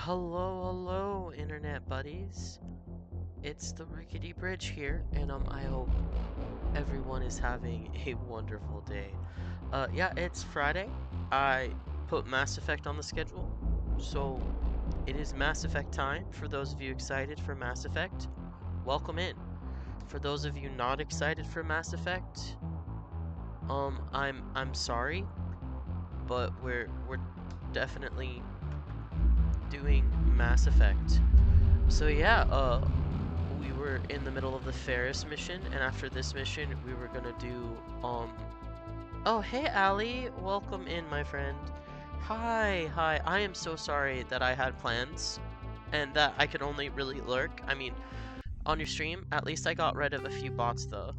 Hello, internet buddies. It's the Rickety Bridge here, and I hope everyone is having a wonderful day. Yeah, it's Friday. I put Mass Effect on the schedule, so it is Mass Effect time. For those of you excited for Mass Effect, welcome in. For those of you not excited for Mass Effect, I'm sorry, but we're definitely doing Mass Effect. So yeah, we were in the middle of the Ferris mission, and after this mission, we were gonna do, Oh, hey, Allie! Welcome in, my friend. Hi. I am so sorry that I had plans, and that I could only really lurk. I mean, on your stream, at least I got rid of a few bots, though.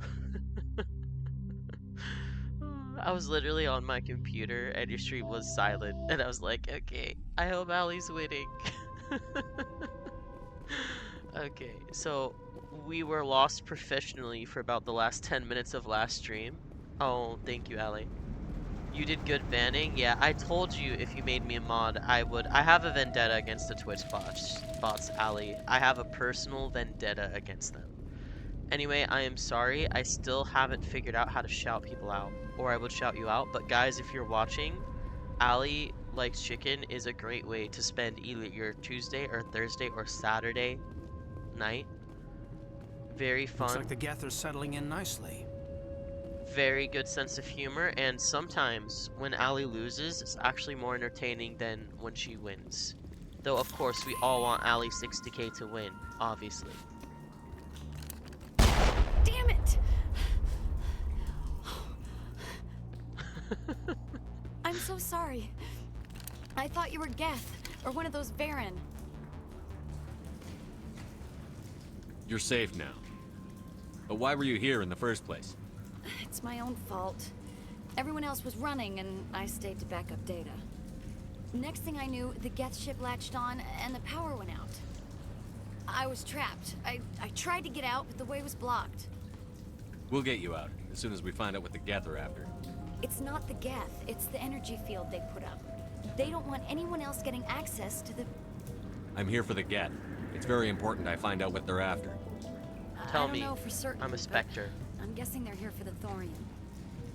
I was literally on my computer, and your stream was silent, and I was like, okay, I hope Allie's winning. Okay, so we were lost professionally for about the last 10 minutes of last stream. Oh, thank you, Allie. You did good banning. Yeah, I told you if you made me a mod, I would. I have a vendetta against the Twitch bots, Allie. I have a personal vendetta against them. Anyway, I am sorry. I still haven't figured out how to shout people out, or I would shout you out. But guys, if you're watching, Allie Likes Chicken is a great way to spend either your Tuesday or Thursday or Saturday night. Very fun. Looks like the Geth are settling in nicely. Very good sense of humor, and sometimes when Allie loses, it's actually more entertaining than when she wins. Though, of course, we all want Allie 60k to win, obviously. Damn it! I'm so sorry. I thought you were Geth, or one of those Baron. You're safe now. But why were you here in the first place? It's my own fault. Everyone else was running, and I stayed to back up data. Next thing I knew, the Geth ship latched on, and the power went out. I was trapped. I tried to get out, but the way was blocked. We'll get you out, as soon as we find out what the Geth are after. It's not the Geth, it's the energy field they put up. They don't want anyone else getting access to the... I'm here for the Geth. It's very important I find out what they're after. Tell I don't me, know for certain, I'm a Spectre. I'm guessing they're here for the thorium.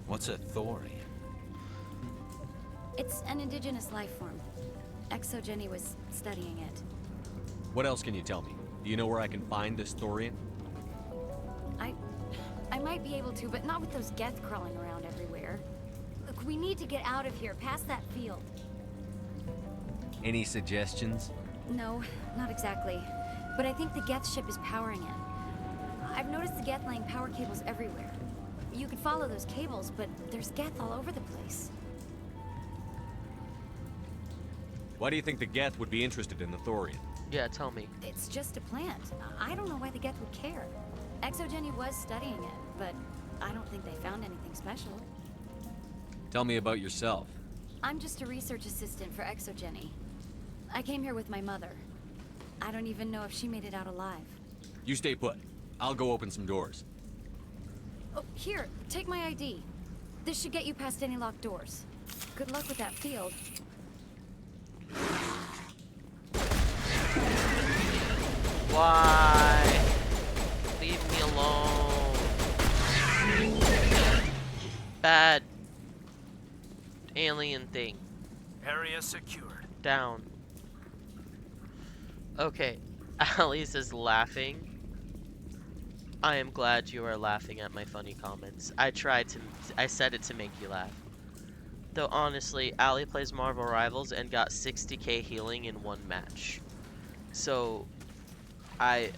What's a thorium? It's an indigenous life form. Exogeny was studying it. What else can you tell me? Do you know where I can find this thorium? I might be able to, but not with those Geth crawling around everywhere. Look, we need to get out of here, past that field. Any suggestions? No, not exactly. But I think the Geth ship is powering it. I've noticed the Geth laying power cables everywhere. You could follow those cables, but there's Geth all over the place. Why do you think the Geth would be interested in the thorium? Yeah, tell me. It's just a plant. I don't know why the Geth would care. Exogeny was studying it, but I don't think they found anything special. Tell me about yourself. I'm just a research assistant for Exogeny. I came here with my mother. I don't even know if she made it out alive. You stay put. I'll go open some doors. Oh, here, take my ID. This should get you past any locked doors. Good luck with that field. Why? Leave me alone. Bad alien thing. Area secured. Down. Okay, Alice is laughing. I am glad you are laughing at my funny comments. I said it to make you laugh. Though honestly, Allie plays Marvel Rivals and got 60k healing in one match. So, I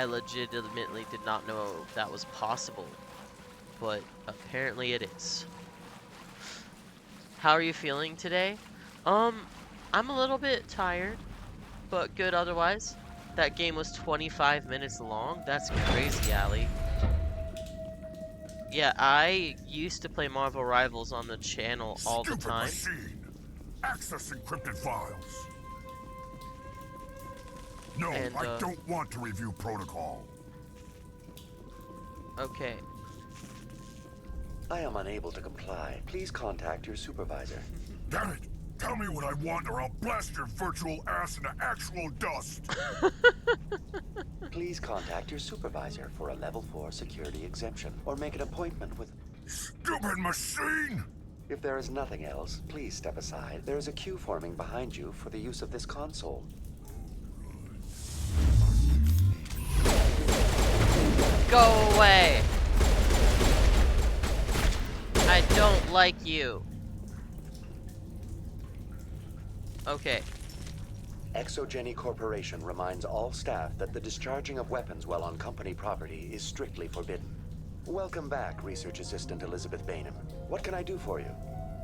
legitimately did not know that was possible. But apparently it is. How are you feeling today? I'm a little bit tired, but good otherwise. That game was 25 minutes long. That's crazy, Allie. Yeah, I used to play Marvel Rivals on the channel all the time. Machine. Access encrypted files. No, And, I don't want to review protocol. Okay. I am unable to comply. Please contact your supervisor. Damn it! Tell me what I want or I'll blast your virtual ass into actual dust. Please contact your supervisor for a level 4 security exemption or make an appointment with... Stupid machine! If there is nothing else, please step aside. There is a queue forming behind you for the use of this console. Go away! I don't like you. Okay. Exogeny Corporation reminds all staff that the discharging of weapons while on company property is strictly forbidden. Welcome back, Research Assistant Elizabeth Bainham. What can I do for you?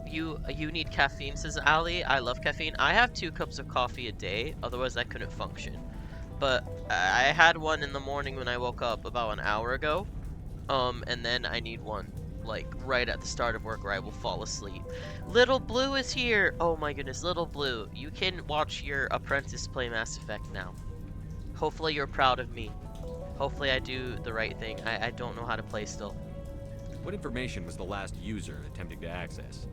You need caffeine, says Ali. I love caffeine. I have 2 cups of coffee a day, otherwise I couldn't function. But I had one in the morning when I woke up about an hour ago. And then I need one, like, right at the start of work or I will fall asleep. Little Blue is here! Oh my goodness, Little Blue. You can watch your apprentice play Mass Effect now. Hopefully you're proud of me. Hopefully I do the right thing. I don't know how to play still. What information was the last user attempting to access?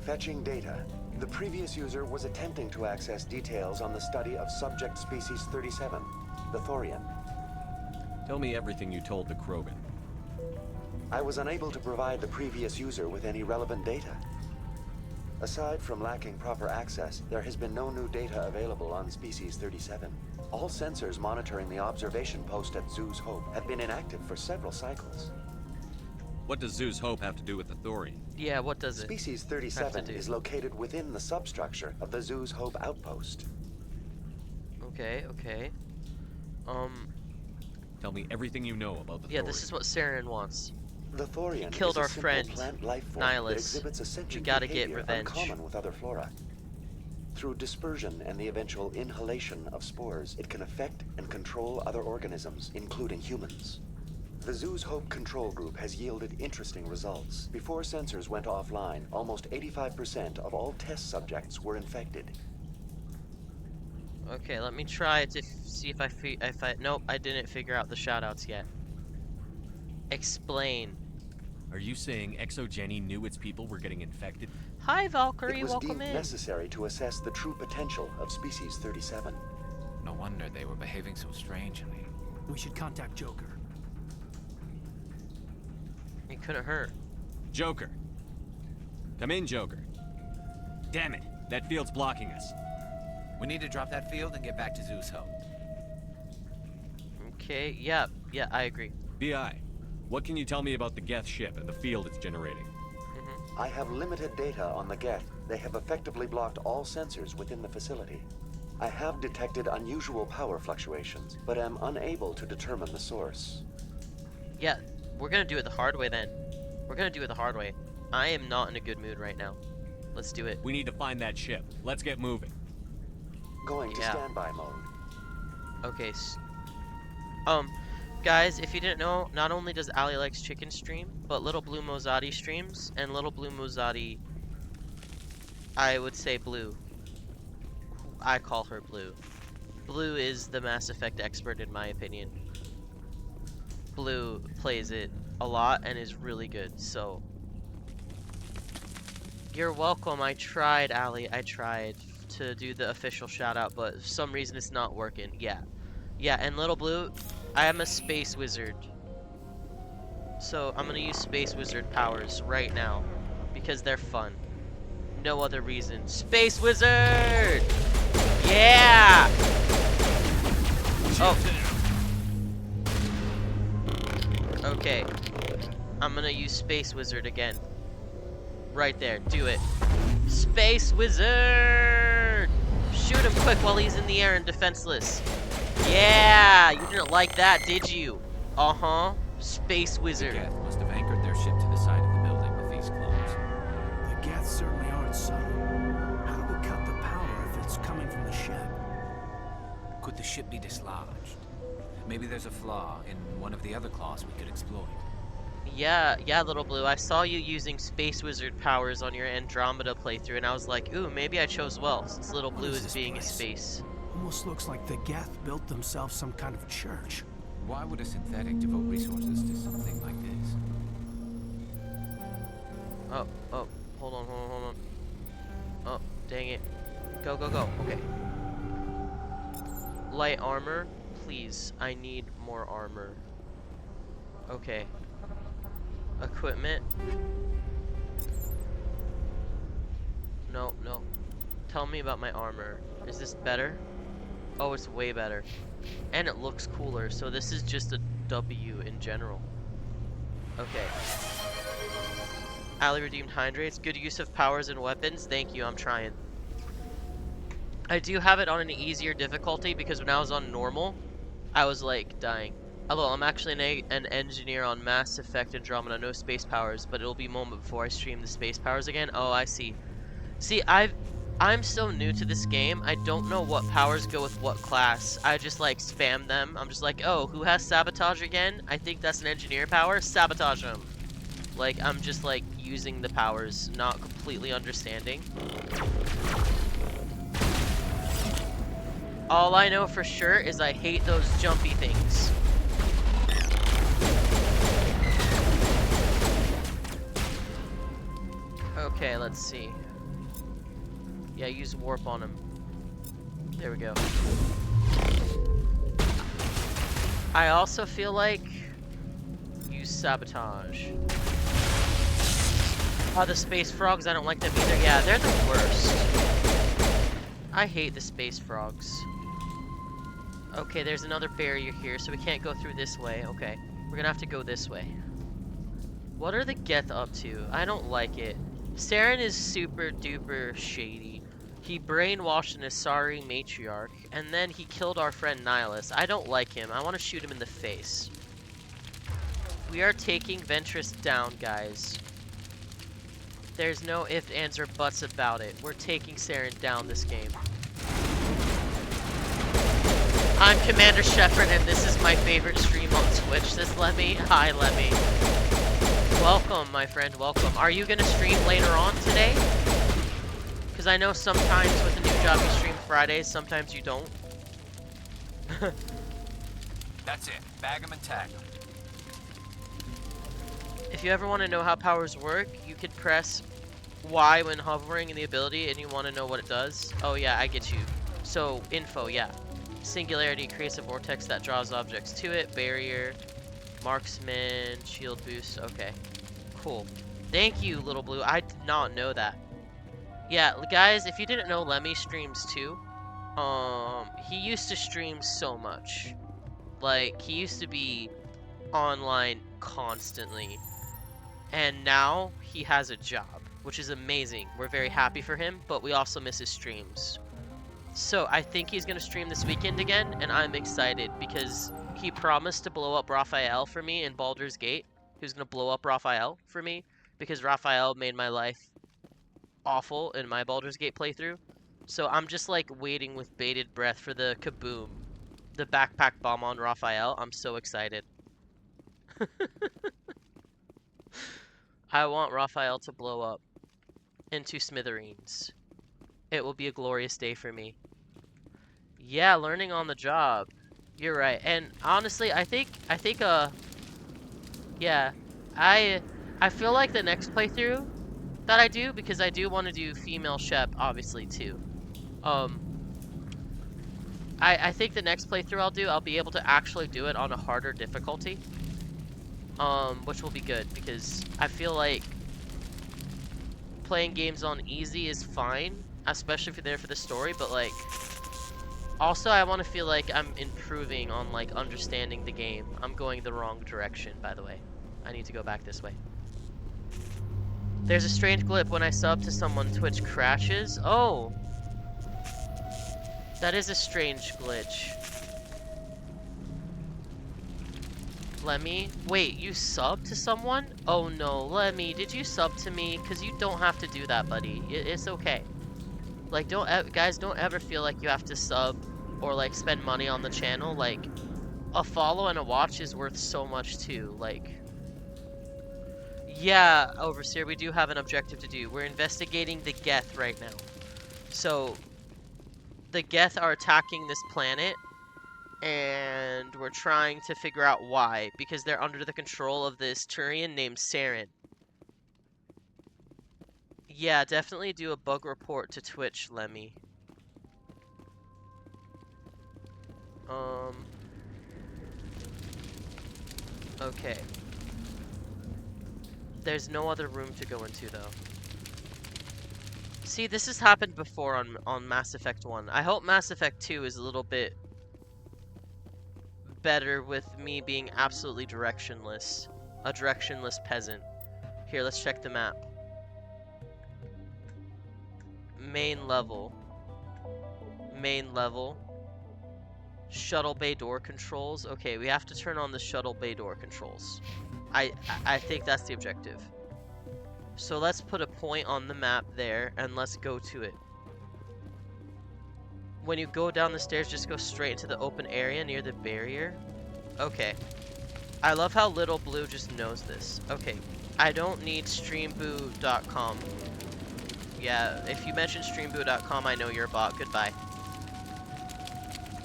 Fetching data. The previous user was attempting to access details on the study of subject species 37, the Thorian. Tell me everything you told the Krogan. I was unable to provide the previous user with any relevant data. Aside from lacking proper access, there has been no new data available on Species 37. All sensors monitoring the observation post at Zoo's Hope have been inactive for several cycles. What does Zoo's Hope have to do with the Thorian? Yeah, what does it? Species 37 is located within the substructure of the Zoo's Hope outpost. Okay, okay. Tell me everything you know about the Thorian. Yeah, this is what Saren wants. The Thorian killed is a our simple friend, plant life form Nihilus. that exhibits a sentient gotta get behavior revenge. uncommon with other flora. Through dispersion and the eventual inhalation of spores, it can affect and control other organisms, including humans. The Zoo's Hope control group has yielded interesting results. Before sensors went offline, almost 85% of all test subjects were infected. Okay, let me try to see if I nope, I didn't figure out the shoutouts yet. Explain. Are you saying Exogeny knew its people were getting infected? Hi, Valkyrie, It was welcome deemed in. necessary to assess the true potential of Species 37. No wonder they were behaving so strangely. We should contact Joker. It couldn't hurt. Joker. Come in, Joker. Damn it, that field's blocking us. We need to drop that field and get back to Zoo's Hope. Okay, yeah, I agree. BI, what can you tell me about the Geth ship and the field it's generating? I have limited data on the Geth. They have effectively blocked all sensors within the facility. I have detected unusual power fluctuations, but am unable to determine the source. Yeah, we're gonna do it the hard way then. We're gonna do it the hard way. I am not in a good mood right now. Let's do it. We need to find that ship. Let's get moving. Going to Yeah. standby mode. Okay, guys, if you didn't know, not only does Ali Likes Chicken stream, but Little Blue Mozadi streams, and Little Blue Mozadi, I would say Blue. I call her Blue. Blue is the Mass Effect expert in my opinion. Blue plays it a lot and is really good, so... You're welcome, I tried, Ali, I tried to do the official shout out, but for some reason it's not working. Yeah, and Little Blue, I am a space wizard, so I'm gonna use space wizard powers right now because they're fun. No other reason. Space wizard! Yeah! Oh. Okay. I'm gonna use space wizard again. Right there. Do it. Space wizard! Shoot him quick while he's in the air and defenseless. Yeah! You didn't like that, did you? Uh-huh. Space The wizard. Geth must have anchored their ship to the side of the building with these clones. The Geth certainly aren't subtle. How do we cut the power if it's coming from the ship? Could the ship be dislodged? Maybe there's a flaw in one of the other claws we could exploit. Yeah, Little Blue. I saw you using Space Wizard powers on your Andromeda playthrough, and I was like, ooh, maybe I chose well, since Little Blue is this being a place? space. Almost looks like the Geth built themselves some kind of church. Why would a synthetic devote resources to something like this? Oh, hold on. Dang it. Go, go, go. Okay. Light armor. Please. I need more armor. Okay. Equipment. No, no. Tell me about my armor. Is this better? Oh, it's way better. And it looks cooler, so this is just a W in general. Okay. Ally redeemed hydrates. Good use of powers and weapons. Thank you, I'm trying. I do have it on an easier difficulty because when I was on normal, I was like dying. Hello, I'm actually an engineer on Mass Effect Andromeda, no space powers, but it'll be a moment before I stream the space powers again. Oh, I see. See, I'm so new to this game, I don't know what powers go with what class. I just like spam them. I'm just like, oh, who has sabotage again? I think that's an engineer power. Sabotage them. Like, I'm just like using the powers, not completely understanding. All I know for sure is I hate those jumpy things. Okay, let's see. Yeah, use warp on him. There we go. I also feel like use sabotage. Oh, the space frogs, I don't like them either. Yeah, they're the worst. I hate the space frogs. Okay, there's another barrier here, so we can't go through this way. Okay, we're gonna have to go this way. What are the Geth up to? I don't like it. Saren is super duper shady. He brainwashed an Asari matriarch, and then he killed our friend Nihilus. I don't like him. I want to shoot him in the face. We are taking Ventress down, guys. There's no ifs, ands, or buts about it. We're taking Saren down this game. I'm Commander Shepard, and this is my favorite stream on Twitch, says Lemmy. Hi, Lemmy. Welcome, my friend, welcome. Are you gonna stream later on today? Because I know sometimes with a new job you stream Fridays, sometimes you don't. That's it. Bag 'em and tag 'em. If you ever want to know how powers work, you could press Y when hovering in the ability and you want to know what it does. Oh yeah, I get you. So, info, yeah. Singularity creates a vortex that draws objects to it. Barrier, marksman, shield boost. Okay, cool. Thank you, Little Blue. I did not know that. Yeah, guys, if you didn't know, Lemmy streams too. He used to stream so much. Like, he used to be online constantly. And now he has a job, which is amazing. We're very happy for him, but we also miss his streams. So I think he's going to stream this weekend again, and I'm excited because he promised to blow up Raphael for me in Baldur's Gate. He was going to blow up Raphael for me because Raphael made my life awful in my Baldur's Gate playthrough. So I'm just like waiting with bated breath for the kaboom, the backpack bomb on Raphael. I'm so excited. I want Raphael to blow up into smithereens. It will be a glorious day for me. Yeah, learning on the job. You're right. And honestly, yeah, I feel like the next playthrough that I do, because I do want to do female Shep, obviously, too. I think the next playthrough I'll be able to actually do it on a harder difficulty. Which will be good, because I feel like playing games on easy is fine, especially if you're there for the story, but like, also I want to feel like I'm improving on like understanding the game. I'm going the wrong direction, by the way. I need to go back this way. There's a strange glitch when I sub to someone, Twitch crashes. Oh! That is a strange glitch. Lemmy? Wait, you sub to someone? Oh no, Lemmy, did you sub to me? Because you don't have to do that, buddy. It's okay. Like, guys, don't ever feel like you have to sub or like spend money on the channel. Like, a follow and a watch is worth so much too. Like, yeah, Overseer, we do have an objective to do. We're investigating the Geth right now. So, the Geth are attacking this planet, and we're trying to figure out why, because they're under the control of this Turian named Saren. Yeah, definitely do a bug report to Twitch, Lemmy. Okay. There's no other room to go into, though. See, this has happened before on Mass Effect 1. I hope Mass Effect 2 is a little bit better with me being absolutely directionless. A directionless peasant. Here, let's check the map. Main level. Main level. Shuttle bay door controls. Okay, we have to turn on the shuttle bay door controls. I think that's the objective. So let's put a point on the map there, and let's go to it. When you go down the stairs, just go straight into the open area near the barrier. Okay. I love how Little Blue just knows this. Okay. I don't need streamboo.com. Yeah, if you mention streamboo.com, I know you're a bot. Goodbye.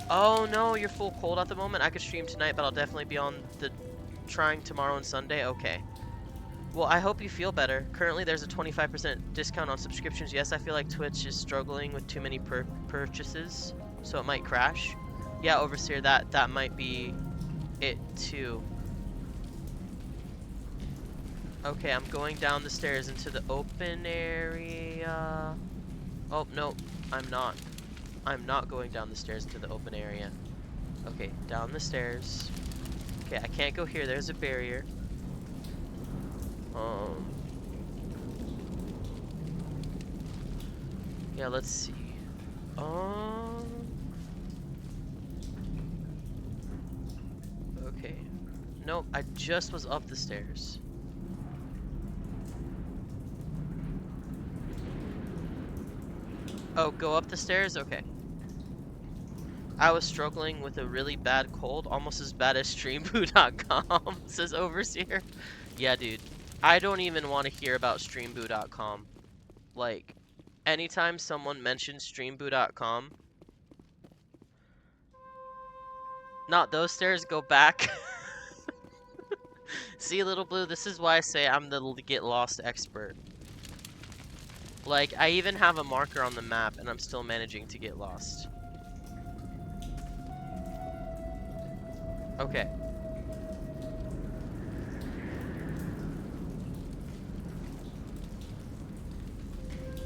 Oh no, you're full cold at the moment. I could stream tonight, but I'll definitely be on the trying tomorrow and Sunday. Okay. Well, I hope you feel better. Currently, there's a 25% discount on subscriptions. Yes, I feel like Twitch is struggling with too many purchases, so it might crash. Yeah, Overseer, that might be it too. Okay, I'm going down the stairs into the open area. Oh, no, I'm not. I'm not going down the stairs into the open area. Okay, down the stairs. Okay, I can't go here. There's a barrier. Yeah, let's see. Okay. Nope, I just was up the stairs. Oh, go up the stairs? Okay. I was struggling with a really bad cold, almost as bad as streamboo.com, says Overseer. Yeah, dude. I don't even want to hear about streamboo.com. Like, anytime someone mentions streamboo.com, not those stairs, go back. See, Little Blue, this is why I say I'm the get lost expert. Like, I even have a marker on the map, and I'm still managing to get lost. Okay.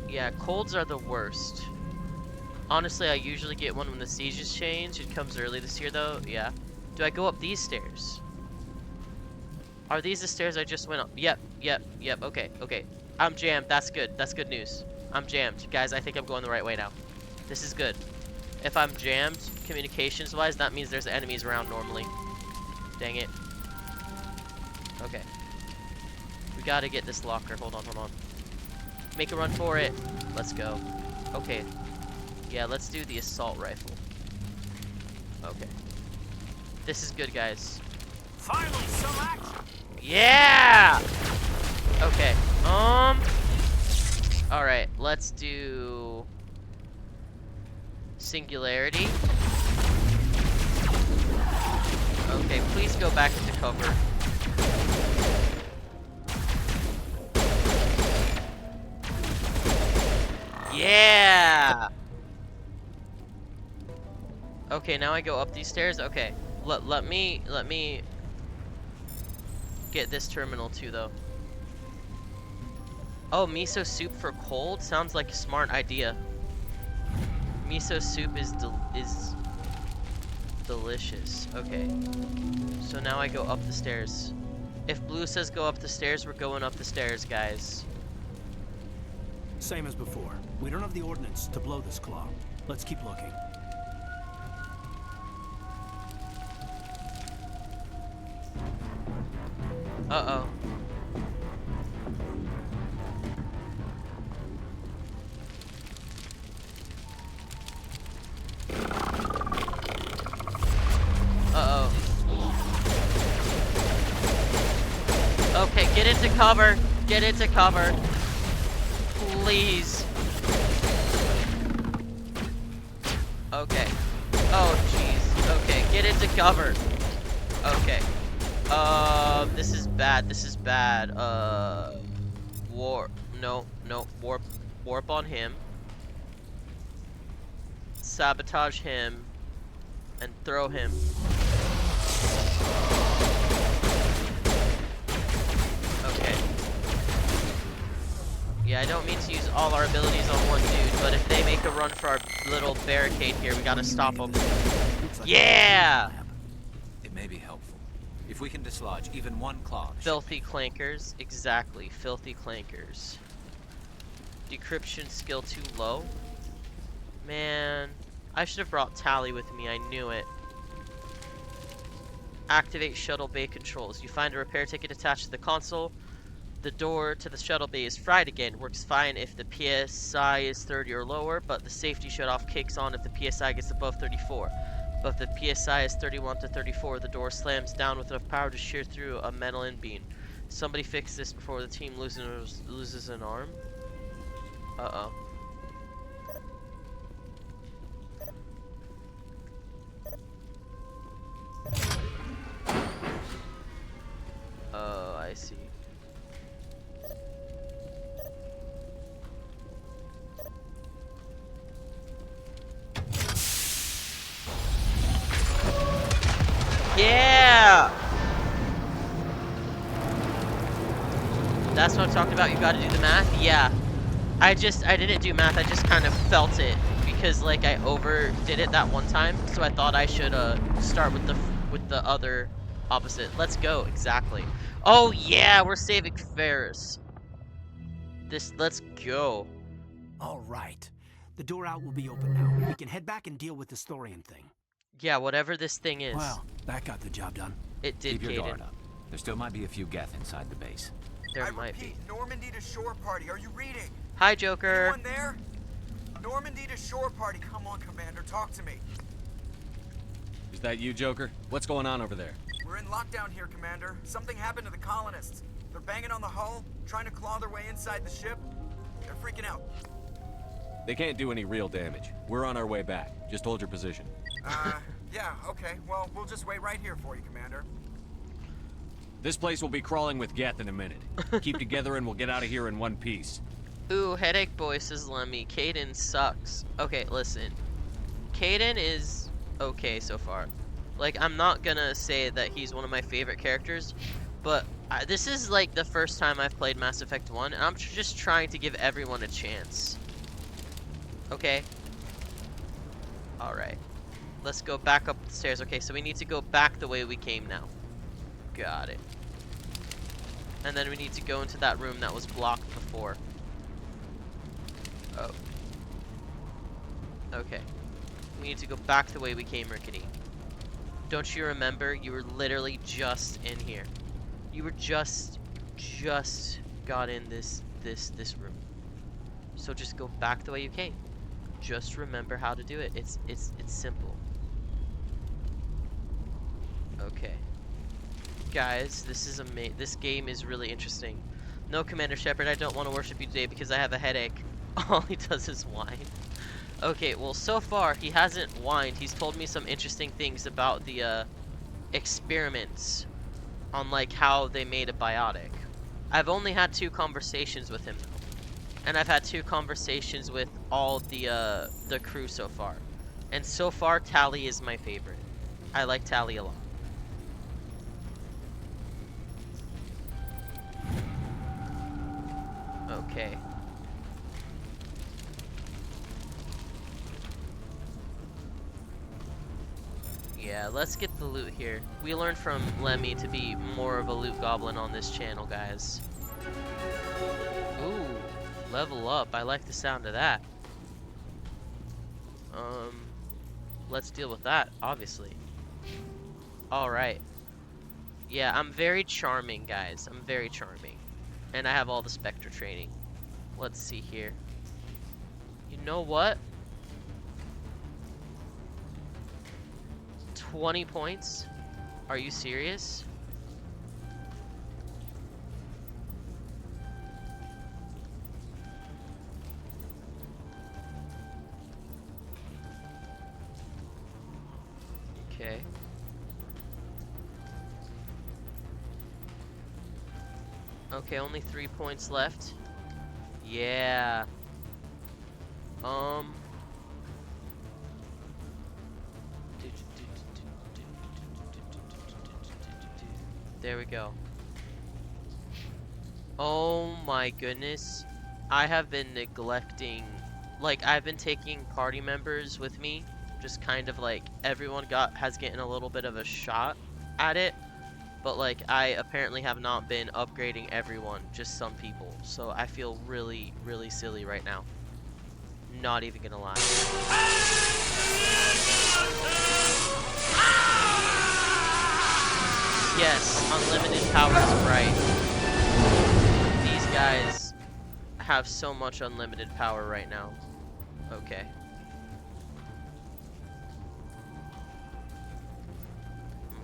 Yeah, colds are the worst. Honestly, I usually get one when the sieges change. It comes early this year, though. Yeah. Do I go up these stairs? Are these the stairs I just went up? Yep. Okay. I'm jammed. That's good. That's good news. I'm jammed. Guys, I think I'm going the right way now. This is good. If I'm jammed, communications-wise, that means there's enemies around normally. Dang it. Okay. We gotta get this locker. Hold on. Make a run for it. Let's go. Okay. Yeah, let's do the assault rifle. Okay. This is good, guys. Finally, some action. Yeah! Okay. Alright, let's do Singularity. Okay, please go back into cover. Yeah! Okay, now I go up these stairs. Okay. Let me get this terminal too, though. Oh, miso soup for cold? Sounds like a smart idea. Miso soup is delicious. Okay. So now I go up the stairs. If Blue says go up the stairs, we're going up the stairs, guys. Same as before. We don't have the ordnance to blow this claw. Let's keep looking. Uh-oh. Uh-oh. Okay, get into cover. Get into cover. Please. Okay. Oh, jeez. Okay, get into cover. Okay. This is bad. This is bad. War. No. no. Warp on him. Sabotage him. And throw him. Okay. Yeah, I don't mean to use all our abilities on one dude, but if they make a run for our little barricade here, we gotta stop them. Yeah! It may be helpful. If we can dislodge even one claw. Filthy clankers. Exactly. Filthy clankers. Decryption skill too low? Man. I should have brought Tally with me. I knew it. Activate shuttle bay controls. You find a repair ticket attached to the console. The door to the shuttle bay is fried again. Works fine if the PSI is 30 or lower, but the safety shutoff kicks on if the PSI gets above 34. But if the PSI is 31 to 34, the door slams down with enough power to shear through a metal in-beam. Somebody fix this before the team loses an arm. Uh-oh. Oh, I see. Yeah! That's what I'm talking about. You gotta do the math? Yeah. I didn't do math. I just kind of felt it. Because, like, I overdid it that one time. So I thought I should, start with the other opposite. Let's go. Exactly. Oh, yeah! We're saving Ferris. Let's go. All right. The door out will be open now. We can head back and deal with this thorium thing. Yeah, whatever this thing is. Well, that got the job done. It did, Keep your Caden. guard up. There still might be a few Geth inside the base. There might be. Normandy to shore party. Are you reading? Hi, Joker. Anyone there? Normandy to shore party. Come on, Commander. Talk to me. Is that you, Joker? What's going on over there? We're in lockdown here, Commander. Something happened to the colonists. They're banging on the hull, trying to claw their way inside the ship. They're freaking out. They can't do any real damage. We're on our way back. Just hold your position. Yeah, okay. Well, we'll just wait right here for you, Commander. This place will be crawling with Geth in a minute. Keep together and we'll get out of here in one piece. Ooh, headache boy, says Lemmy. Caden sucks. Okay, listen. Caden is okay so far. Like, I'm not gonna say that he's one of my favorite characters, but this is like the first time I've played Mass Effect 1, and I'm just trying to give everyone a chance. Okay? Alright. Let's go back up the stairs. Okay, so we need to go back the way we came now. Got it. And then we need to go into that room that was blocked before. Oh. Okay. We need to go back the way we came, Rickety. Don't you remember? You were literally just in here. You were just got in this room. So just go back the way you came. Just remember how to do it. It's simple. Okay. Guys, this game is really interesting. No, Commander Shepard, I don't want to worship you today because I have a headache. All he does is whine. Okay, well, so far, he hasn't whined. He's told me some interesting things about the, experiments on, like, how they made a biotic. I've only had 2 conversations with him, though. And I've had 2 conversations with all the crew so far. And so far, Tally is my favorite. I like Tally a lot. Okay. Yeah, let's get the loot here. We learned from Lemmy to be more of a loot goblin on this channel, guys. Ooh, level up. I like the sound of that. Let's deal with that, obviously. Alright. Yeah, I'm very charming, guys. I'm very charming. And I have all the Spectre training. Let's see here. You know what? 20 points? Are you serious? Okay. Okay, only 3 points left. Yeah. There we go. Oh my goodness. I have been neglecting, like I've been taking party members with me, just kind of like everyone has getting a little bit of a shot at it, but like I apparently have not been upgrading everyone, just some people. So I feel really, really silly right now. Not even gonna lie. Yes, unlimited power is right. These guys have so much unlimited power right now. Okay.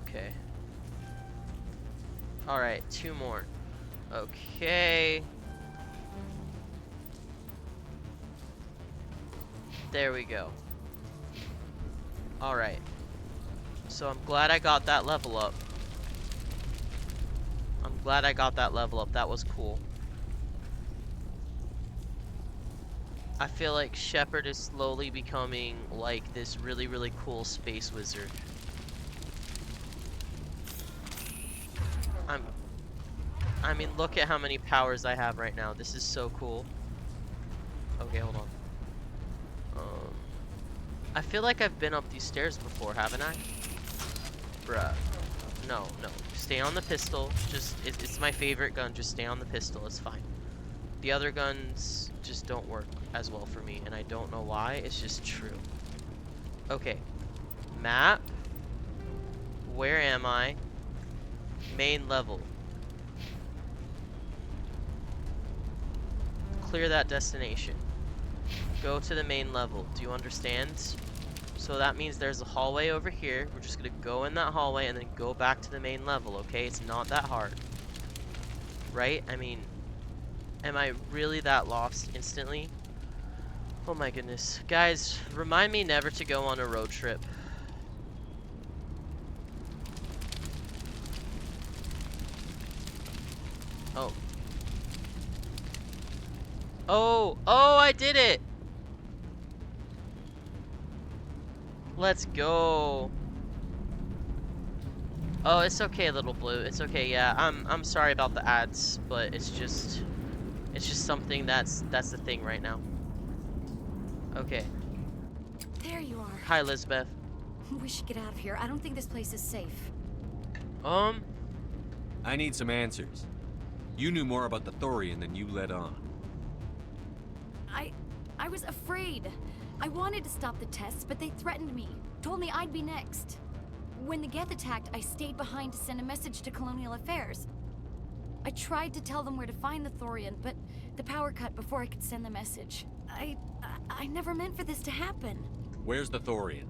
Okay. Alright, 2 more. Okay. There we go. Alright. So I'm glad I got that level up. I'm glad I got that level up. That was cool. I feel like Shepard is slowly becoming like this really, really cool space wizard. I mean, look at how many powers I have right now. This is so cool. Okay, hold on. I feel like I've been up these stairs before, haven't I? Bruh. No, no. Stay on the pistol. Just, it's my favorite gun. Just stay on the pistol. It's fine. The other guns just don't work as well for me, and I don't know why. It's just true. Okay. Map. Where am I? Main level. Clear that destination. Go to the main level. Do you understand? So that means there's a hallway over here. We're just gonna go in that hallway and then go back to the main level, okay? It's not that hard. Right? I mean, am I really that lost instantly? Oh my goodness. Guys, remind me never to go on a road trip. Oh. Oh, I did it! Let's go. Oh, it's okay, little blue. It's okay. Yeah, I'm sorry about the ads, but it's just something that's the thing right now. Okay. There you are. Hi, Elizabeth. We should get out of here. I don't think this place is safe. I need some answers. You knew more about the Thorian than you let on. I was afraid. I wanted to stop the tests, but they threatened me. Told me I'd be next. When the Geth attacked, I stayed behind to send a message to Colonial Affairs. I tried to tell them where to find the Thorian, but the power cut before I could send the message. I never meant for this to happen. Where's the Thorian?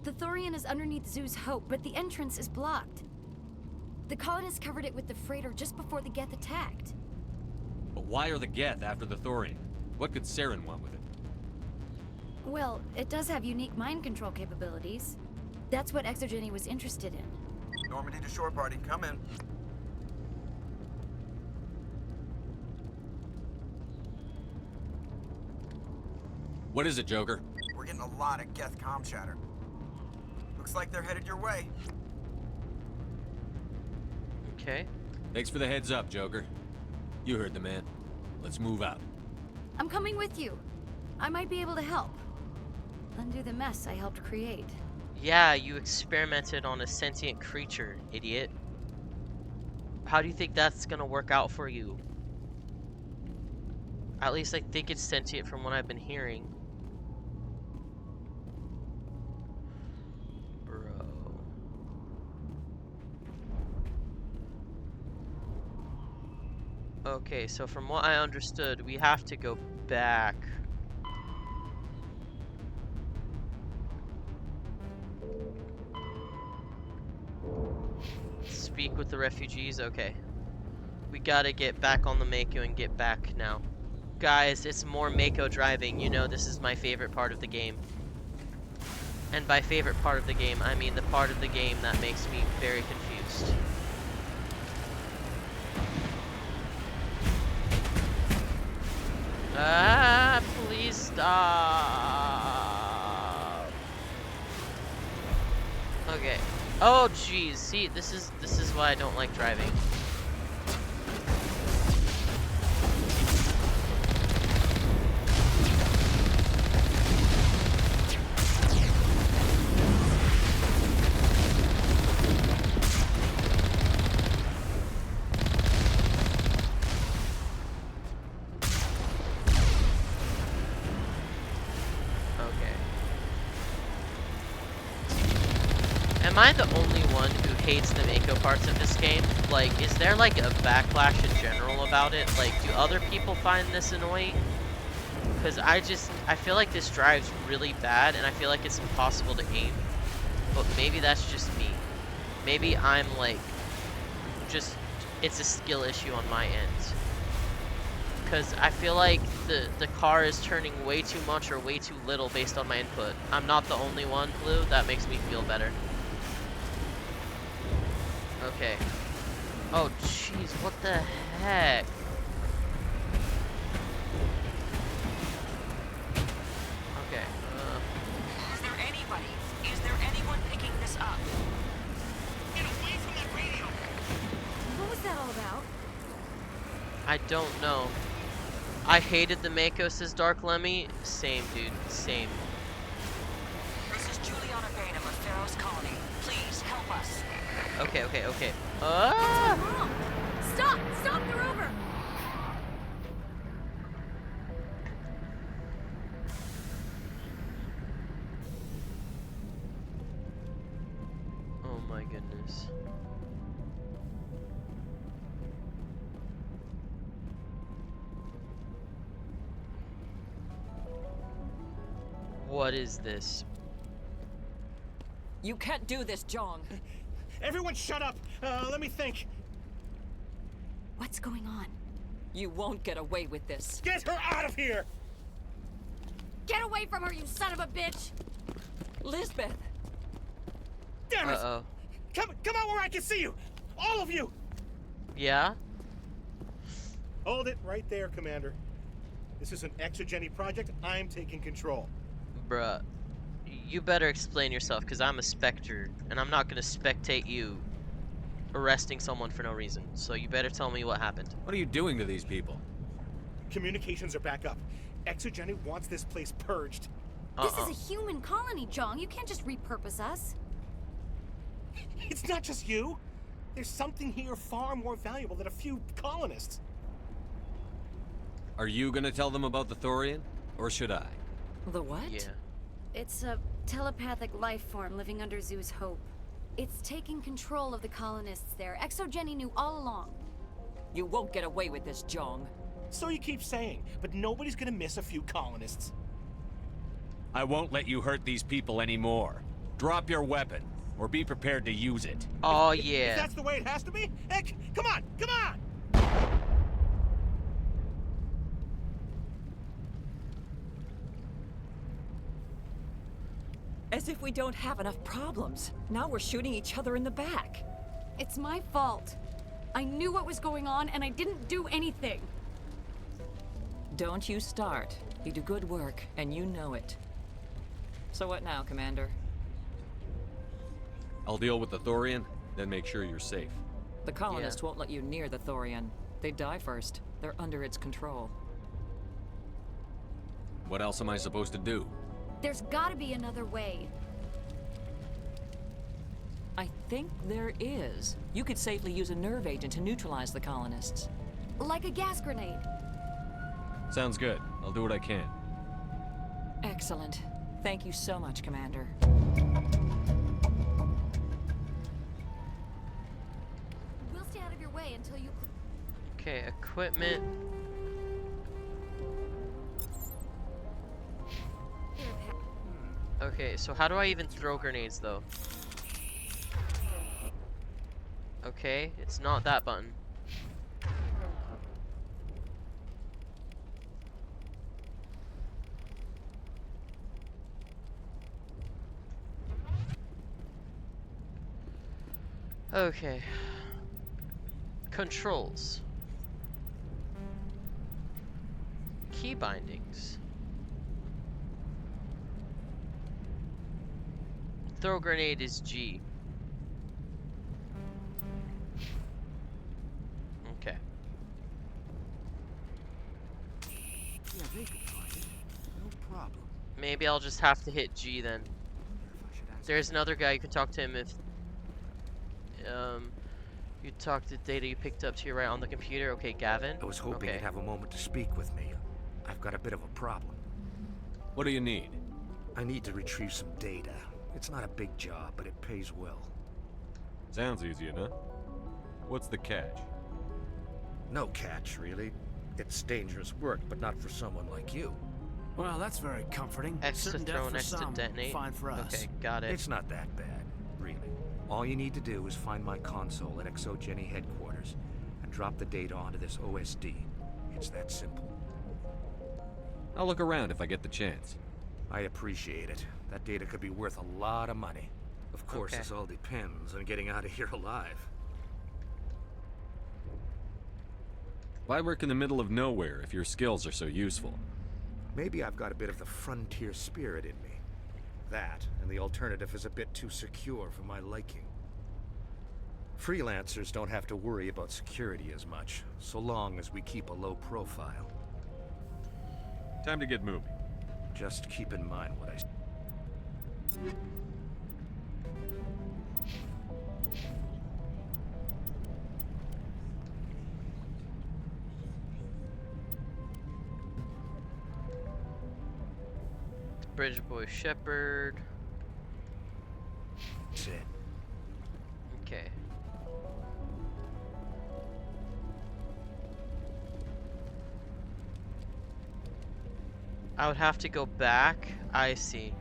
The Thorian is underneath Zoo's Hope, but the entrance is blocked. The colonists covered it with the freighter just before the Geth attacked. But why are the Geth after the Thorian? What could Saren want with it? Well, it does have unique mind control capabilities. That's what Exogeny was interested in. Normandy to shore party, come in. What is it, Joker? We're getting a lot of Geth comm chatter. Looks like they're headed your way. Okay. Thanks for the heads up, Joker. You heard the man. Let's move out. I'm coming with you. I might be able to help. Undo the mess I helped create. Yeah, you experimented on a sentient creature, idiot. How do you think that's gonna work out for you? At least I think it's sentient from what I've been hearing. Bro. Okay, so from what I understood, we have to go back. Speak with the refugees, okay. We gotta get back on the Mako and get back now. Guys, it's more Mako driving. You know this is my favorite part of the game. And by favorite part of the game, I mean the part of the game that makes me very confused. Ah, please stop. Okay. Oh, jeez. See, this is why I don't like driving. Am I the only one who hates the Mako parts of this game? Like, is there like a backlash in general about it? Like, do other people find this annoying? Because I feel like this drives really bad, and I feel like it's impossible to aim. But maybe that's just me. Maybe I'm like, it's a skill issue on my end. Because I feel like the car is turning way too much or way too little based on my input. I'm not the only one, Blue. That makes me feel better. Okay. Oh, jeez, what the heck? Okay, Is there anybody? Is there anyone picking this up? Get away from that radio! What was that all about? I don't know. I hated the Mako, says Dark Lemmy. Same, dude, same. This is Juliana Bainham of Ferris Colony. Please, help us. Okay, okay, okay. Ah! What's wrong? Stop! Stop the rover! Oh my goodness. What is this? You can't do this, Jong. Everyone shut up! Let me think. What's going on? You won't get away with this. Get her out of here! Get away from her, you son of a bitch! Lisbeth! Damn it! Uh-oh. Come out where I can see you! All of you! Yeah? Hold it right there, Commander. This is an exogeny project. I'm taking control. Bruh. You better explain yourself, because I'm a Spectre, and I'm not gonna spectate you arresting someone for no reason. So you better tell me what happened. What are you doing to these people? Communications are back up. Exogeny wants this place purged. This is a human colony, Jong. You can't just repurpose us. It's not just you. There's something here far more valuable than a few colonists. Are you gonna tell them about the Thorian? Or should I? The what? Yeah. It's a telepathic life form living under Zoo's Hope. It's taking control of the colonists there. Exogeny knew all along. You won't get away with this, Jong. So you keep saying, but nobody's gonna miss a few colonists. I won't let you hurt these people anymore. Drop your weapon, or be prepared to use it. Oh, If yeah. that's the way it has to be, heck, come on, come on! As if we don't have enough problems. Now we're shooting each other in the back. It's my fault. I knew what was going on, and I didn't do anything. Don't you start. You do good work, and you know it. So what now, Commander? I'll deal with the Thorian, then make sure you're safe. The colonists won't let you near the Thorian. They die first. They're under its control. What else am I supposed to do? There's gotta be another way. I think there is. You could safely use a nerve agent to neutralize the colonists. Like a gas grenade. Sounds good. I'll do what I can. Excellent. Thank you so much, Commander. We'll stay out of your way until you... Okay, equipment. Okay, so how do I even throw grenades, though? Okay, it's not that button. Okay. Controls. Key bindings. Throw grenade is G. Okay. Yeah, they could find it. No problem. Maybe I'll just have to hit G then. Wonder if I should ask There's him. another guy you can talk to him if you talk to data you picked up to your right on the computer. Okay, Gavin. I was hoping okay. you'd have a moment to speak with me. I've got a bit of a problem. What do you need? I need to retrieve some data. It's not a big job, but it pays well. Sounds easy enough. What's the catch? No catch, really. It's dangerous work, but not for someone like you. Well, that's very comforting. X to Certain death throw, for X to some, detonate. fine for us. Okay, got it. It's not that bad, really. All you need to do is find my console at ExoGeni headquarters and drop the data onto this OSD. It's that simple. I'll look around if I get the chance. I appreciate it. That data could be worth a lot of money. Of course, Okay. this all depends on getting out of here alive. Why work in the middle of nowhere if your skills are so useful? Maybe I've got a bit of the frontier spirit in me. That, and the alternative is a bit too secure for my liking. Freelancers don't have to worry about security as much, so long as we keep a low profile. Time to get moving. Just keep in mind what I... Bridge Boy Shepherd. said. Okay. I would have to go back. I see.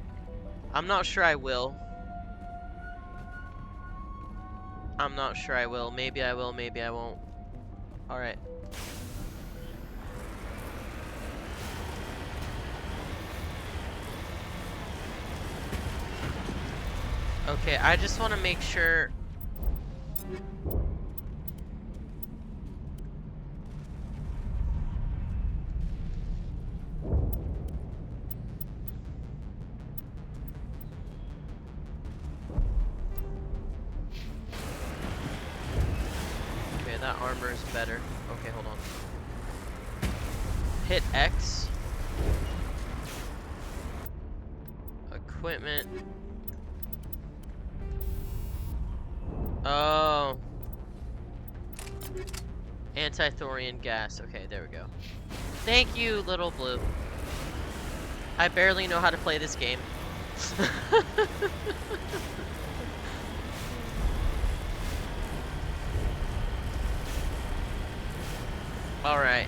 I'm not sure I will. I'm not sure I will. Maybe I will, maybe I won't. Alright. Okay, I just want to make sure. Okay, that armor is better. Okay, hold on. Hit X. Equipment. Oh. Anti-thorium gas. Okay, there we go. Thank you, Little Blue. I barely know how to play this game. Alright.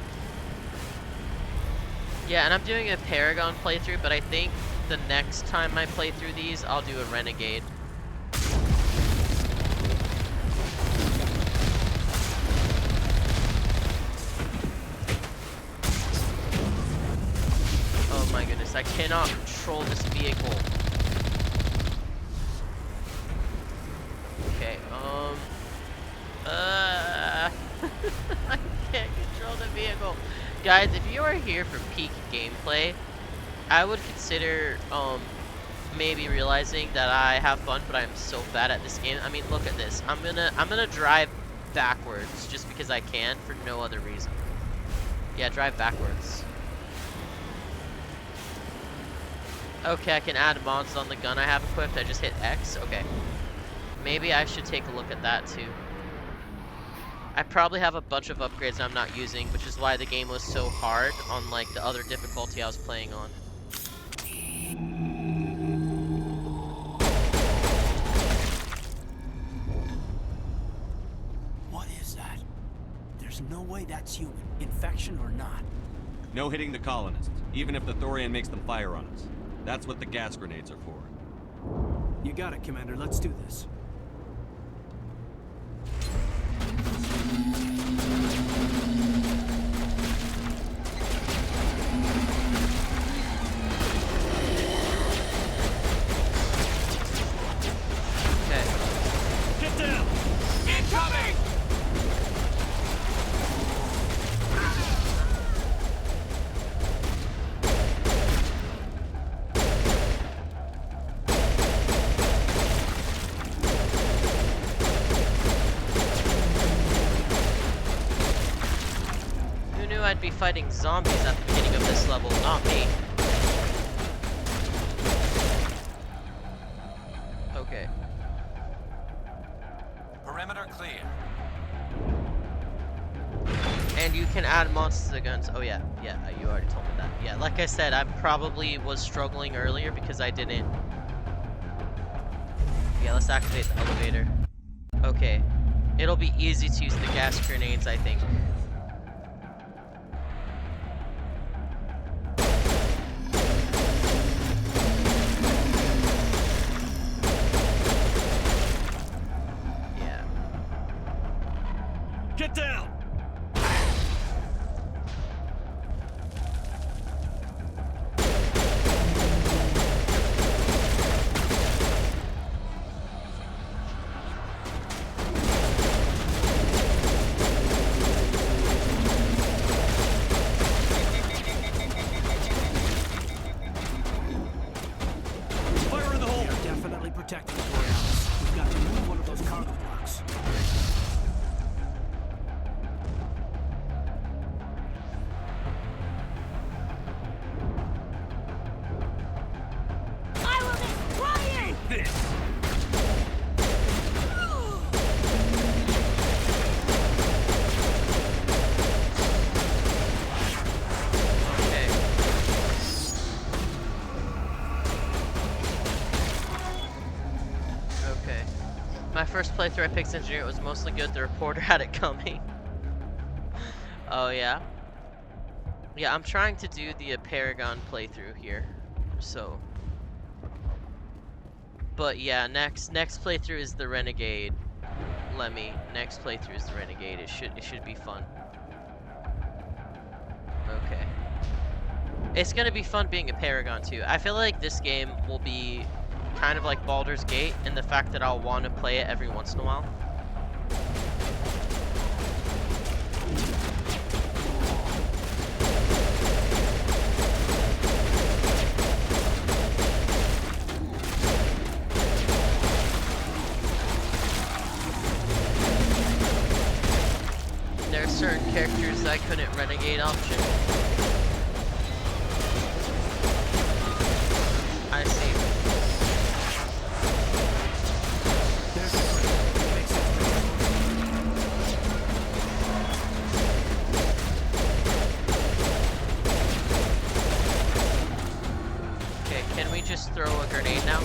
Yeah, and I'm doing a Paragon playthrough, but I think the next time I play through these, I'll do a Renegade. Oh my goodness, I cannot control this vehicle. Okay, I can't control the vehicle. Guys, if you are here for peak gameplay, I would consider, maybe realizing that I have fun, but I'm so bad at this game. I mean, look at this. I'm gonna drive backwards just because I can for no other reason. Yeah, drive backwards. Okay, I can add mods on the gun I have equipped. I just hit X. Okay. Maybe I should take a look at that too. I probably have a bunch of upgrades I'm not using, which is why the game was so hard on like the other difficulty I was playing on. What is that? There's no way that's human, infection or not. No hitting the colonists, even if the Thorian makes them fire on us. That's what the gas grenades are for. You got it, Commander. Let's do this. Okay. Get down! Incoming! be fighting zombies at the beginning of this level, not me. Okay. Perimeter clear. And you can add mods to the guns. Oh yeah, yeah, you already told me that. Yeah, like I said, I probably was struggling earlier because I didn't. Yeah, let's activate the elevator. Okay. It'll be easy to use the gas grenades, I think. Yeah. Get down! Fire in the hole! We are definitely protected, Ferris. We've got to move one of those cargo blocks. I will destroy you! This! Okay. Okay. My first playthrough I picked engineer, it was mostly good. The reporter had it coming. Oh yeah? Yeah, I'm trying to do the Paragon playthrough here. So. But yeah, next playthrough is the Renegade. Lemmy. Next playthrough is the Renegade. It should be fun. Okay. It's gonna be fun being a Paragon too. I feel like this game will be kind of like Baldur's Gate in the fact that I'll want to play it every once in a while. There are certain characters I couldn't Renegade option. I see. There's the break. Makes sense. Okay, can we just throw a grenade now?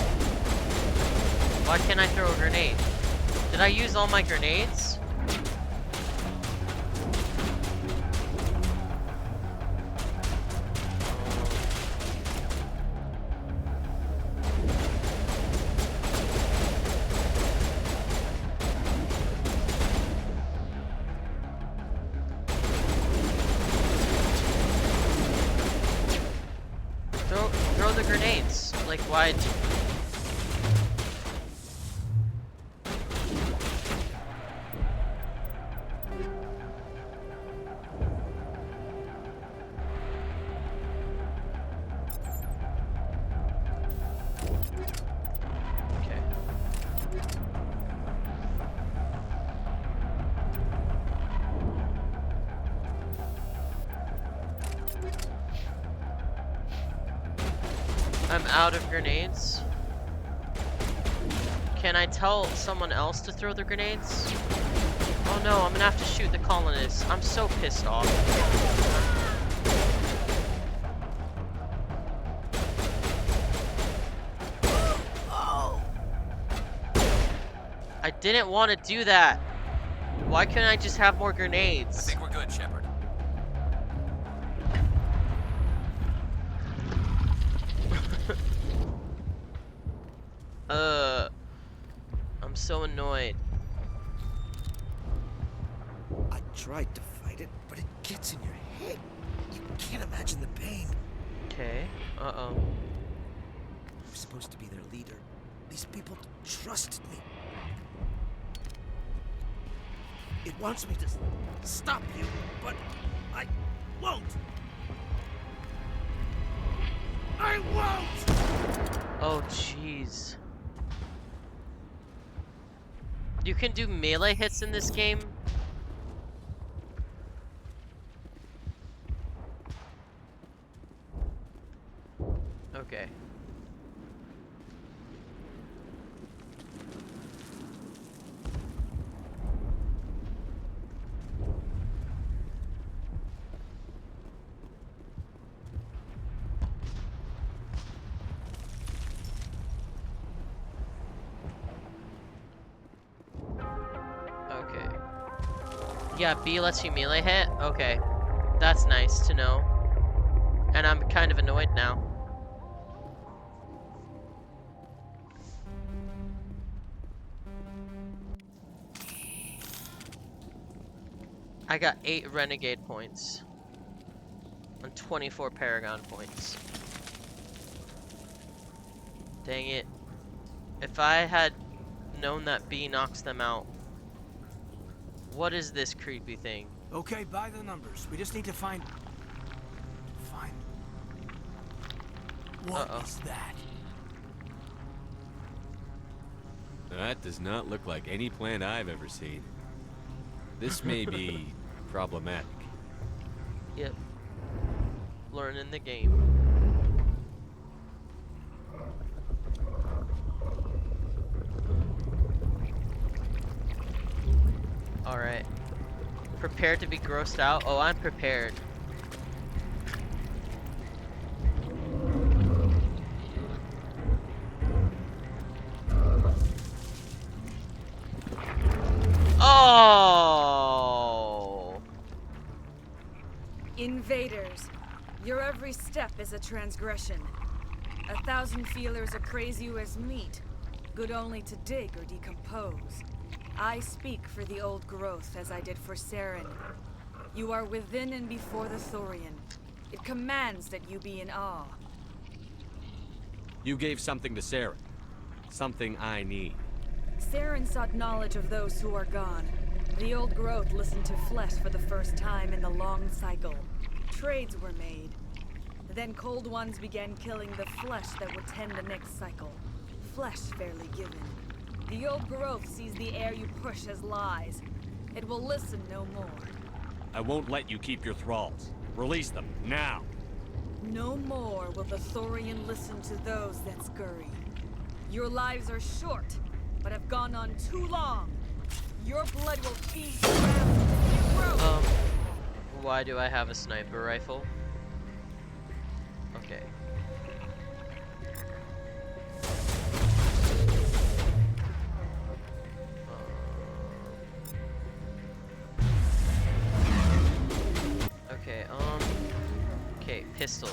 Why can't I throw a grenade? Did I use all my grenades? Throw the grenades. Like, why? Okay. I'm out of grenades. Can I tell someone else to throw the grenades? Oh no, I'm gonna have to shoot the colonists. I'm so pissed off. I didn't want to do that. Why couldn't I just have more I grenades? think we're good, Shepard. I'm so annoyed. I tried to fight it, but it gets in your head. You can't imagine the pain. Okay. Uh-oh. I'm supposed to be their leader. These people trusted me. It wants me to stop you, but I won't. I won't! Oh, jeez. You can do melee hits in this game? Okay. Okay. Yeah, B lets you melee hit? Okay. That's nice to know. And I'm kind of annoyed now. I got 8 Renegade points. And 24 Paragon points. Dang it. If I had known that B knocks them out. What is this creepy thing? Okay, by the numbers. We just need to find... What is that? That does not look like any plant I've ever seen. This may be problematic. Yep. Learning the game. Alright. Prepared to be grossed out? Oh, I'm prepared. Oh! Invaders, your every step is a transgression. 1,000 feelers appraise you as meat, good only to dig or decompose. I speak for the old growth as I did for Saren. You are within and before the Thorian. It commands that you be in awe. You gave something to Sarah. Something I need. Saren sought knowledge of those who are gone. The old growth listened to flesh for the first time in the long cycle. Trades were made. Then cold ones began killing the flesh that would tend the next cycle. Flesh fairly given. The old growth sees the air you push as lies. It will listen no more. I won't let you keep your thralls. Release them, now! No more will the Thorian listen to those that scurry. Your lives are short, but have gone on too long. Your blood will feed around. Why do I have a sniper rifle? Okay. Okay, pistol.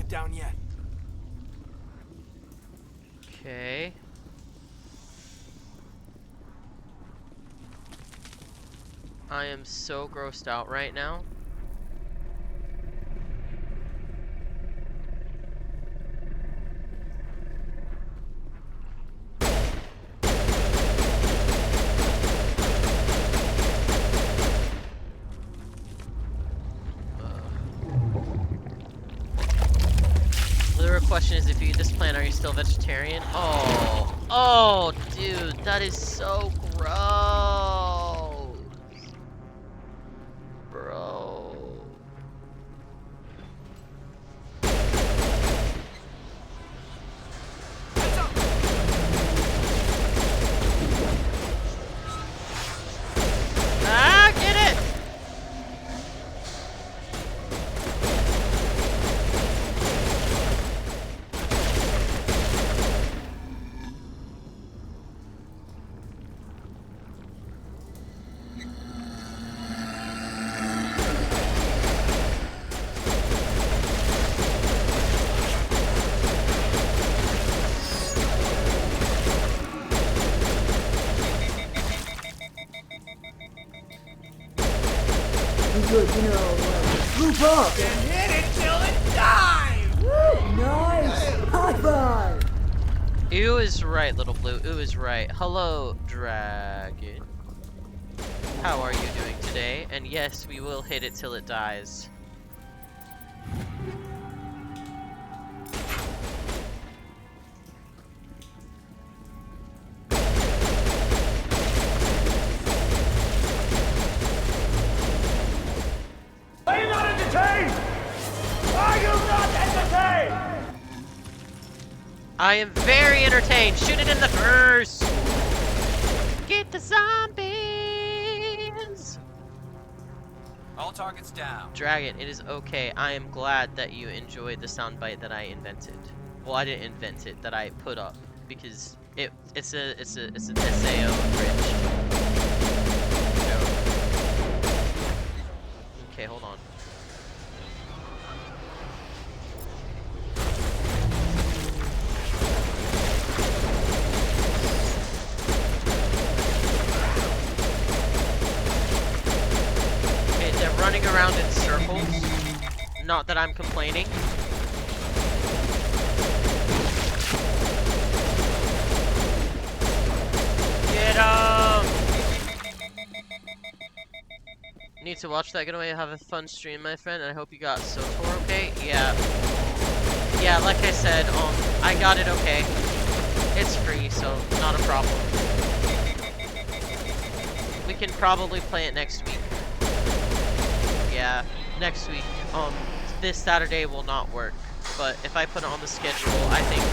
Down yet. Okay. I am so grossed out right now. Question is, if you eat this plant, are you still vegetarian? Oh, dude, that is so gross, bro. Ah, get it! could, you know, swoop up and hit it till it dies! Woo! Nice! High five! Ooh is right, little blue. Ooh is right. Hello, dragon. How are you doing today? And yes, we will hit it till it dies. Are you not entertained? Are you not entertained? I am very entertained. Shoot it in the first. Get the zombies. All targets down. Dragon, it is okay. I am glad that you enjoyed the soundbite that I invented. Well, I didn't invent it. That I put up because it's an SAO abridged joke. Okay, hold on. Running around in circles. Not that I'm complaining. Get 'em! Need to watch that. Get away. Have a fun stream, my friend. And I hope you got SOTOR okay. Yeah. Yeah, like I said, I got it okay. It's free, so not a problem. We can probably play it next week. Yeah, next week. This Saturday will not work, but if I put it on the schedule, I think.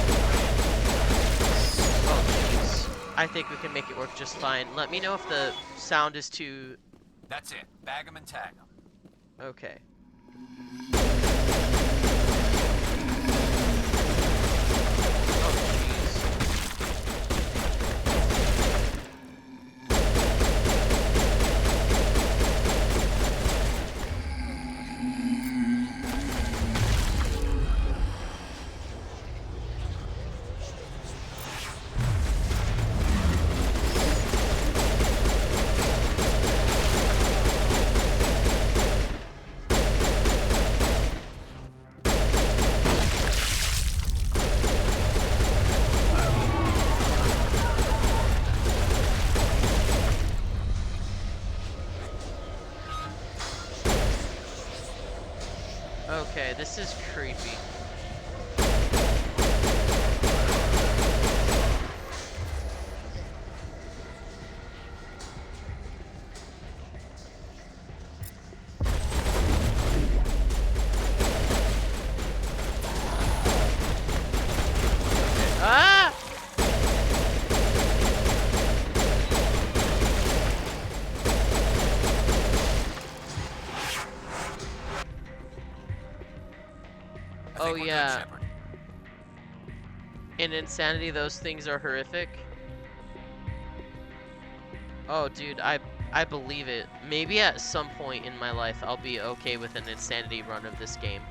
Oh jeez, I think we can make it work just fine. Let me know if the sound is too. That's it. Bag 'em and tag 'em. Okay. Okay, this is creepy. Ah! Oh yeah. In Insanity, those things are horrific. Oh dude, I believe it. Maybe at some point in my life I'll be okay with an Insanity run of this game.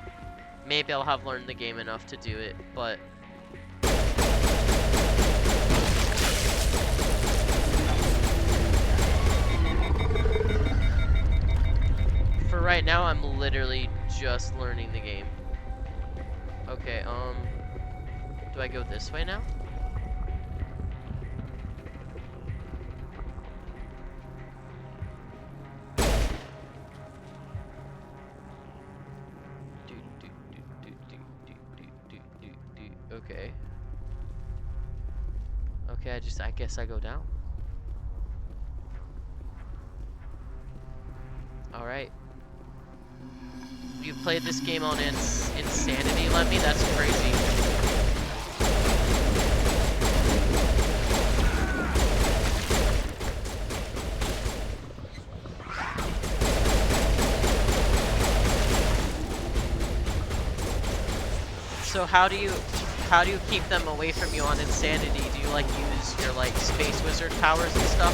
Maybe I'll have learned the game enough to do it, but for right now I'm literally just learning the game. Okay, do I go this way now? Okay. Okay, I guess I go down. Alright. You've played this game on Insanity, Lemmy? That's crazy. So how do you keep them away from you on Insanity? Do you like use your like Space Wizard powers and stuff?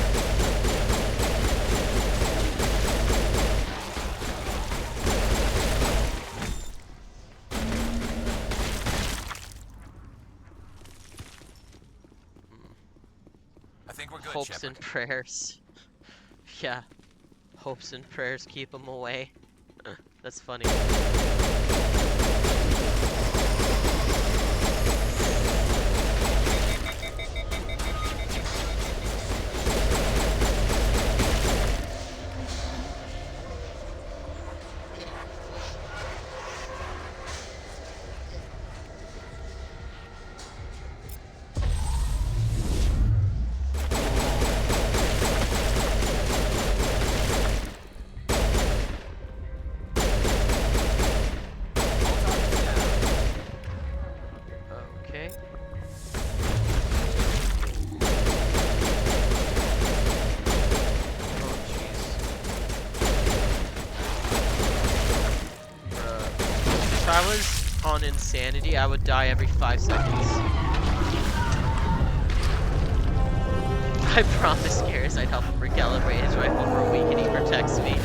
I think we're good, Hopes Shepard. and prayers. Yeah. Hopes and prayers keep them away. That's funny. Okay. Oh, jeez. If I was on insanity, I would die every 5 seconds. I promise Garrus I'd help him recalibrate his rifle for a week and he protects me.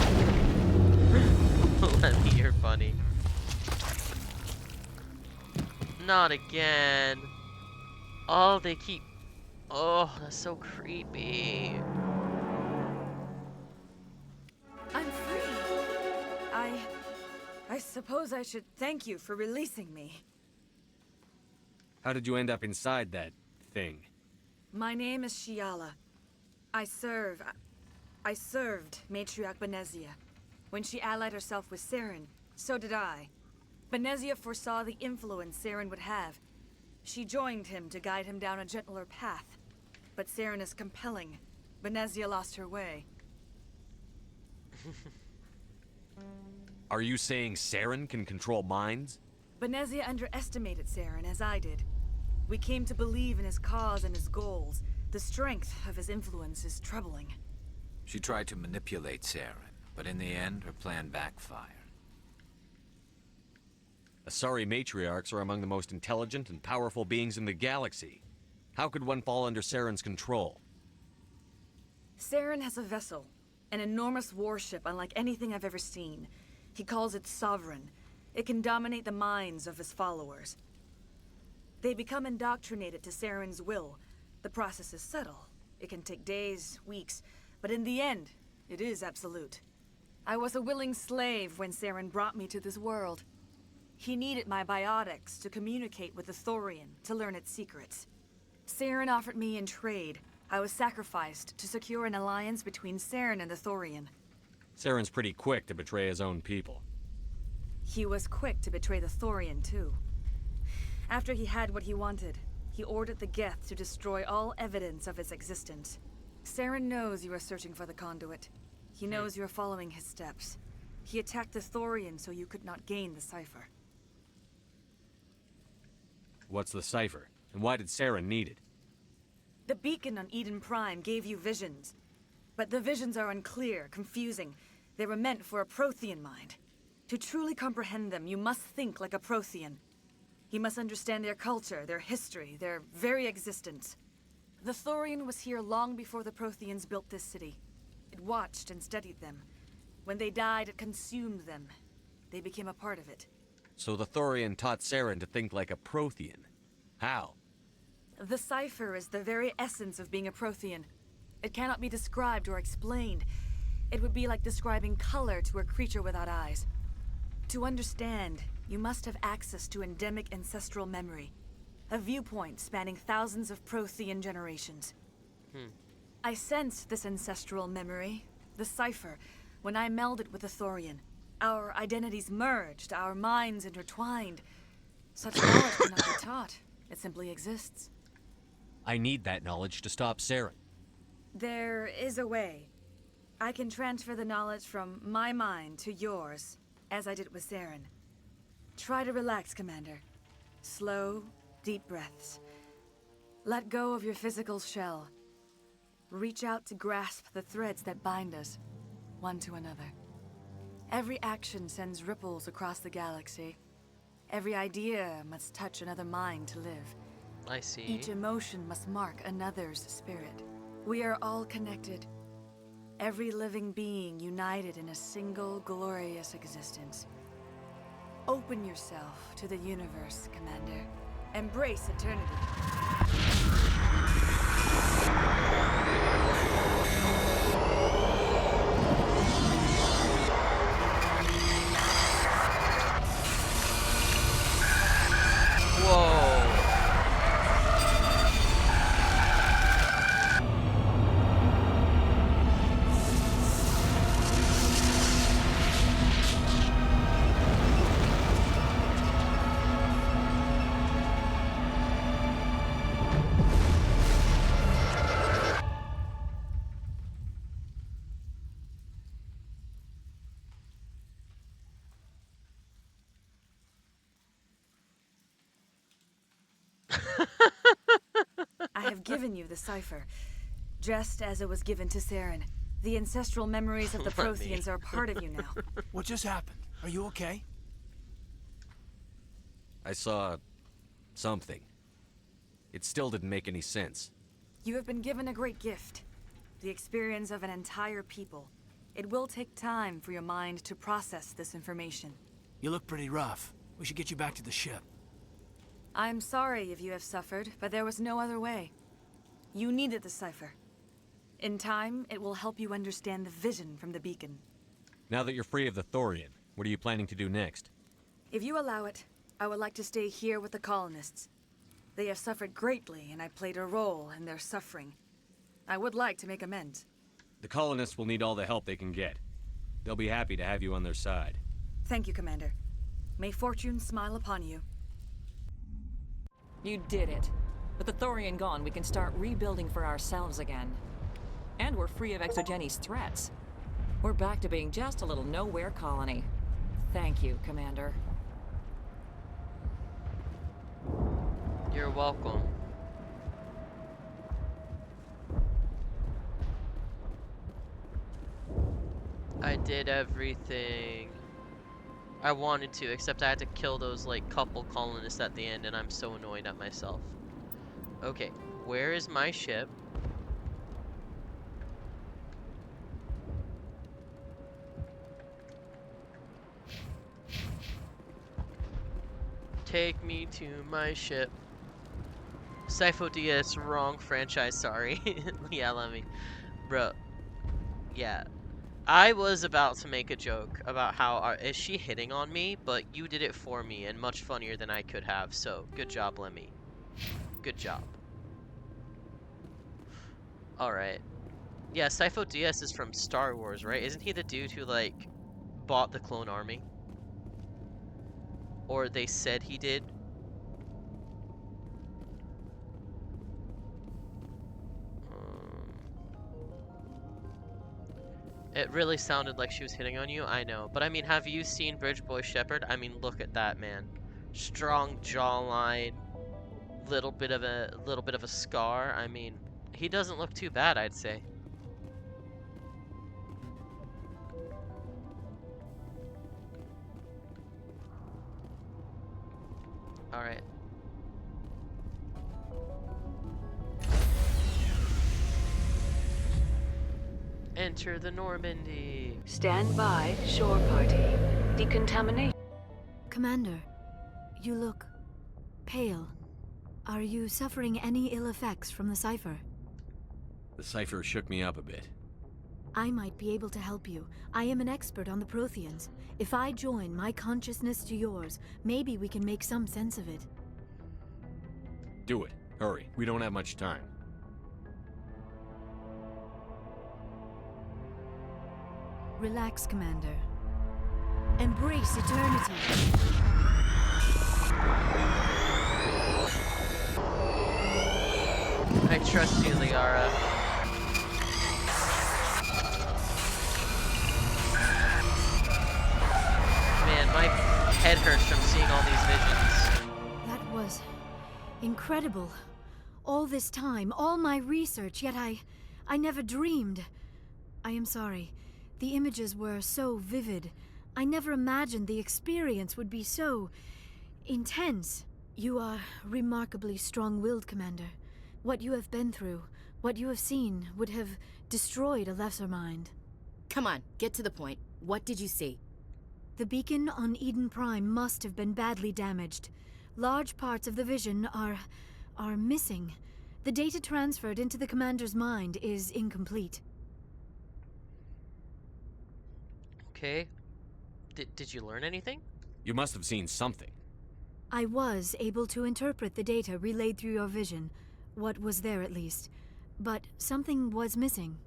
Let me, you're funny. Not again. Oh, they keep... Oh, that's so creepy. I'm free. I suppose I should thank you for releasing me. How did you end up inside that thing? My name is Shiala. I served Matriarch Benezia. When she allied herself with Saren, so did I. Benezia foresaw the influence Saren would have. She joined him to guide him down a gentler path. But Saren is compelling. Benezia lost her way. Are you saying Saren can control minds? Benezia underestimated Saren, as I did. We came to believe in his cause and his goals. The strength of his influence is troubling. She tried to manipulate Saren, but in the end, her plan backfired. Asari matriarchs are among the most intelligent and powerful beings in the galaxy. How could one fall under Saren's control? Saren has a vessel, an enormous warship unlike anything I've ever seen. He calls it Sovereign. It can dominate the minds of his followers. They become indoctrinated to Saren's will. The process is subtle. It can take days, weeks, but in the end, it is absolute. I was a willing slave when Saren brought me to this world. He needed my biotics to communicate with the Thorian, to learn its secrets. Saren offered me in trade. I was sacrificed to secure an alliance between Saren and the Thorian. Saren's pretty quick to betray his own people. He was quick to betray the Thorian, too. After he had what he wanted, he ordered the Geth to destroy all evidence of its existence. Saren knows you are searching for the conduit. He knows you are following his steps. He attacked the Thorian so you could not gain the cipher. What's the cipher? And why did Saren need it? The beacon on Eden Prime gave you visions. But the visions are unclear, confusing. They were meant for a Prothean mind. To truly comprehend them, you must think like a Prothean. You must understand their culture, their history, their very existence. The Thorian was here long before the Protheans built this city. It watched and studied them. When they died, it consumed them. They became a part of it. So the Thorian taught Saren to think like a Prothean. How? The cipher is the very essence of being a Prothean. It cannot be described or explained. It would be like describing color to a creature without eyes. To understand, you must have access to endemic ancestral memory. A viewpoint spanning thousands of Prothean generations. I sensed this ancestral memory, the cipher, when I melded with the Thorian. Our identities merged, our minds intertwined. Such knowledge cannot be taught. It simply exists. I need that knowledge to stop Saren. There is a way. I can transfer the knowledge from my mind to yours, as I did with Saren. Try to relax, Commander. Slow, deep breaths. Let go of your physical shell. Reach out to grasp the threads that bind us, one to another. Every action sends ripples across the galaxy. Every idea must touch another mind to live. I see. Each emotion must mark another's spirit. We are all connected. Every living being united in a single glorious existence. Open yourself to the universe, Commander. Embrace eternity. I have given you the cipher, just as it was given to Saren. The ancestral memories of the Let me. Protheans are part of you now. What just happened? Are you okay? I saw something. It still didn't make any sense. You have been given a great gift. The experience of an entire people. It will take time for your mind to process this information. You look pretty rough. We should get you back to the ship. I'm sorry if you have suffered, but there was no other way. You needed the cipher. In time, it will help you understand the vision from the beacon. Now that you're free of the Thorian, what are you planning to do next? If you allow it, I would like to stay here with the colonists. They have suffered greatly, and I played a role in their suffering. I would like to make amends. The colonists will need all the help they can get. They'll be happy to have you on their side. Thank you, Commander. May fortune smile upon you. You did it. With the Thorian gone, we can start rebuilding for ourselves again. And we're free of Exogeni's threats. We're back to being just a little nowhere colony. Thank you, Commander. You're welcome. I did everything I wanted to, except I had to kill those, like, couple colonists at the end, and I'm so annoyed at myself. Okay, where is my ship? Take me to my ship. Sifo DS, wrong franchise, sorry. Yeah, let me. Bro. Yeah. I was about to make a joke about how, is she hitting on me? But you did it for me, and much funnier than I could have, so good job, Lemmy. Good job. Alright. Yeah, Sifo DS is from Star Wars, right? Isn't he the dude who, like, bought the clone army? Or they said he did? It really sounded like she was hitting on you, I know. But I mean, have you seen Bridge Boy Shepherd? I mean, look at that man. Strong jawline, little bit of a scar. I mean, he doesn't look too bad, I'd say. All right. Enter the Normandy. Stand by, shore party. Decontamination. Commander, you look pale. Are you suffering any ill effects from the cipher? The cipher shook me up a bit. I might be able to help you. I am an expert on the Protheans. If I join my consciousness to yours, maybe we can make some sense of it. Do it. Hurry. We don't have much time. Relax, Commander. Embrace eternity. I trust you, Liara. Man, my head hurts from seeing all these visions. That was incredible. All this time, all my research, yet I never dreamed. I am sorry. The images were so vivid. I never imagined the experience would be so intense. You are remarkably strong-willed, Commander. What you have been through, what you have seen, would have destroyed a lesser mind. Come on, get to the point. What did you see? The beacon on Eden Prime must have been badly damaged. Large parts of the vision are missing. The data transferred into the Commander's mind is incomplete. Okay. Did you learn anything? You must have seen something. I was able to interpret the data relayed through your vision. What was there, at least. But something was missing.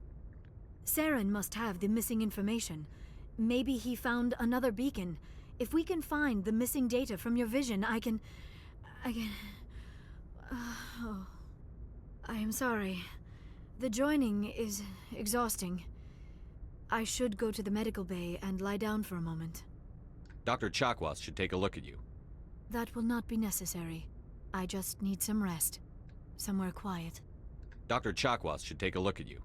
Saren must have the missing information. Maybe he found another beacon. If we can find the missing data from your vision, I can... Oh. I am sorry. The joining is exhausting. I should go to the medical bay and lie down for a moment. Dr. Chakwas should take a look at you. That will not be necessary. I just need some rest. Somewhere quiet. Dr. Chakwas should take a look at you.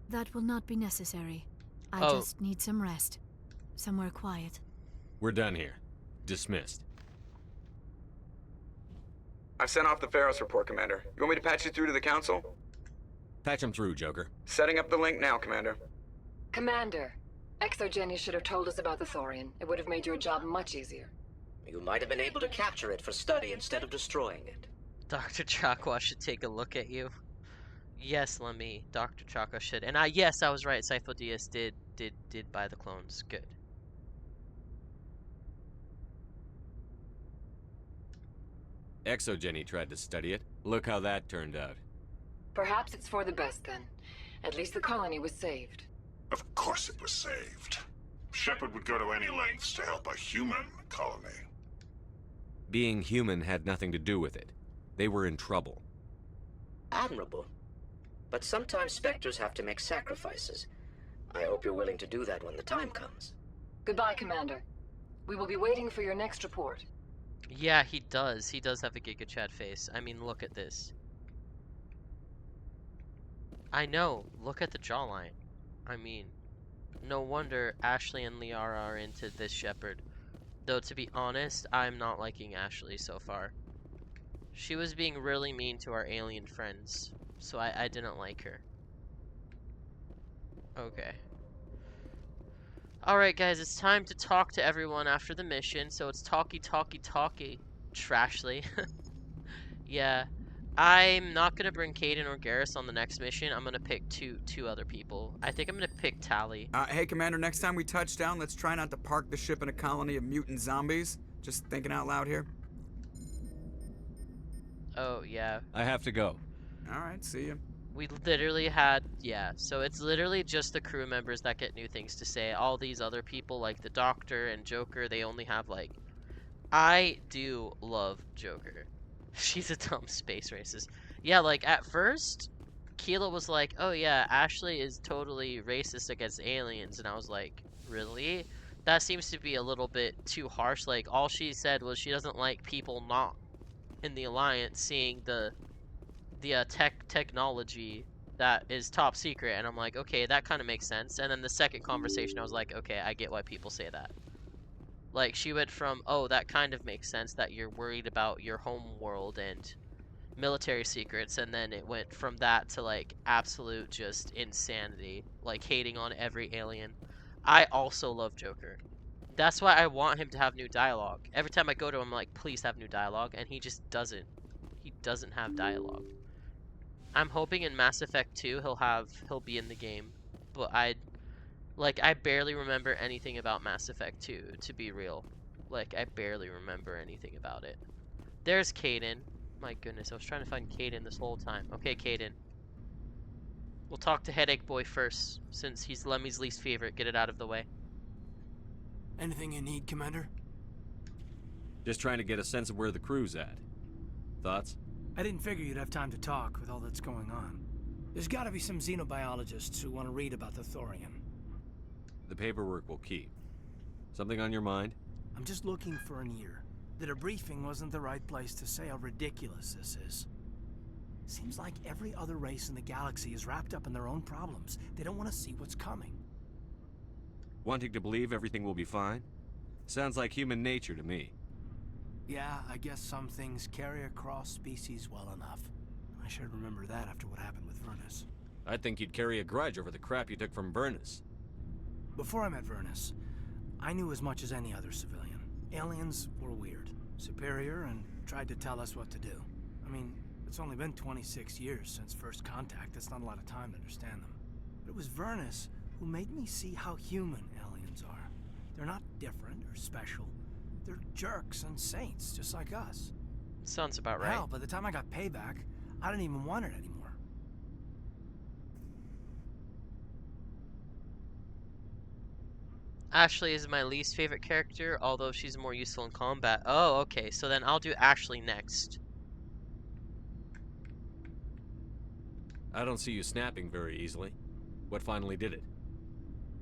That will not be necessary. I Oh. just need some rest. Somewhere quiet. We're done here. Dismissed. I've sent off the Ferris report, Commander. You want me to patch you through to the Council? Patch him through, Joker. Setting up the link now, Commander. Commander, ExoGeni should have told us about the Thorian. It would have made your job much easier. You might have been able to capture it for study instead of destroying it. Dr. Chakwa should take a look at you. Yes, Lemmy. Dr. Chakwa should. And yes, I was right. Sifo Dyas did buy the clones. Good. ExoGeni tried to study it. Look how that turned out. Perhaps it's for the best then. At least the colony was saved. Of course it was saved. Shepard would go to any lengths to help a human colony. Being human had nothing to do with it. They were in trouble. Admirable. But sometimes Spectres have to make sacrifices. I hope you're willing to do that when the time comes. Goodbye, Commander. We will be waiting for your next report. Yeah, he does. He does have a Giga Chad face. I mean, look at this. I know. Look at the jawline. I mean, no wonder Ashley and Liara are into this Shepard. Though, to be honest, I'm not liking Ashley so far. She was being really mean to our alien friends, so I didn't like her. Okay. Alright guys, it's time to talk to everyone after the mission, so it's talky Trashly. Yeah. I'm not gonna bring Caden or Garrus on the next mission. I'm gonna pick two other people. I think I'm gonna pick Tally. Hey, Commander, next time we touch down, let's try not to park the ship in a colony of mutant zombies. Just thinking out loud here. Oh, yeah. I have to go. Alright, see ya. We literally had, yeah, so it's literally just the crew members that get new things to say. All these other people, like the Doctor and Joker, they only have, like... I do love Joker. She's a dumb space racist. Yeah, like, at first, Keela was like, oh yeah, Ashley is totally racist against aliens, and I was like, really? That seems to be a little bit too harsh. Like, all she said was she doesn't like people not in the Alliance seeing the technology that is top secret, and I'm like, okay, that kind of makes sense. And then the second conversation, I was like, okay, I get why people say that. Like, she went from, oh, that kind of makes sense that you're worried about your home world and military secrets, and then it went from that to, like, absolute just insanity, like, hating on every alien. I also love Joker. That's why I want him to have new dialogue. Every time I go to him, I'm like, please have new dialogue, and he just doesn't. He doesn't have dialogue. I'm hoping in Mass Effect 2 he'll be in the game, but I barely remember anything about Mass Effect 2, to be real. Like, I barely remember anything about it. There's Caden. My goodness, I was trying to find Caden this whole time. Okay, Caden. We'll talk to Headache Boy first, since he's Lemmy's least favorite. Get it out of the way. Anything you need, Commander? Just trying to get a sense of where the crew's at. Thoughts? I didn't figure you'd have time to talk with all that's going on. There's gotta be some xenobiologists who want to read about the Thorian. The paperwork will keep. Something on your mind? I'm just looking for an ear. The debriefing wasn't the right place to say how ridiculous this is. Seems like every other race in the galaxy is wrapped up in their own problems. They don't want to see what's coming. Wanting to believe everything will be fine? Sounds like human nature to me. Yeah, I guess some things carry across species well enough. I should remember that after what happened with Vernus. I'd think you'd carry a grudge over the crap you took from Vernus. Before I met Vernus, I knew as much as any other civilian. Aliens were weird, superior, and tried to tell us what to do. I mean, it's only been 26 years since first contact. That's not a lot of time to understand them. But it was Vernus who made me see how human aliens are. They're not different or special. They're jerks and saints, just like us. Sounds about right. Hell, by the time I got payback, I didn't even want it anymore. Ashley is my least favorite character, although she's more useful in combat. Oh, okay, so then I'll do Ashley next. I don't see you snapping very easily. What finally did it?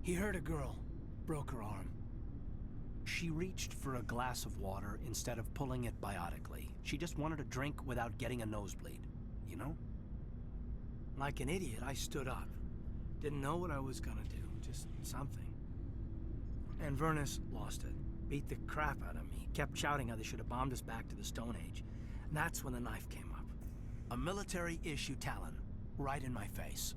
He hurt a girl, broke her arm. She reached for a glass of water instead of pulling it biotically. She just wanted a drink without getting a nosebleed, you know? Like an idiot, I stood up. Didn't know what I was gonna do, just something. And Vernus lost it. Beat the crap out of me. Kept shouting how they should have bombed us back to the Stone Age. And that's when the knife came up. A military-issue talon, right in my face.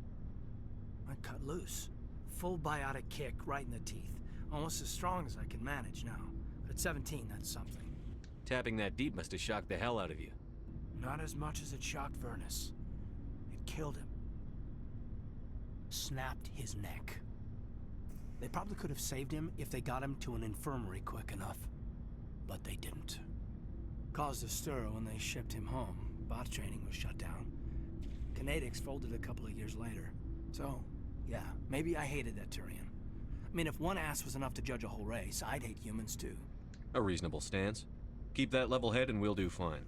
I cut loose. Full biotic kick right in the teeth. Almost as strong as I can manage now. But at 17, that's something. Tapping that deep must have shocked the hell out of you. Not as much as it shocked Vernus. It killed him. Snapped his neck. They probably could have saved him if they got him to an infirmary quick enough. But they didn't. Caused a stir when they shipped him home. Bot training was shut down. Kinetics folded a couple of years later. So, yeah, maybe I hated that Turian. I mean, if one ass was enough to judge a whole race, I'd hate humans too. A reasonable stance. Keep that level head and we'll do fine.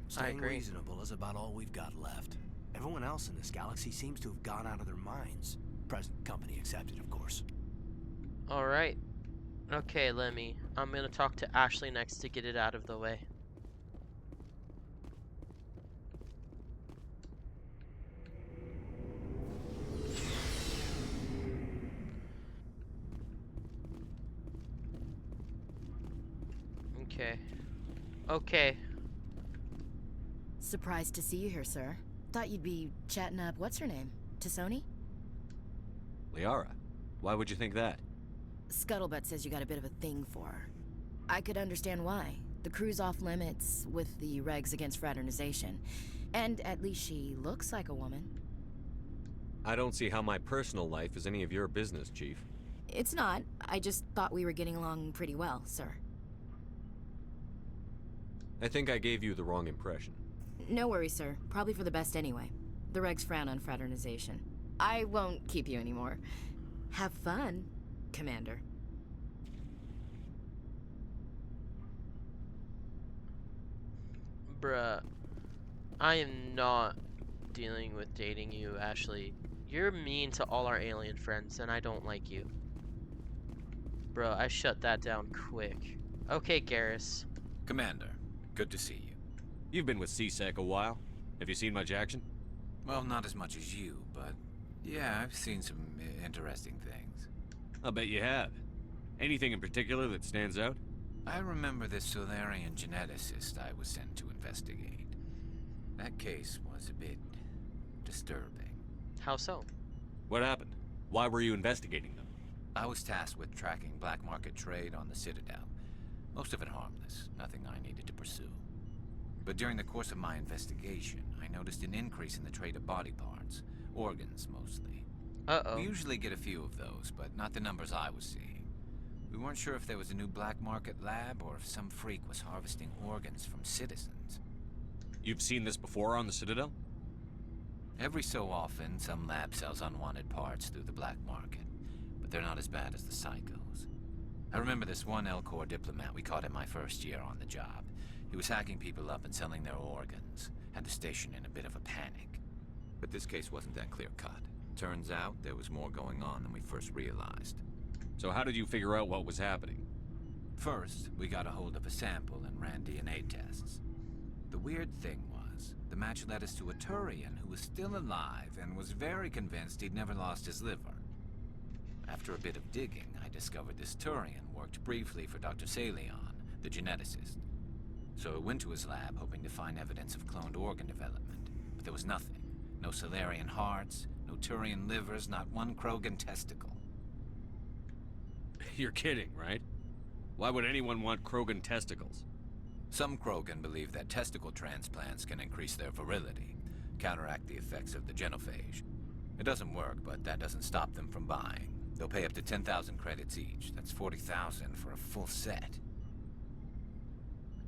Staying reasonable is about all we've got left. Everyone else in this galaxy seems to have gone out of their minds. Present company accepted, of course. Alright. Okay, Lemmy. I'm gonna talk to Ashley next to get it out of the way. Okay. Okay. Surprised to see you here, sir. Thought you'd be chatting up what's her name? Tassoni? Liara, why would you think that? Scuttlebutt says you got a bit of a thing for her. I could understand why. The crew's off limits with the regs against fraternization. And at least she looks like a woman. I don't see how my personal life is any of your business, Chief. It's not. I just thought we were getting along pretty well, sir. I think I gave you the wrong impression. No worries, sir. Probably for the best anyway. The regs frown on fraternization. I won't keep you anymore. Have fun, Commander. Bruh. I am not dealing with dating you, Ashley. You're mean to all our alien friends, and I don't like you. Bro, I shut that down quick. Okay, Garrus. Commander, good to see you. You've been with CSEC a while. Have you seen much action? Well, not as much as you, but yeah, I've seen some interesting things. I'll bet you have. Anything in particular that stands out? I remember this Solarian geneticist I was sent to investigate. That case was a bit disturbing. How so? What happened? Why were you investigating them? I was tasked with tracking black market trade on the Citadel. Most of it harmless, nothing I needed to pursue. But during the course of my investigation, I noticed an increase in the trade of body parts, organs mostly. Uh-oh. We usually get a few of those, but not the numbers I was seeing. We weren't sure if there was a new black market lab or if some freak was harvesting organs from citizens. You've seen this before on the Citadel? Every so often, some lab sells unwanted parts through the black market, but they're not as bad as the psychos. I remember this one L-Corps diplomat we caught in my first year on the job. He was hacking people up and selling their organs, had the station in a bit of a panic. But this case wasn't that clear-cut. Turns out there was more going on than we first realized. So how did you figure out what was happening? First, we got a hold of a sample and ran DNA tests. The weird thing was, the match led us to a Turian who was still alive and was very convinced he'd never lost his liver. After a bit of digging, I discovered this Turian worked briefly for Dr. Salion, the geneticist. So I went to his lab hoping to find evidence of cloned organ development, but there was nothing. No Solarian hearts, no Turian livers, not one Krogan testicle. You're kidding, right? Why would anyone want Krogan testicles? Some Krogan believe that testicle transplants can increase their virility, counteract the effects of the genophage. It doesn't work, but that doesn't stop them from buying. They'll pay up to 10,000 credits each. That's 40,000 for a full set.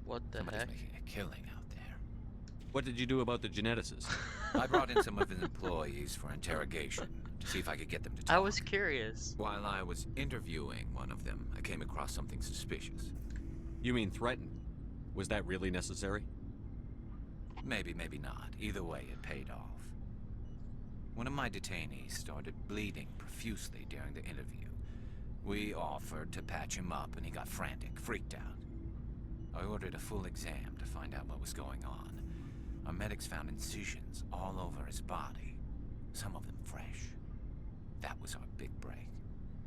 What the Somebody's heck? making a killing out there. What did you do about the geneticist? I brought in some of his employees for interrogation to see if I could get them to talk. I was curious. While I was interviewing one of them, I came across something suspicious. You mean threatened? Was that really necessary? Maybe, maybe not. Either way, it paid off. One of my detainees started bleeding profusely during the interview. We offered to patch him up, and he got frantic, freaked out. I ordered a full exam to find out what was going on. Our medics found incisions all over his body, some of them fresh. That was our big break.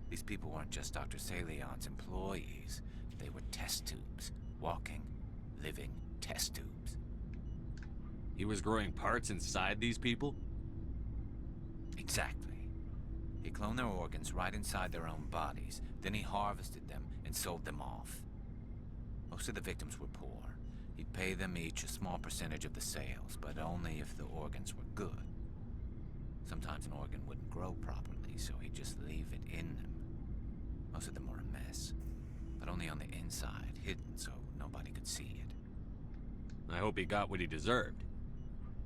These people weren't just Dr. Salion's employees. They were test tubes. Walking, living test tubes. He was growing parts inside these people? Exactly. He cloned their organs right inside their own bodies. Then he harvested them and sold them off. Most of the victims were poor. He'd pay them each a small percentage of the sales, but only if the organs were good. Sometimes an organ wouldn't grow properly, so he'd just leave it in them. Most of them were a mess, but only on the inside, hidden so nobody could see it. I hope he got what he deserved.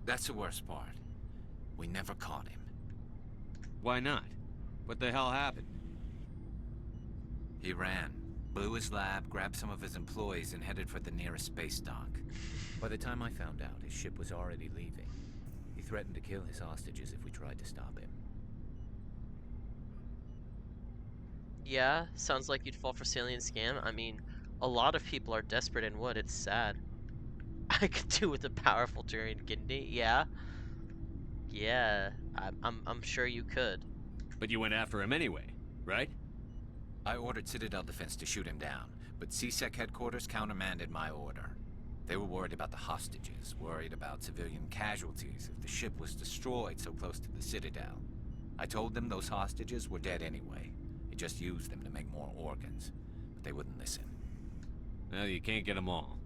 That's the worst part. We never caught him. Why not? What the hell happened? He ran, blew his lab, grabbed some of his employees, and headed for the nearest space dock. By the time I found out, his ship was already leaving. He threatened to kill his hostages if we tried to stop him. Yeah, sounds like you'd fall for Salient scam. I mean, a lot of people are desperate and would. It's sad. I could do with a powerful Turian kidney. Yeah. Yeah, I'm sure you could. But you went after him anyway, right? I ordered Citadel Defense to shoot him down, but CSEC headquarters countermanded my order. They were worried about the hostages, worried about civilian casualties if the ship was destroyed so close to the Citadel. I told them those hostages were dead anyway. He just used them to make more organs, but they wouldn't listen. Well, you can't get them all.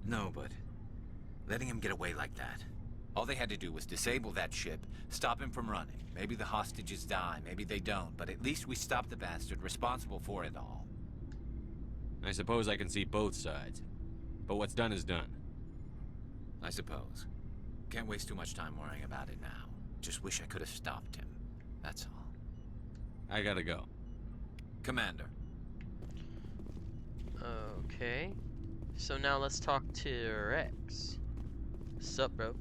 No, but letting him get away like that. All they had to do was disable that ship, stop him from running. Maybe the hostages die, maybe they don't, but at least we stopped the bastard responsible for it all. I suppose I can see both sides. But what's done is done. I suppose. Can't waste too much time worrying about it now. Just wish I could have stopped him. That's all. I gotta go. Commander. Okay. So now let's talk to Rex. Sup, bro?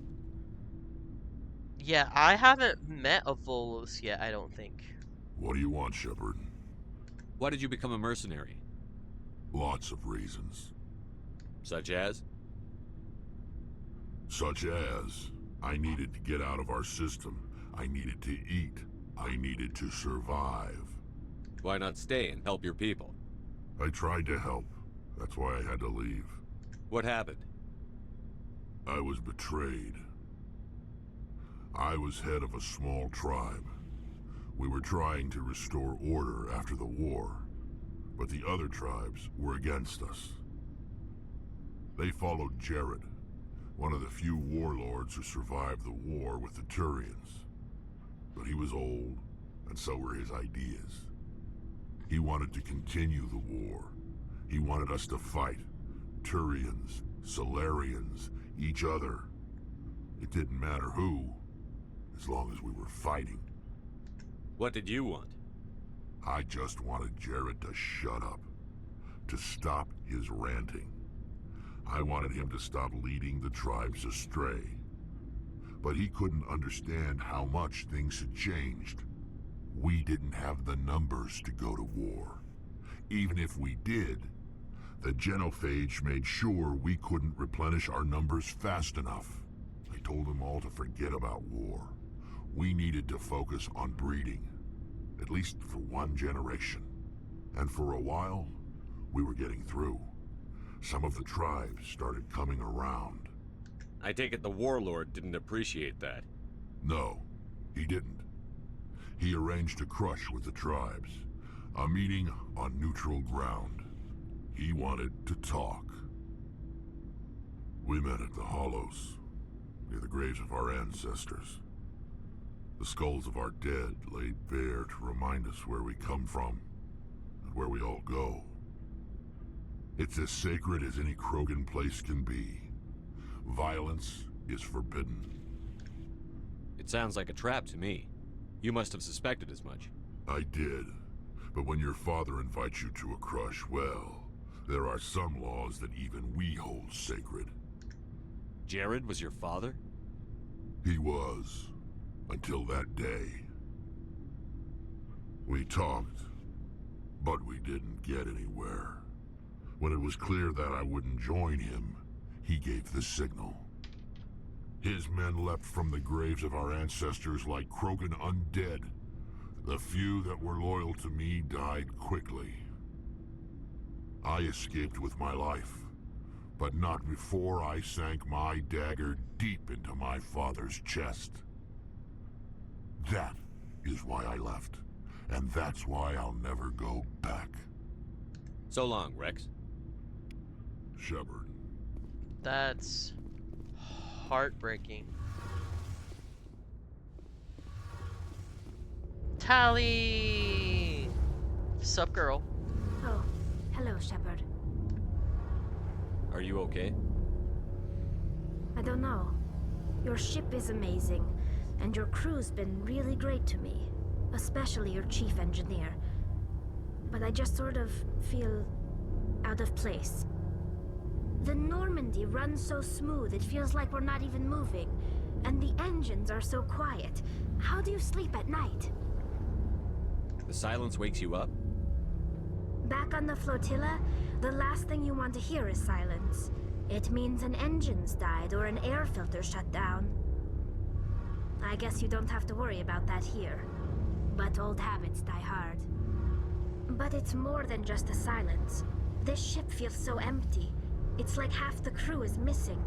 Yeah, I haven't met a Volos yet, I don't think. What do you want, Shepard? Why did you become a mercenary? Lots of reasons. Such as? Such as, I needed to get out of our system. I needed to eat. I needed to survive. Why not stay and help your people? I tried to help. That's why I had to leave. What happened? I was betrayed. I was head of a small tribe. We were trying to restore order after the war, but the other tribes were against us. They followed Jared, one of the few warlords who survived the war with the Turians. But he was old, and so were his ideas. He wanted to continue the war. He wanted us to fight. Turians, Solarians, each other. It didn't matter who, as long as we were fighting. What did you want? I just wanted Jared to shut up, to stop his ranting. I wanted him to stop leading the tribes astray. But he couldn't understand how much things had changed. We didn't have the numbers to go to war. Even if we did, the genophage made sure we couldn't replenish our numbers fast enough. I told them all to forget about war. We needed to focus on breeding, at least for one generation. And for a while, we were getting through. Some of the tribes started coming around. I take it the warlord didn't appreciate that. No, he didn't. He arranged a crush with the tribes, a meeting on neutral ground. He wanted to talk. We met at the Hollows, near the graves of our ancestors. The skulls of our dead laid bare to remind us where we come from, and where we all go. It's as sacred as any Krogan place can be. Violence is forbidden. It sounds like a trap to me. You must have suspected as much. I did. But when your father invites you to a crush, well, there are some laws that even we hold sacred. Jared was your father? He was. Until that day. We talked. But we didn't get anywhere. When it was clear that I wouldn't join him, he gave the signal. His men leapt from the graves of our ancestors like Krogan undead. The few that were loyal to me died quickly. I escaped with my life, but not before I sank my dagger deep into my father's chest. That is why I left, and that's why I'll never go back. So long, Rex. Shepard. That's heartbreaking. Tally! Sup, girl? Oh, hello, Shepard. Are you okay? I don't know. Your ship is amazing, and your crew's been really great to me. Especially your chief engineer. But I just sort of feel out of place. The Normandy runs so smooth it feels like we're not even moving. And the engines are so quiet. How do you sleep at night? The silence wakes you up? Back on the flotilla, the last thing you want to hear is silence. It means an engine's died or an air filter shut down. I guess you don't have to worry about that here. But old habits die hard. But it's more than just the silence. This ship feels so empty. It's like half the crew is missing.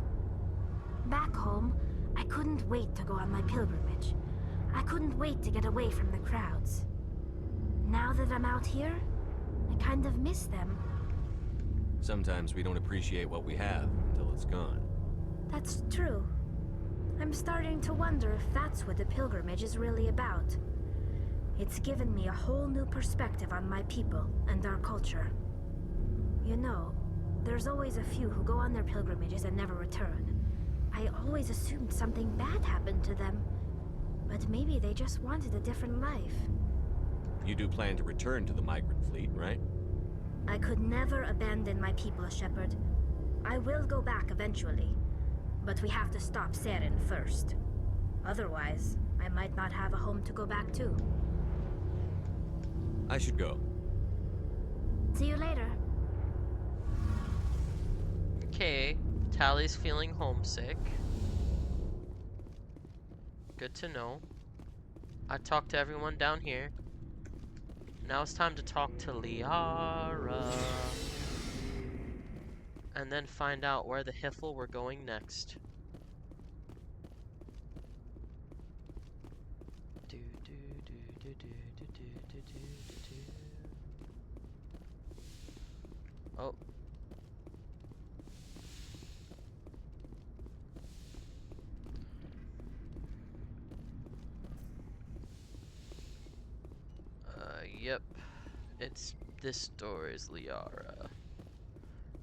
Back home, I couldn't wait to go on my pilgrimage. I couldn't wait to get away from the crowds. Now that I'm out here, I kind of miss them. Sometimes we don't appreciate what we have until it's gone. That's true. I'm starting to wonder if that's what the pilgrimage is really about. It's given me a whole new perspective on my people and our culture. You know, there's always a few who go on their pilgrimages and never return. I always assumed something bad happened to them. But maybe they just wanted a different life. You do plan to return to the migrant fleet, right? I could never abandon my people, Shepard. I will go back eventually. But we have to stop Saren first. Otherwise, I might not have a home to go back to. I should go. See you later. Okay, Tally's feeling homesick. Good to know. I talked to everyone down here. Now it's time to talk to Liara. And then find out where the Hiffle we're going next. Oh. Yep. It's this door is Liara.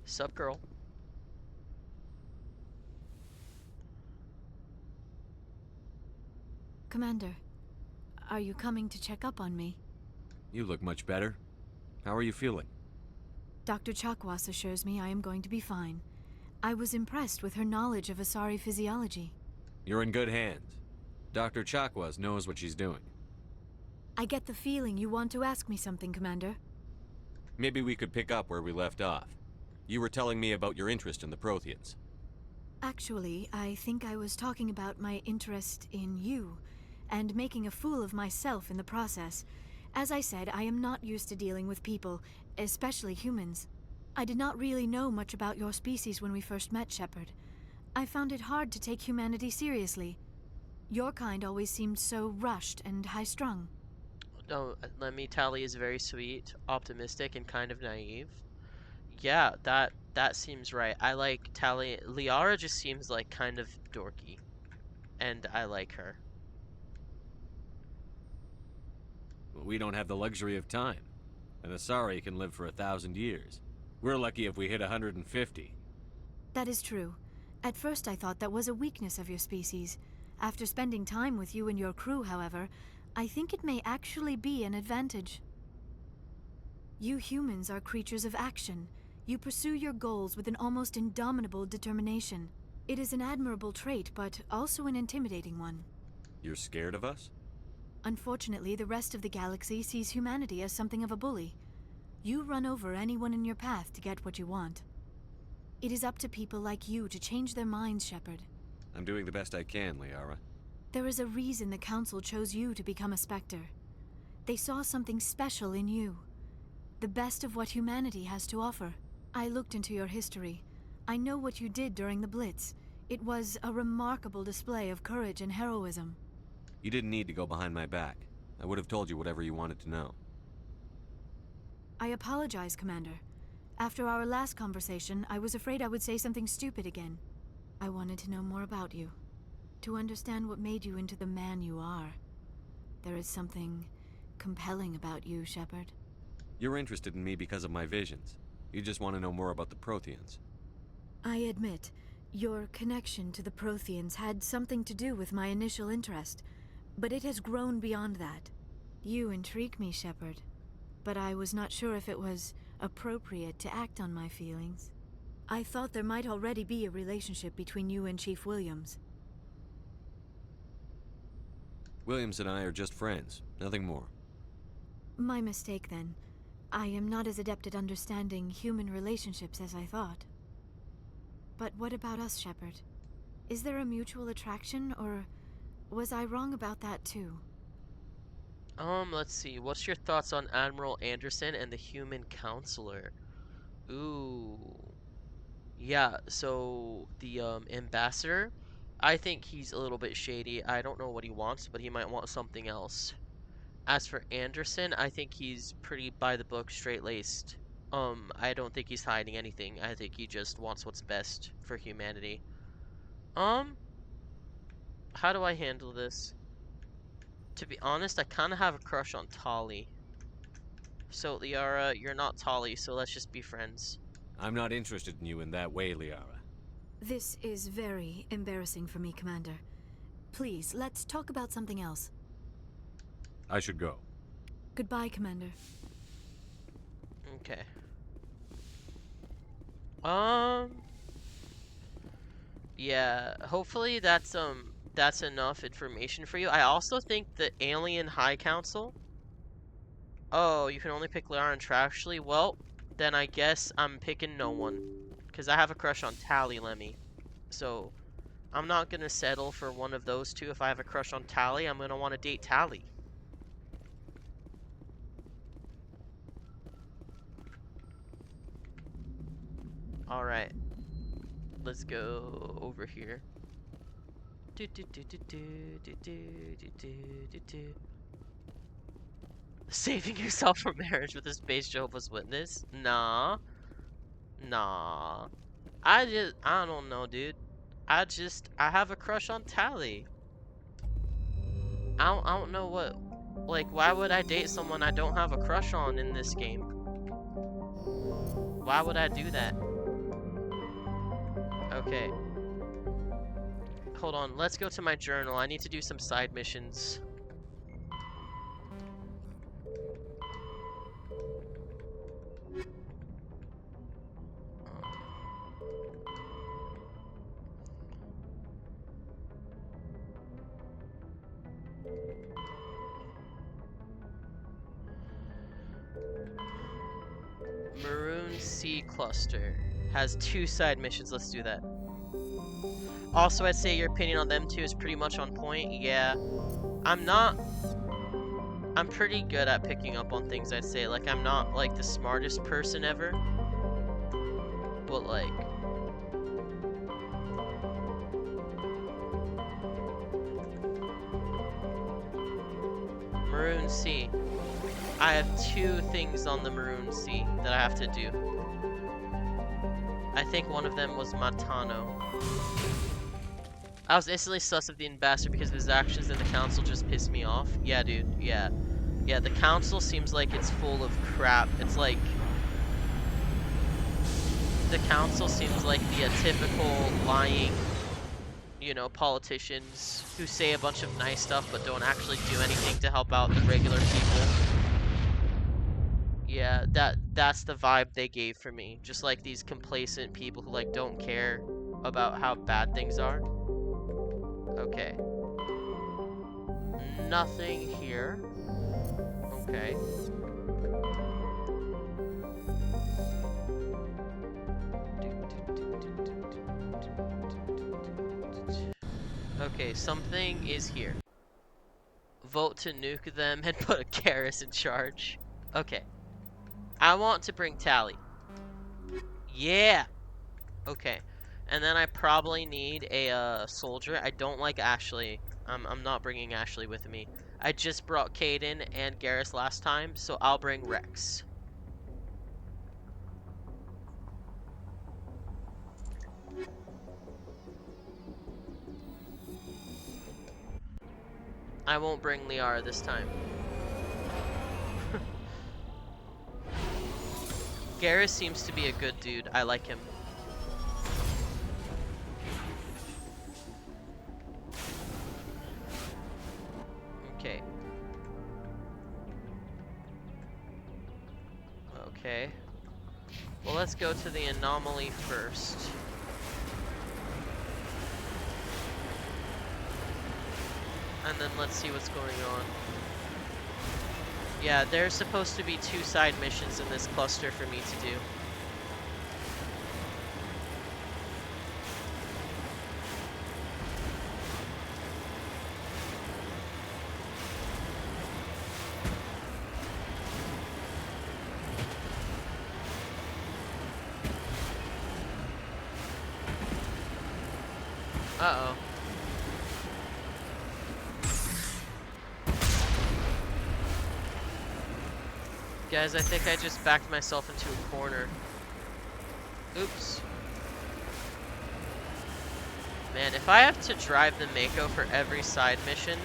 Sup, girl? Commander, are you coming to check up on me? You look much better. How are you feeling? Dr. Chakwas assures me I am going to be fine. I was impressed with her knowledge of Asari physiology. You're in good hands. Dr. Chakwas knows what she's doing. I get the feeling you want to ask me something, Commander. Maybe we could pick up where we left off. You were telling me about your interest in the Protheans. Actually, I think I was talking about my interest in you, and making a fool of myself in the process. As I said, I am not used to dealing with people, especially humans. I did not really know much about your species when we first met, Shepard. I found it hard to take humanity seriously. Your kind always seemed so rushed and high-strung. No, let me Tally is very sweet, optimistic, and kind of naive. Yeah, that seems right. I like Tally. Liara just seems like kind of dorky, and I like her. We don't have the luxury of time. An Asari can live for 1,000 years. We're lucky if we hit 150. That is true. At first I thought that was a weakness of your species. After spending time with you and your crew, however, I think it may actually be an advantage. You humans are creatures of action. You pursue your goals with an almost indomitable determination. It is an admirable trait, but also an intimidating one. You're scared of us? Unfortunately, the rest of the galaxy sees humanity as something of a bully. You run over anyone in your path to get what you want. It is up to people like you to change their minds, Shepard. I'm doing the best I can, Liara. There is a reason the Council chose you to become a Spectre. They saw something special in you. The best of what humanity has to offer. I looked into your history. I know what you did during the Blitz. It was a remarkable display of courage and heroism. You didn't need to go behind my back. I would have told you whatever you wanted to know. I apologize, Commander. After our last conversation, I was afraid I would say something stupid again. I wanted to know more about you. To understand what made you into the man you are. There is something compelling about you, Shepard. You're interested in me because of my visions. You just want to know more about the Protheans. I admit, your connection to the Protheans had something to do with my initial interest, but it has grown beyond that. You intrigue me, Shepard, but I was not sure if it was appropriate to act on my feelings. I thought there might already be a relationship between you and Chief Williams. Williams and I are just friends, nothing more. My mistake, then. I am not as adept at understanding human relationships as I thought. But what about us, Shepard? Is there a mutual attraction, or was I wrong about that too? Let's see. What's your thoughts on Admiral Anderson and the Human Counselor? Ooh. Yeah, so the ambassador, I think he's a little bit shady. I don't know what he wants, but he might want something else. As for Anderson, I think he's pretty by the book, straight-laced. I don't think he's hiding anything. I think he just wants what's best for humanity. How do I handle this? To be honest, I kind of have a crush on Tali. So, Liara, you're not Tali, so let's just be friends. I'm not interested in you in that way, Liara. This is very embarrassing for me, Commander. Please, let's talk about something else. I should go. Goodbye, Commander. Okay. Yeah, hopefully that's enough information for you. I also think the Alien High Council... Oh, you can only pick Liara and Trashley? Well, then I guess I'm picking no one. Because I have a crush on Tali Lemmy. So, I'm not gonna settle for one of those two. If I have a crush on Tali, I'm gonna want to date Tali. Alright. Let's go over here. Saving yourself from marriage with a space Jehovah's Witness? Nah. Nah. I don't know, dude. I have a crush on Tali. I don't know what, like, why would I date someone I don't have a crush on in this game? Why would I do that? Okay. Hold on, let's go to my journal. I need to do some side missions. Maroon Sea Cluster has 2 side missions. Let's do that. Also, I'd say your opinion on them two is pretty much on point. Yeah. I'm pretty good at picking up on things, I'd say. Like, I'm not, like, the smartest person ever. But, like... Maroon Sea. I have 2 things on the Maroon Sea that I have to do. I think one of them was Matano. I was instantly sus of the ambassador because of his actions, and the council just pissed me off. Yeah, dude, yeah. Yeah, the council seems like it's full of crap. It's like... The council seems like the typical lying, you know, politicians who say a bunch of nice stuff but don't actually do anything to help out the regular people. Yeah, that's the vibe they gave for me. Just like these complacent people who like don't care about how bad things are. Okay. Nothing here. Okay. Okay, something is here. Vote to nuke them and put a Ferris in charge. Okay. I want to bring Tally. Yeah! Okay. And then I probably need a soldier. I don't like Ashley. I'm not bringing Ashley with me. I just brought Caden and Garrus last time, so I'll bring Rex. I won't bring Liara this time. Garrus seems to be a good dude. I like him. Okay. Okay. Well, let's go to the anomaly first. And then let's see what's going on. Yeah, there's supposed to be 2 side missions in this cluster for me to do. Uh-oh. Guys, I think I just backed myself into a corner. Oops. Man, if I have to drive the Mako for every side mission,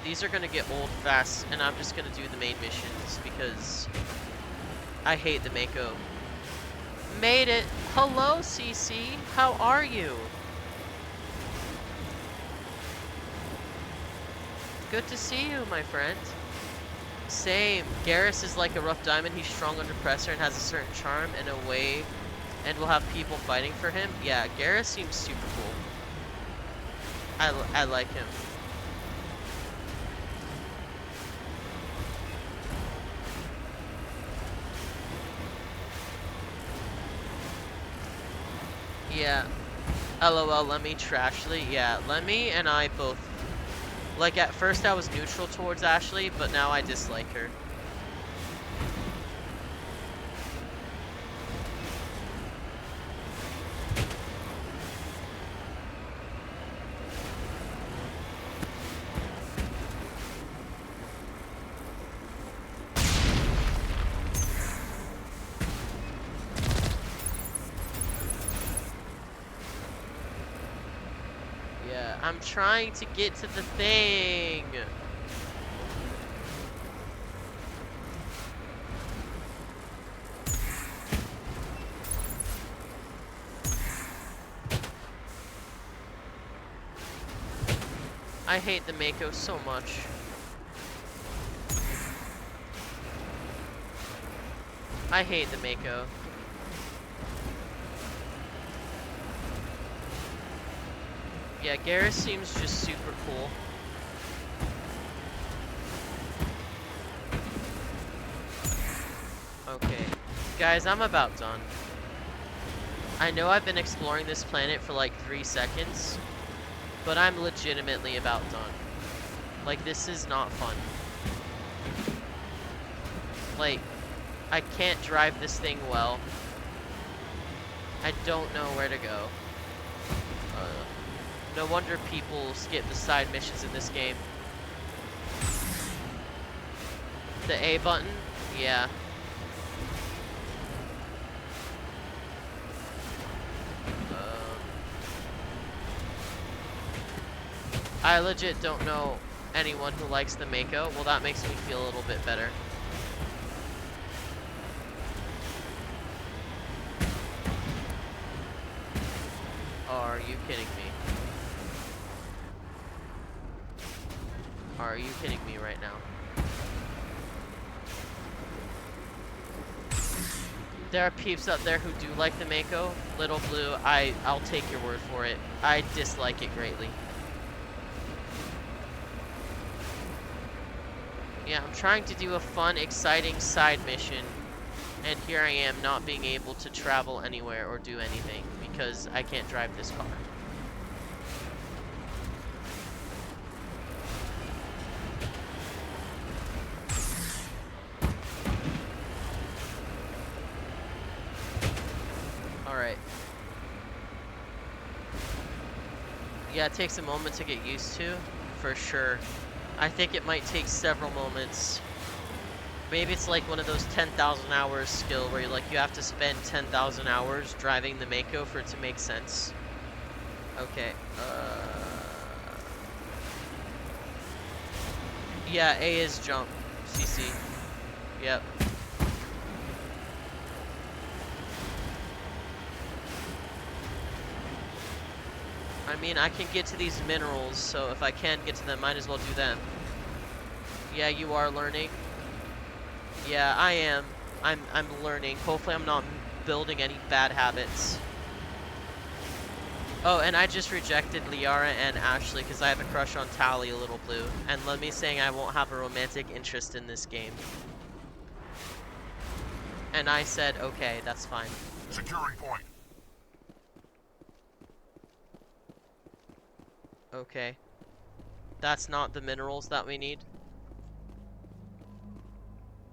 these are gonna get old fast, and I'm just gonna do the main missions because I hate the Mako. Made it! Hello, CC! How are you? Good to see you, my friend. Same. Garrus is like a rough diamond. He's strong under pressure and has a certain charm and a way, and will have people fighting for him. Yeah, Garrus seems super cool. I like him. Yeah. LOL, Lemmy Trashly. Yeah, Lemmy and I both. Like, at first I was neutral towards Ashley, but now I dislike her. Yeah, I'm trying to get to the thing. I hate the Mako so much. I hate the Mako. Yeah, Garrus seems just super cool. Okay. Guys, I'm about done. I know I've been exploring this planet for like 3 seconds, but I'm legitimately about done. Like, this is not fun. Like, I can't drive this thing well. I don't know where to go. No wonder people skip the side missions in this game. The A button? Yeah. I legit don't know anyone who likes the Mako. Well, that makes me feel a little bit better. Are you kidding me? Are you kidding me right now? There are peeps out there who do like the Mako. Little Blue, I'll take your word for it. I dislike it greatly. Yeah, I'm trying to do a fun, exciting side mission, and here I am not being able to travel anywhere or do anything because I can't drive this car. Alright. Yeah, it takes a moment to get used to, for sure. I think it might take several moments. Maybe it's like one of those 10,000 hours skill where you have to spend 10,000 hours driving the Mako for it to make sense. Okay, yeah, A is jump. CC. Yep. I mean, I can get to these minerals, so if I can get to them, might as well do them. Yeah, you are learning. Yeah, I am. I'm learning. Hopefully I'm not building any bad habits. Oh, and I just rejected Liara and Ashley because I have a crush on Tally, a little blue. And let me saying I won't have a romantic interest in this game. And I said, okay, that's fine. Securing point. Okay. That's not the minerals that we need.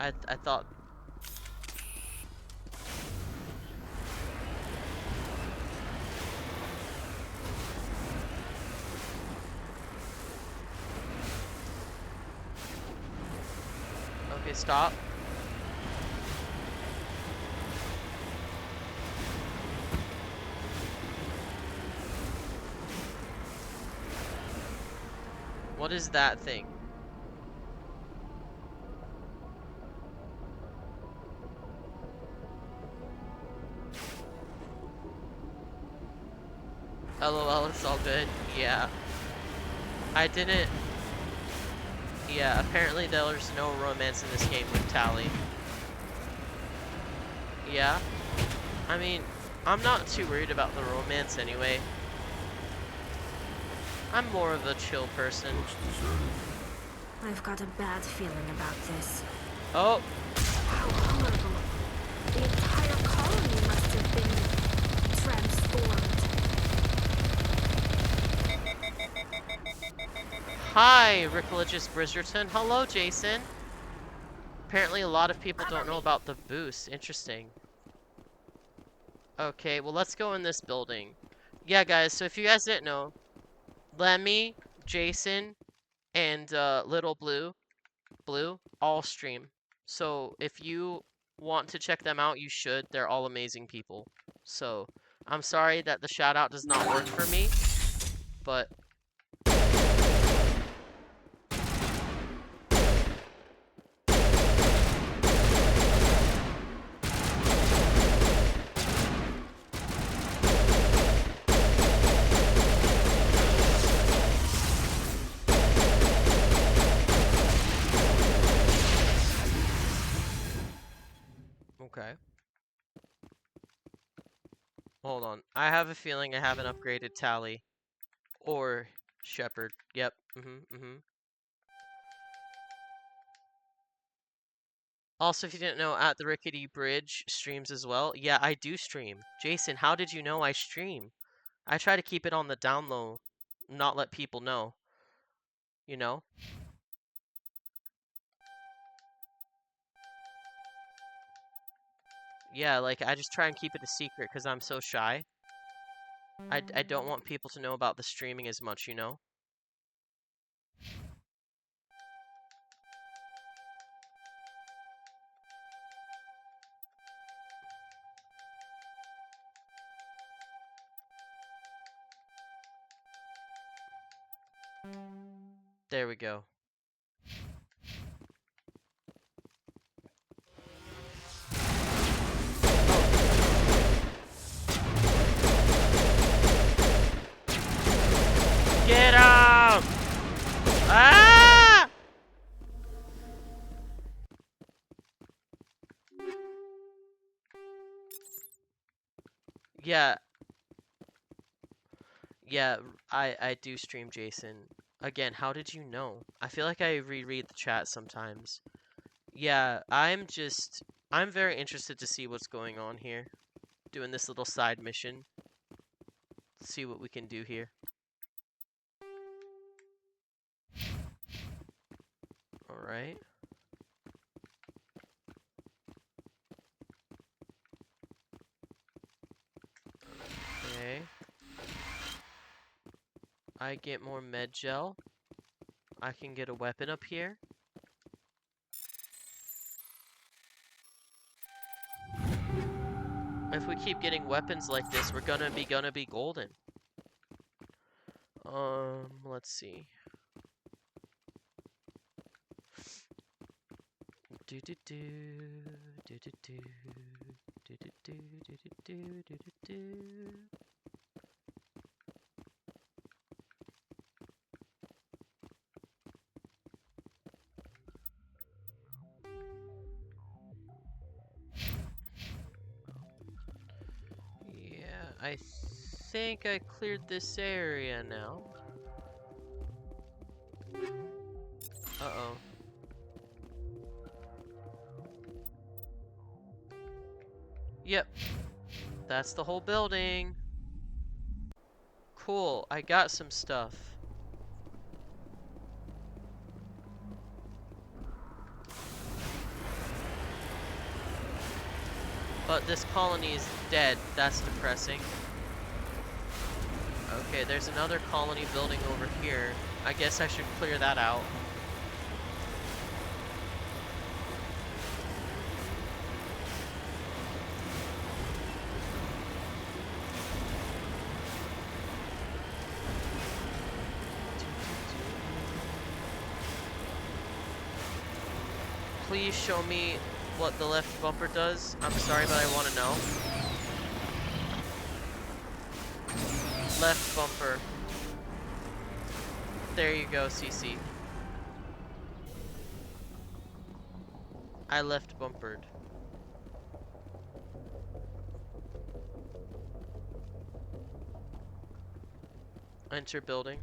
I thought... Okay, stop. What is that thing? LOL, it's all good. Yeah. I didn't... Yeah, apparently there's no romance in this game with Tally. Yeah. I mean, I'm not too worried about the romance anyway. I'm more of a chill person. I've got a bad feeling about this. Oh! How horrible. The entire colony must have been transformed. Hi, Ricklicious Bridgerton. Hello, Jason. Apparently a lot of people don't know about the boost. Interesting. Okay, well let's go in this building. Yeah, guys, so if you guys didn't know, Lemmy, Jason, and Little Blue, all stream. So if you want to check them out, you should. They're all amazing people. So I'm sorry that the shout out does not work for me, but okay. Hold on. I have a feeling I haven't upgraded Tally. Or Shepherd. Yep. Also, if you didn't know, At the Rickety Bridge streams as well. Yeah, I do stream. Jason, how did you know I stream? I try to keep it on the down low. Not let people know. You know? Yeah, like, I just try and keep it a secret because I'm so shy. I don't want people to know about the streaming as much, you know? There we go. Get him! Ah! Yeah. Yeah, I do stream Jason. Again, how did you know? I feel like I reread the chat sometimes. Yeah, I'm very interested to see what's going on here. Doing this little side mission. See what we can do here. Alright. I get more med gel. I can get a weapon up here. If we keep getting weapons like this, we're gonna be golden. Let's see. Do do do do do do do do do do do do do do. Yeah, I think I cleared this area now. Uh-oh. Yep. That's the whole building. Cool, I got some stuff. But this colony is dead. That's depressing. Okay, there's another colony building over here. I guess I should clear that out. Please show me what the left bumper does. I'm sorry, but I want to know. Left bumper. There you go, CC. I left bumpered. Enter building.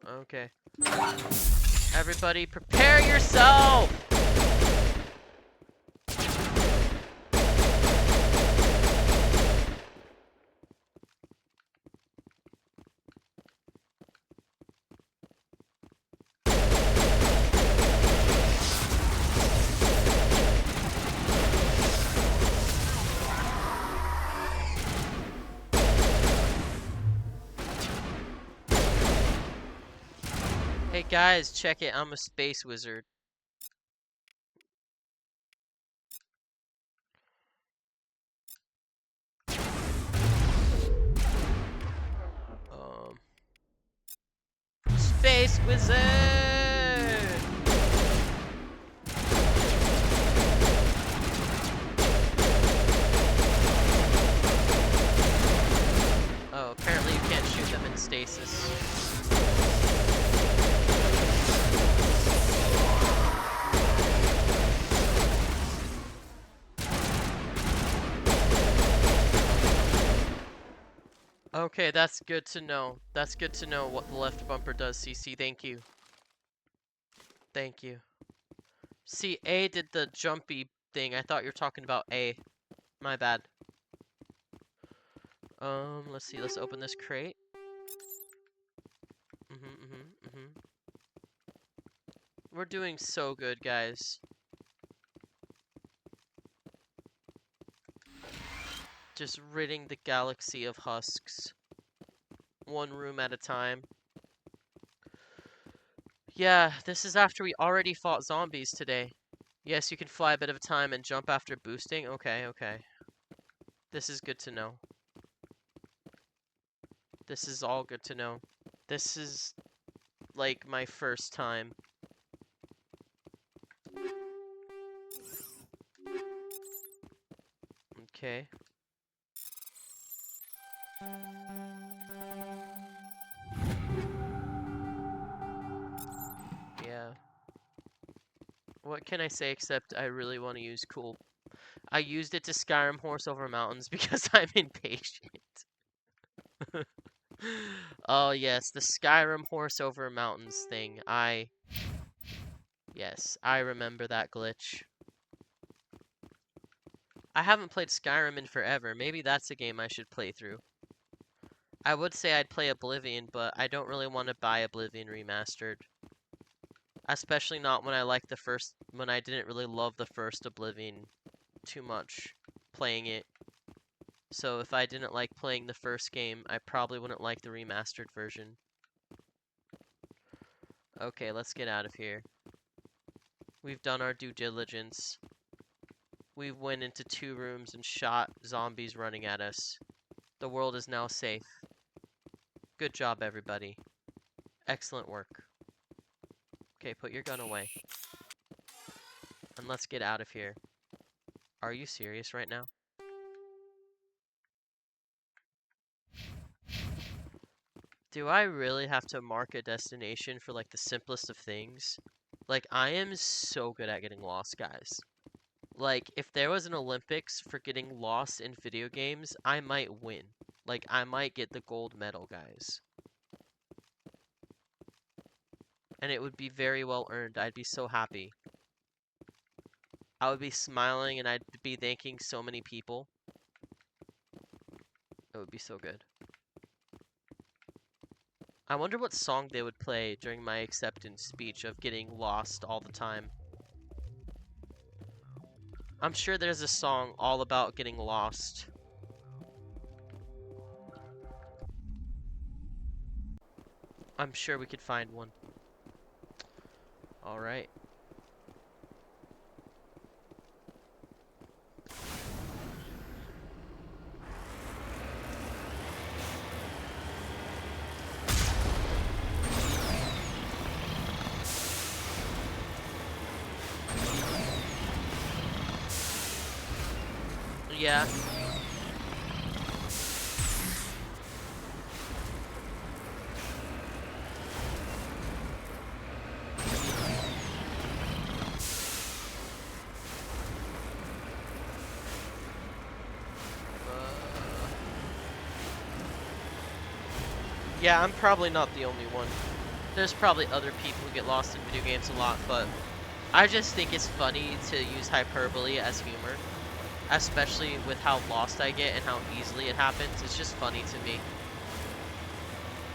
Okay. Everybody prepare yourself! Hey guys, check it. I'm a space wizard. Space wizard! Oh, apparently you can't shoot them in stasis. Okay, that's good to know. That's good to know what the left bumper does, CC. Thank you. Thank you. See, A did the jumpy thing. I thought you were talking about A. My bad. Let's see. Let's open this crate. We're doing so good, guys. Just ridding the galaxy of husks. One room at a time. Yeah, this is after we already fought zombies today. Yes, you can fly a bit of time and jump after boosting. Okay, okay. This is good to know. This is all good to know. This is like my first time. Okay. Yeah. What can I say except I really want to use cool. I used it to Skyrim Horse Over Mountains because I'm impatient. Oh yes, the Skyrim Horse Over Mountains thing. Yes, I remember that glitch. I haven't played Skyrim in forever. Maybe that's a game I should play through. I would say I'd play Oblivion, but I don't really want to buy Oblivion Remastered. Especially not when when I didn't really love the first Oblivion too much playing it. So if I didn't like playing the first game, I probably wouldn't like the remastered version. Okay, let's get out of here. We've done our due diligence. We went into 2 rooms and shot zombies running at us. The world is now safe. Good job, everybody. Excellent work. Okay, put your gun away. And let's get out of here. Are you serious right now? Do I really have to mark a destination for like the simplest of things? Like, I am so good at getting lost, guys. Like, if there was an Olympics for getting lost in video games, I might win. Like, I might get the gold medal, guys. And it would be very well earned. I'd be so happy. I would be smiling and I'd be thanking so many people. It would be so good. I wonder what song they would play during my acceptance speech of getting lost all the time. I'm sure there's a song all about getting lost. I'm sure we could find one. Alright. Yeah. Yeah, I'm probably not the only one. There's probably other people who get lost in video games a lot, but I just think it's funny to use hyperbole as humor. Especially with how lost I get and how easily it happens. It's just funny to me.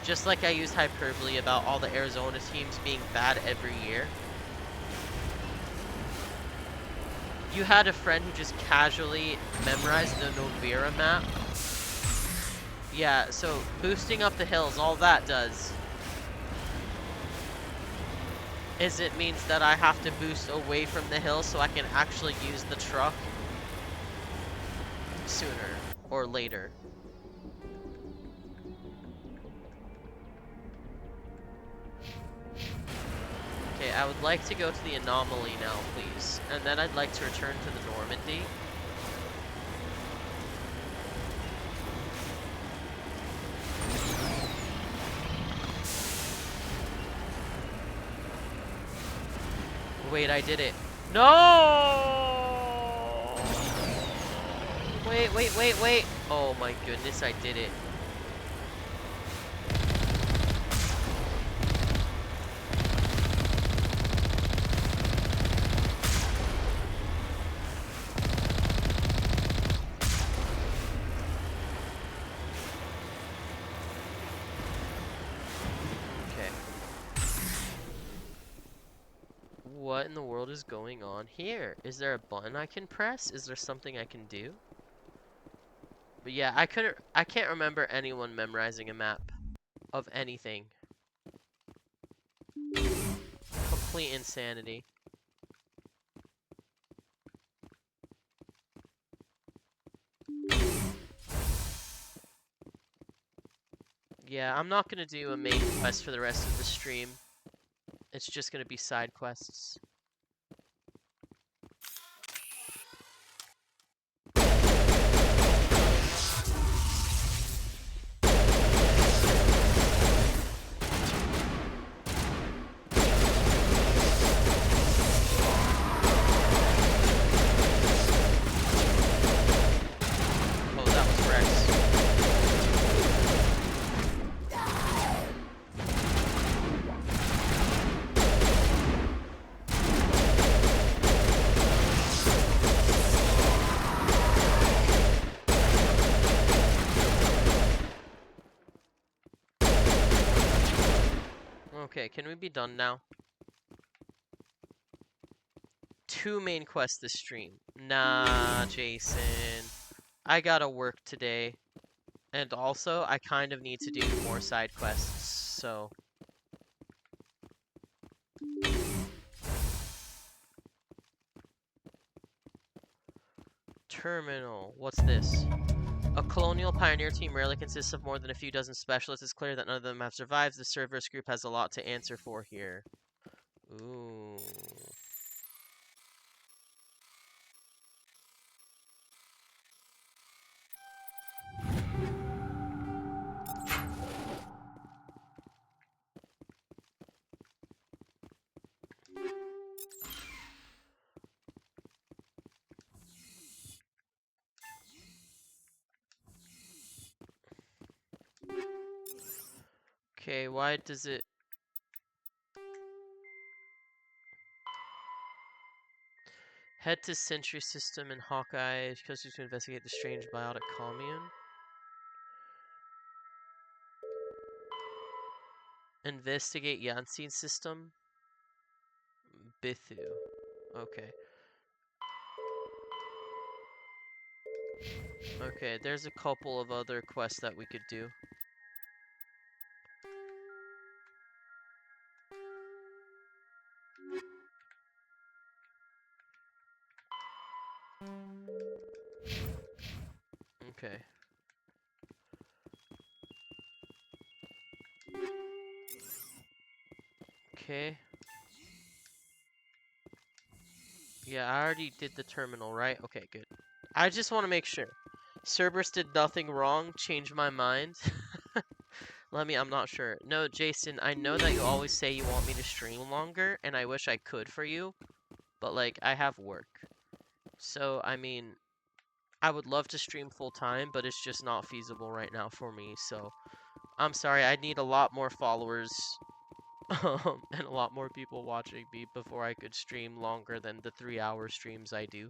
Just like I use hyperbole about all the Arizona teams being bad every year. You had a friend who just casually memorized the Novira map. Yeah, so boosting up the hills, all that does is it means that I have to boost away from the hill so I can actually use the truck sooner or later. Okay, I would like to go to the anomaly now, please. And then I'd like to return to the Normandy. Wait, I did it. No! Wait. Oh my goodness, I did it. Okay. What in the world is going on here? Is there a button I can press? Is there something I can do? But yeah, I can't remember anyone memorizing a map of anything. Complete insanity. Yeah, I'm not gonna do a main quest for the rest of the stream. It's just gonna be side quests. Oh, that was Rex. Okay, can we be done now? 2 main quests this stream. Nah, Jason. I gotta work today. And also, I kind of need to do more side quests, so... Terminal. What's this? A colonial pioneer team rarely consists of more than a few dozen specialists. It's clear that none of them have survived. The Cerberus group has a lot to answer for here. Ooh. Okay, why does it... Head to Sentry System and Hawkeye because to investigate the strange biotic commune. Investigate Yansin System. Bithu. Okay. Okay, there's a couple of other quests that we could do. Okay. Okay. Yeah, I already did the terminal, right? Okay, good. I just want to make sure. Cerberus did nothing wrong, changed my mind. I'm not sure. No, Jason, I know that you always say you want me to stream longer, and I wish I could for you, but, like, I have work. So, I mean, I would love to stream full time, but it's just not feasible right now for me, so I'm sorry, I need a lot more followers and a lot more people watching me before I could stream longer than the 3-hour streams I do.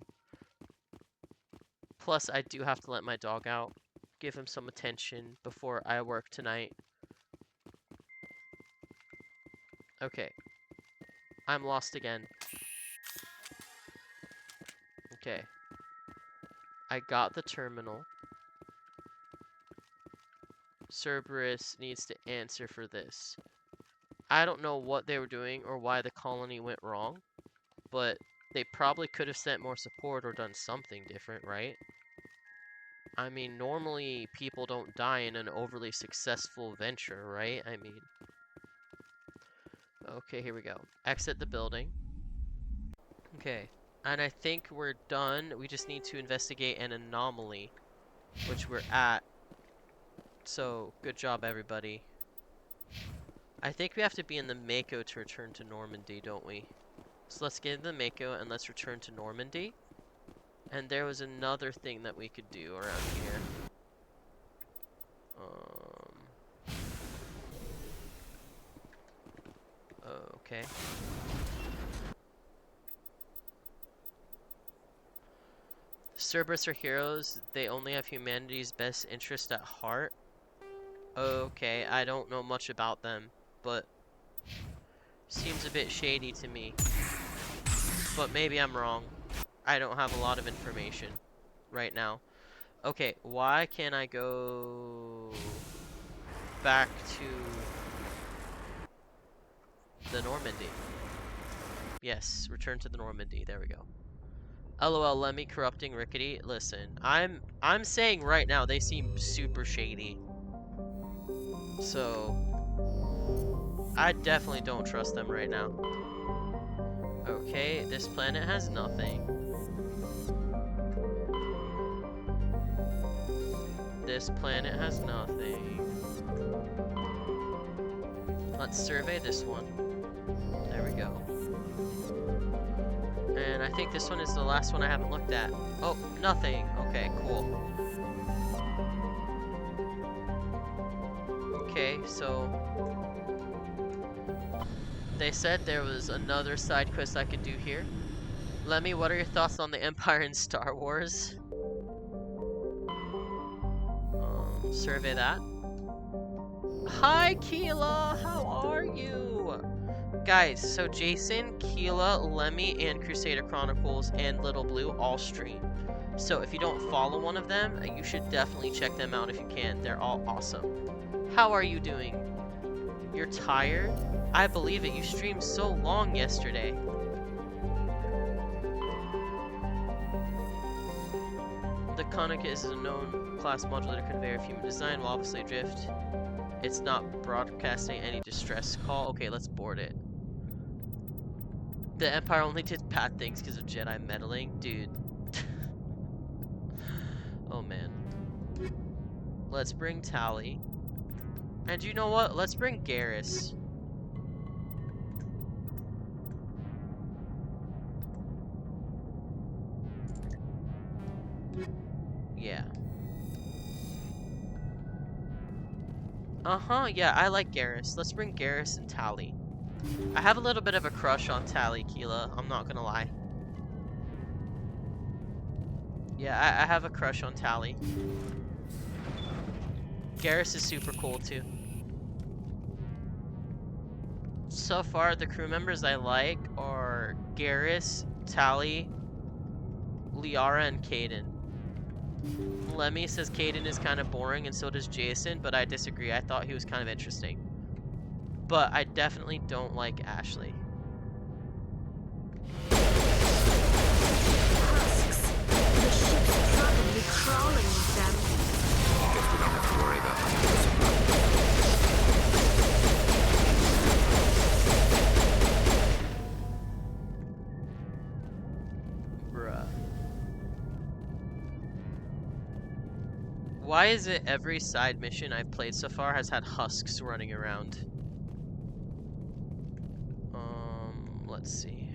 Plus, I do have to let my dog out, give him some attention before I work tonight. Okay. I'm lost again. Okay. I got the terminal. Cerberus needs to answer for this. I don't know what they were doing or why the colony went wrong, but they probably could have sent more support or done something different, right? I mean, normally people don't die in an overly successful venture, right? I mean... Okay, here we go. Exit the building. Okay, and I think we're done. We just need to investigate an anomaly, which we're at. So, good job, everybody. I think we have to be in the Mako to return to Normandy, don't we? So let's get into the Mako and let's return to Normandy. And there was another thing that we could do around here. Okay. Cerberus are heroes. They only have humanity's best interest at heart. Okay, I don't know much about them, but seems a bit shady to me. But maybe I'm wrong. I don't have a lot of information right now. Okay, why can't I go back to the Normandy? Yes, return to the Normandy. There we go. LOL, Lemmy, corrupting Rickety. Listen, I'm saying right now they seem super shady. So I definitely don't trust them right now. Okay, this planet has nothing. This planet has nothing. Let's survey this one. There we go. And I think this one is the last one I haven't looked at. Oh, nothing. Okay, cool. Okay, so they said there was another side quest I could do here. Lemmy, what are your thoughts on the Empire in Star Wars? Survey that. Hi, Keela! How are you? Guys, so Jason, Keela, Lemmy, and Crusader Chronicles, and Little Blue all stream. So if you don't follow one of them, you should definitely check them out if you can. They're all awesome. How are you doing? You're tired? I believe it. You streamed so long yesterday. The Konica is a known class modulator conveyor of human design, will obviously drift. It's not broadcasting any distress call. Okay, let's board it. The Empire only did bad things because of Jedi meddling. Dude. Oh man. Let's bring Tally. And you know what? Let's bring Garrus. Yeah. Yeah, I like Garrus. Let's bring Garrus and Tally. I have a little bit of a crush on Tally, Keela. I'm not gonna lie. Yeah, I have a crush on Tally. Garrus is super cool too. So far, the crew members I like are Garrus, Tally, Liara, and Caden. Lemmy says Caden is kind of boring, and so does Jason, but I disagree. I thought he was kind of interesting. But I definitely don't like Ashley. Husks. The ship's probably crawling with them. Guess we don't have to worry about Bruh. Why is it every side mission I've played so far has had husks running around? Let's see.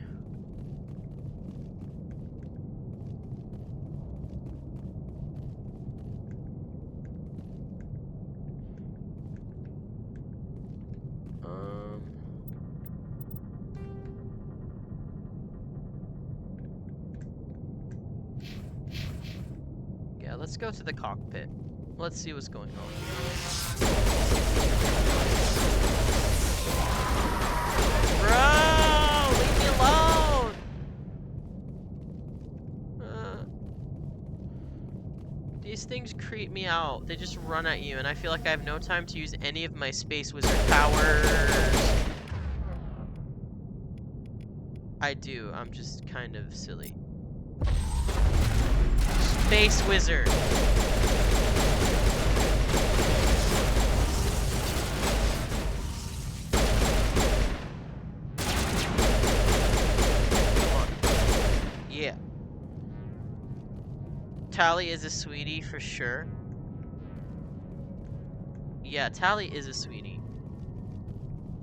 Yeah, let's go to the cockpit. Let's see what's going on. Bro, leave me alone. These things creep me out. They just run at you, and I feel like I have no time to use any of my Space Wizard powers. I do. I'm just kind of silly. Space Wizard. Yeah. Tally is a sweetie for sure. Yeah, Tally is a sweetie.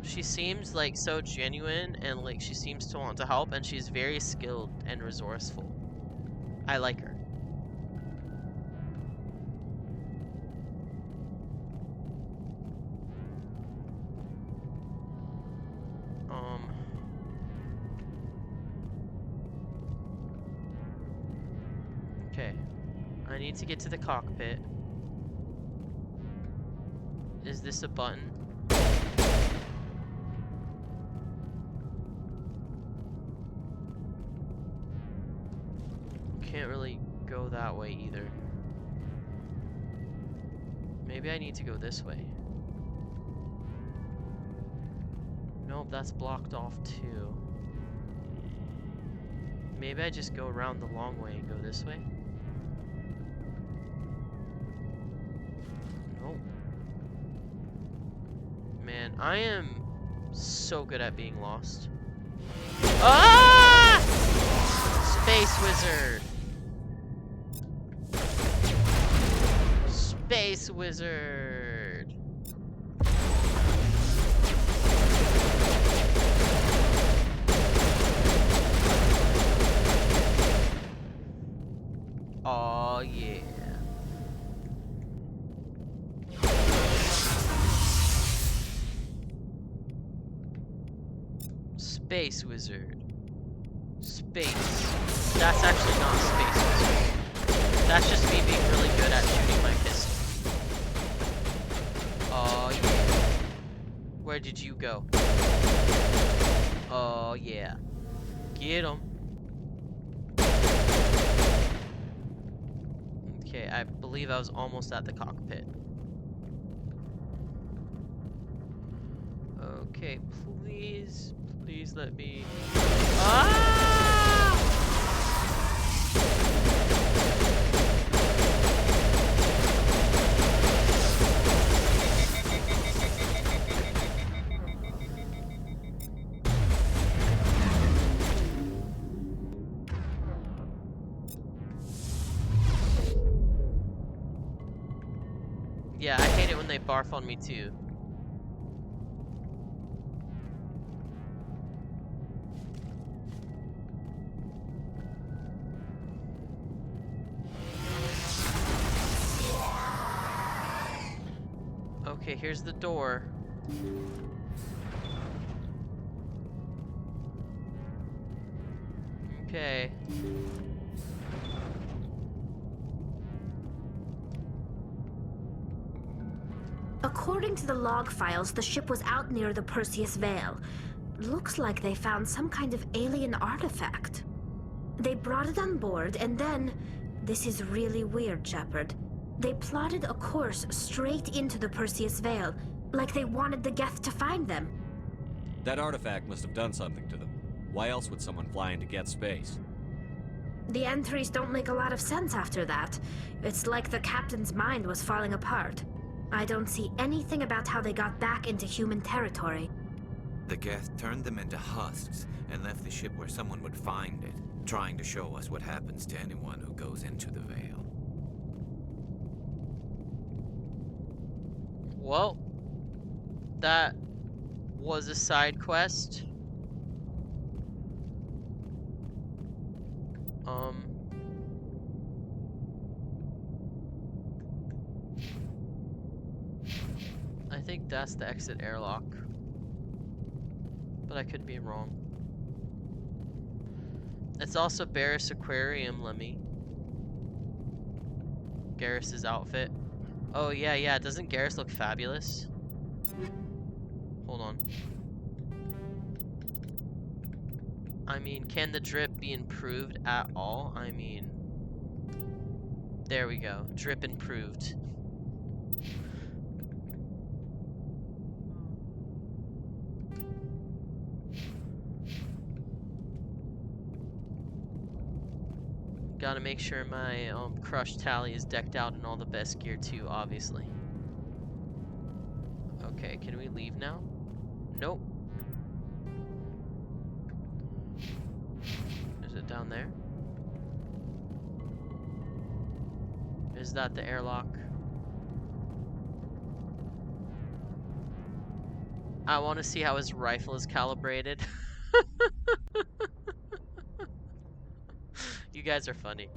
She seems like so genuine, and like she seems to want to help, and she's very skilled and resourceful. I like her. Okay. I need to get to the cockpit. Is this a button? Can't really go that way either. Maybe I need to go this way. Nope, that's blocked off too. Maybe I just go around the long way and go this way? Nope. Man, I am so good at being lost. Ah! Space Wizard! Space Wizard! Oh yeah. Space Wizard. Space. That's actually not Space Wizard. That's just me being really good at shooting my pistol. Oh yeah. Where did you go? Oh, yeah. Get him. Okay, I believe I was almost at the cockpit. Okay, please, please let me... Ah! Yeah, I hate it when they barf on me too. Okay, here's the door. Okay. According to the log files, the ship was out near the Perseus Veil. Looks like they found some kind of alien artifact. They brought it on board, and then... This is really weird, Shepard. They plotted a course straight into the Perseus Veil, like they wanted the Geth to find them. That artifact must have done something to them. Why else would someone fly into Geth space? The entries don't make a lot of sense after that. It's like the captain's mind was falling apart. I don't see anything about how they got back into human territory. The Geth turned them into husks and left the ship where someone would find it, trying to show us what happens to anyone who goes into the Veil. Well, that was a side quest. I think that's the exit airlock, but I could be wrong. It's also Barris Aquarium, Lemmy. Garrus's outfit. Oh yeah, doesn't Garrus look fabulous? Hold on. I mean, can the drip be improved at all? I mean, there we go. Drip improved. Gotta make sure my crush tally is decked out in all the best gear too, obviously. Okay, can we leave now? Nope. Is it down there? Is that the airlock? I want to see how his rifle is calibrated. You guys are funny.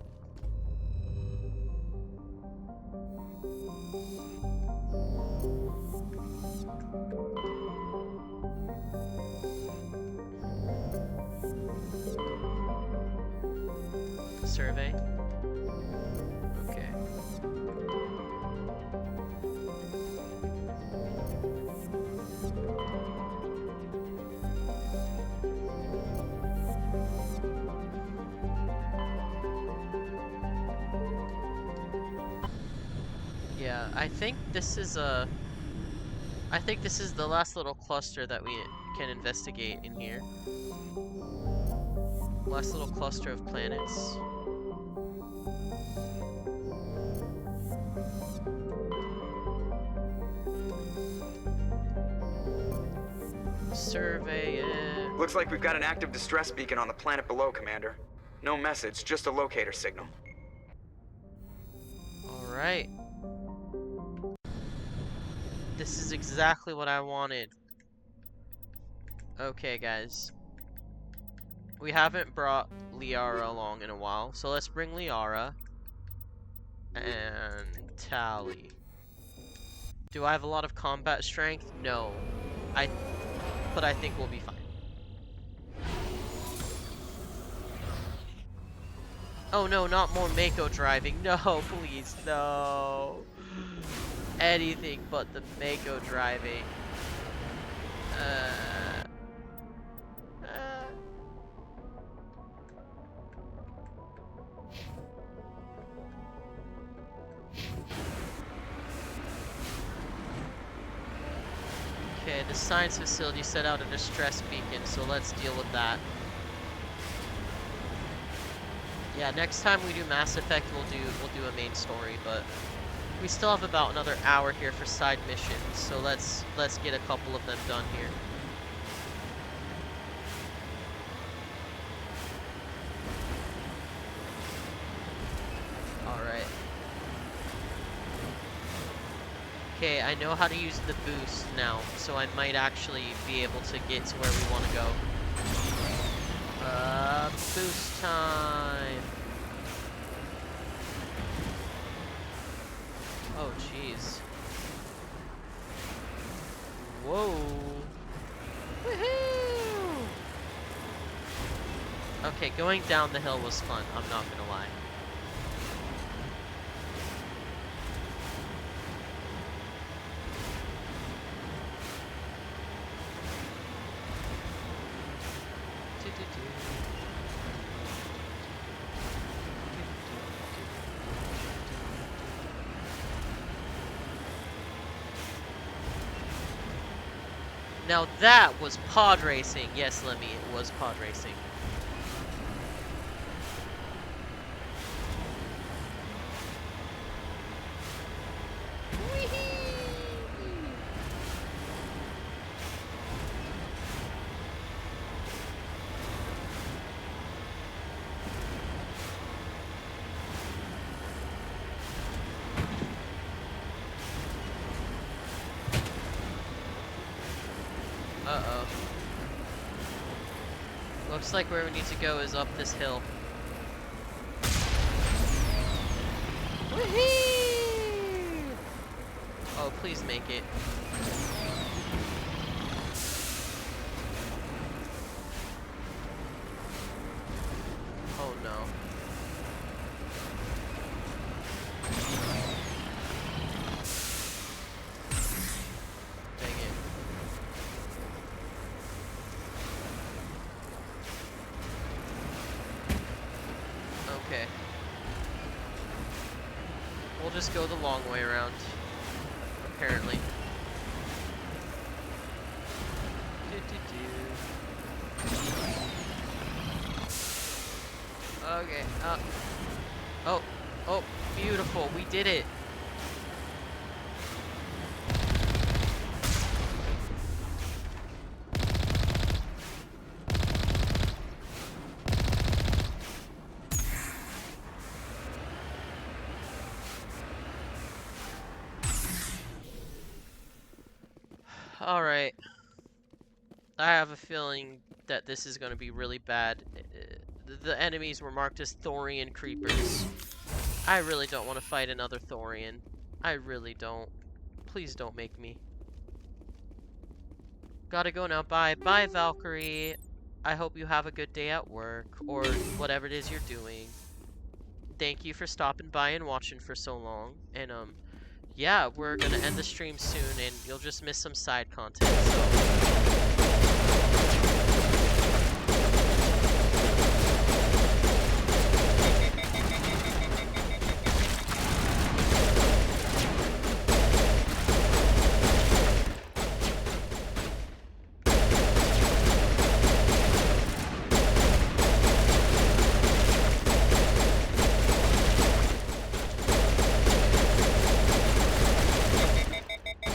Survey. Okay. Yeah, I think this is the last little cluster that we can investigate in here. Last little cluster of planets. Survey it. Looks like we've got an active distress beacon on the planet below, Commander. No message, just a locator signal. Alright. This is exactly what I wanted. Okay, guys. We haven't brought Liara along in a while, so let's bring Liara and Tally. Do I have a lot of combat strength? No. But I think we'll be fine. Oh no, not more Mako driving. No, please, no. Anything but the Mako driving. Okay, the science facility set out a distress beacon, so let's deal with that. Yeah, next time we do Mass Effect, we'll do a main story, but we still have about another hour here for side missions, so let's get a couple of them done here. Alright. Okay, I know how to use the boost now, so I might actually be able to get to where we want to go. Boost time! Oh, jeez. Whoa! Woohoo! Okay, going down the hill was fun, I'm not gonna lie. Now that was pod racing. Yes, Lemmy, it was pod racing. Uh-oh. Looks like where we need to go is up this hill. Whee! Oh, please make it. Oh no. Dang it. Okay. We'll just go the long way around, apparently. Okay, oh, beautiful, we did it. Alright. I have a feeling that this is going to be really bad. The enemies were marked as Thorian creepers. I really don't want to fight another Thorian. I really don't. Please don't make me. Gotta go now. Bye. Bye, Valkyrie. I hope you have a good day at work, or whatever it is you're doing. Thank you for stopping by and watching for so long. And, yeah, we're gonna end the stream soon, and you'll just miss some side content, so...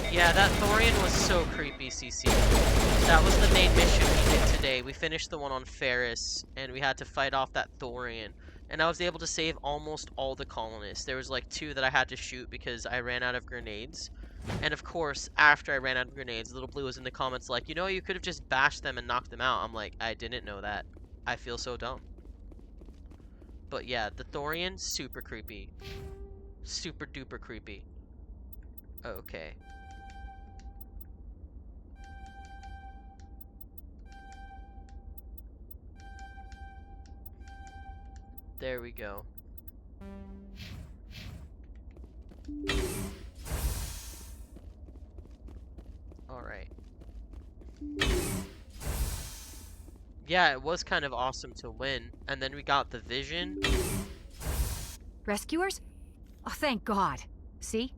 Yeah, that Thorian was so creepy, CC. That was the main mission we did today. We finished the one on Ferris, and we had to fight off that Thorian. And I was able to save almost all the colonists. There was like 2 that I had to shoot because I ran out of grenades. And of course, after I ran out of grenades, Little Blue was in the comments like, you know, you could have just bashed them and knocked them out. I'm like, I didn't know that. I feel so dumb. But yeah, the Thorian, super creepy. Super duper creepy. Okay. There we go. Alright. Yeah, it was kind of awesome to win. And then we got the vision. Rescuers? Oh, thank God. See?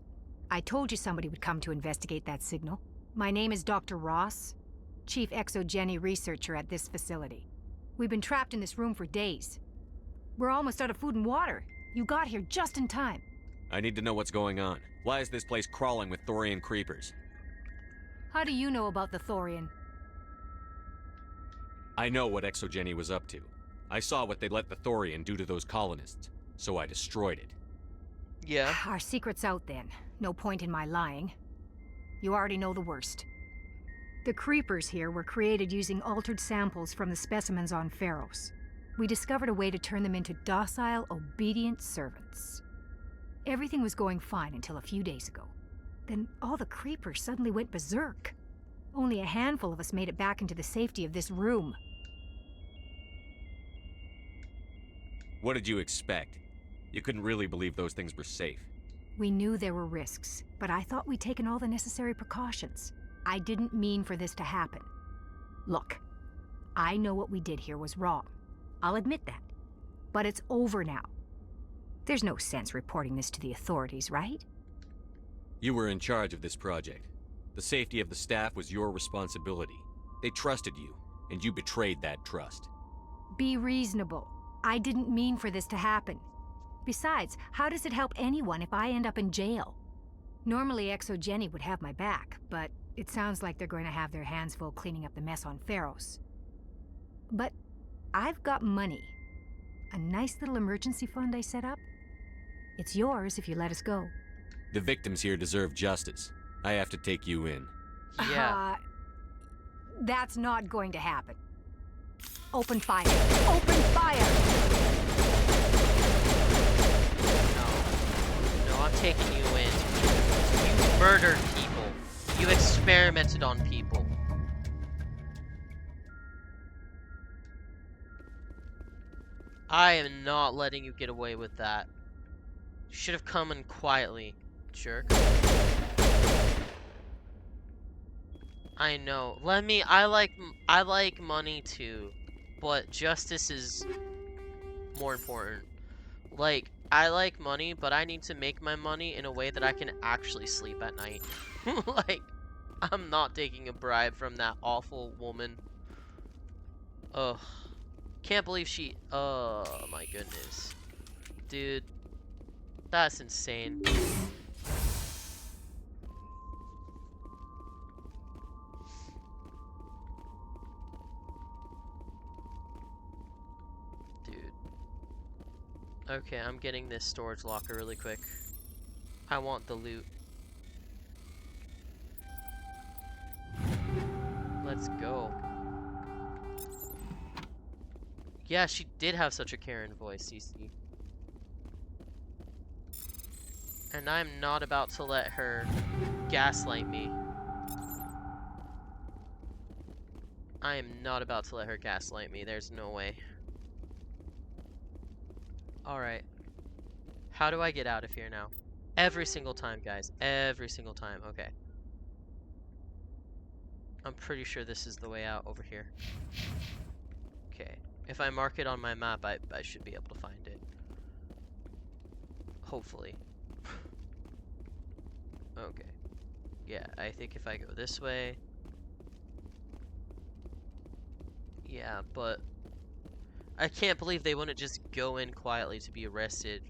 I told you somebody would come to investigate that signal. My name is Dr. Ross, Chief Exogeny Researcher at this facility. We've been trapped in this room for days. We're almost out of food and water. You got here just in time. I need to know what's going on. Why is this place crawling with Thorian creepers? How do you know about the Thorian? I know what Exogeny was up to. I saw what they let the Thorian do to those colonists, so I destroyed it. Yeah. Our secret's out then. No point in my lying. You already know the worst. The creepers here were created using altered samples from the specimens on Ferris. We discovered a way to turn them into docile, obedient servants. Everything was going fine until a few days ago. Then all the creepers suddenly went berserk. Only a handful of us made it back into the safety of this room. What did you expect? You couldn't really believe those things were safe. We knew there were risks, but I thought we'd taken all the necessary precautions. I didn't mean for this to happen. Look, I know what we did here was wrong. I'll admit that. But it's over now. There's no sense reporting this to the authorities, right? You were in charge of this project. The safety of the staff was your responsibility. They trusted you, and you betrayed that trust. Be reasonable. I didn't mean for this to happen. Besides, how does it help anyone if I end up in jail? Normally Exogeny would have my back, but it sounds like they're going to have their hands full cleaning up the mess on Ferris. But I've got money. A nice little emergency fund I set up. It's yours if you let us go. The victims here deserve justice. I have to take you in. Yeah. That's not going to happen. Open fire. Open fire! No, I'm taking you in. You murdered people. You experimented on people. I am not letting you get away with that. You should have come in quietly, jerk. I know. I like money too, but justice is more important. Like, I like money, but I need to make my money in a way that I can actually sleep at night. Like, I'm not taking a bribe from that awful woman. Ugh. Can't believe she... Oh, my goodness. Dude. That's insane. Dude. Okay, I'm getting this storage locker really quick. I want the loot. Let's go. Yeah, she did have such a Karen voice, CC. And I'm not about to let her gaslight me. I am not about to let her gaslight me. There's no way. Alright. How do I get out of here now? Every single time, guys. Every single time. Okay. I'm pretty sure this is the way out over here. Okay. If I mark it on my map, I should be able to find it. Hopefully. Okay. Yeah, I think if I go this way... Yeah, but... I can't believe they wouldn't just go in quietly to be arrested.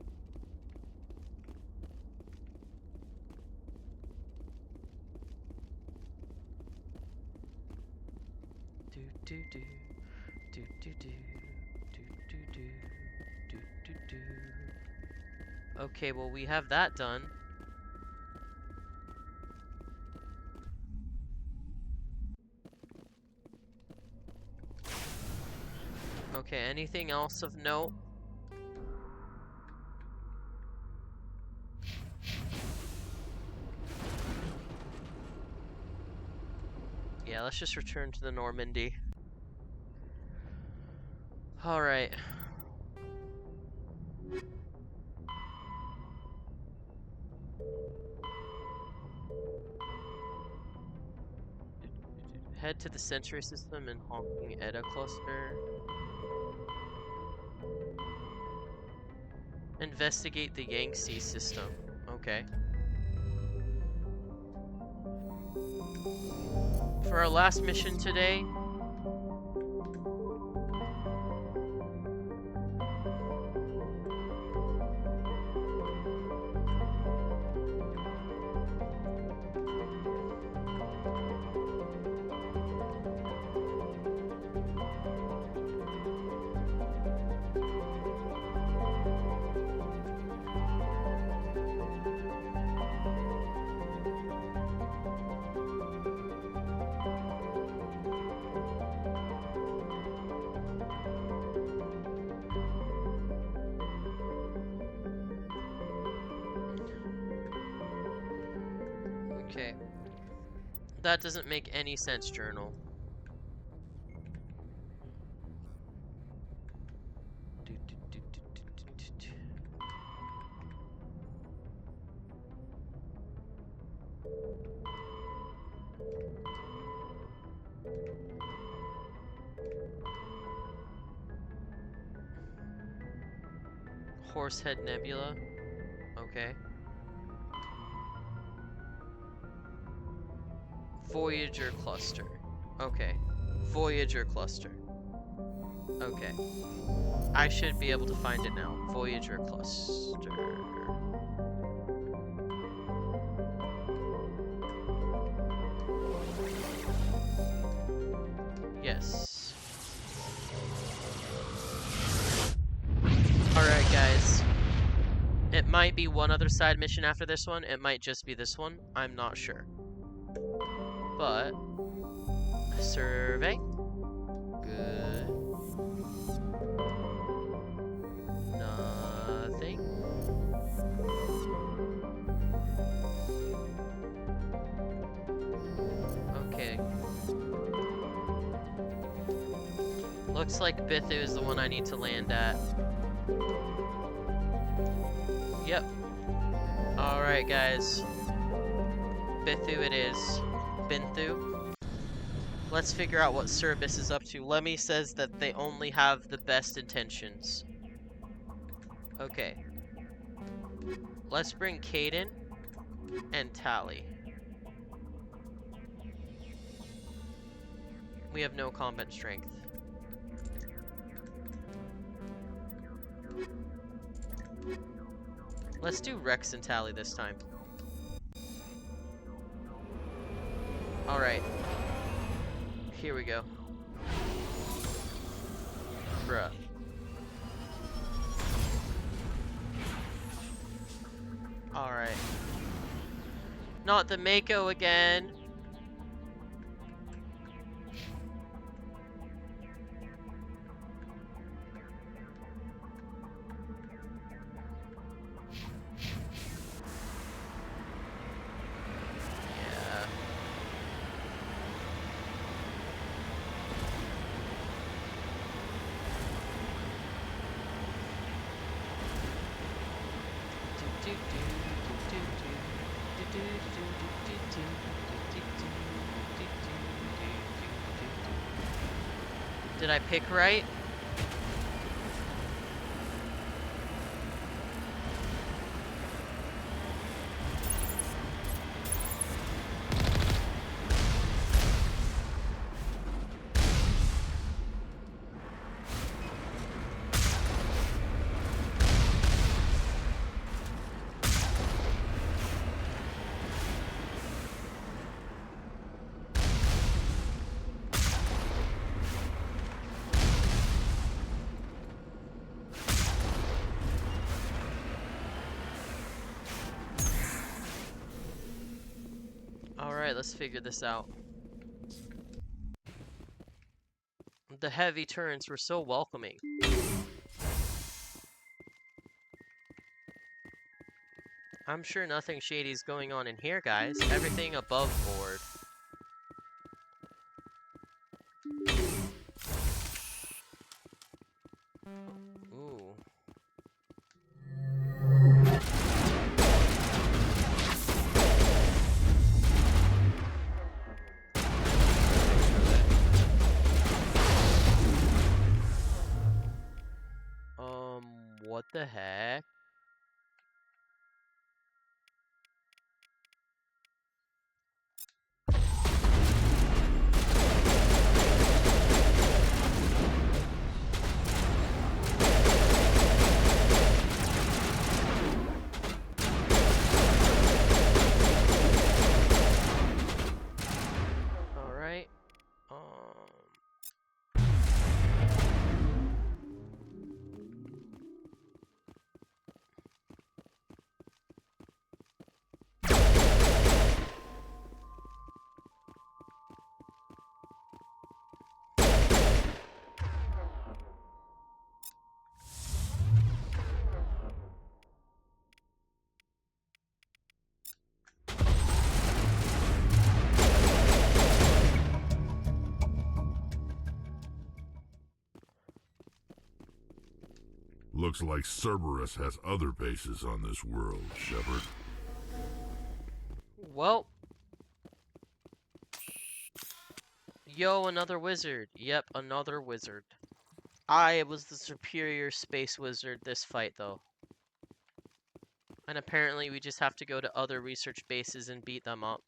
Do do do. Do do do. Do do do. Do do do. Okay, well we have that done. Okay, anything else of note? Yeah, let's just return to the Normandy. Alright. Head to the Century System and Honking Edda Cluster. Investigate the Yangtze system. Okay. For our last mission today, okay. That doesn't make any sense, journal. Horsehead Nebula. Okay. Voyager Cluster. Okay. Voyager Cluster. Okay. I should be able to find it now. Voyager Cluster. Yes. Alright, guys. It might be one other side mission after this one. It might just be this one. I'm not sure. But survey. Good. Nothing. Okay. Looks like Bithu is the one I need to land at. Yep. Alright, guys. Bithu it is. Binthu. Let's figure out what Cerbis is up to. Lemmy says that they only have the best intentions. Okay. Let's bring Caden and Tally. We have no combat strength. Let's do Rex and Tally this time. Alright. Here we go. Bruh. Alright. Not the Mako again. Did I pick right? Alright, let's figure this out. The heavy turns were so welcoming. I'm sure nothing shady is going on in here, guys. Everything above board. Ooh. What the heck? Looks like Cerberus has other bases on this world, Shepard. Well. Yo, another wizard. Yep, another wizard. I was the superior space wizard this fight, though. And apparently we just have to go to other research bases and beat them up.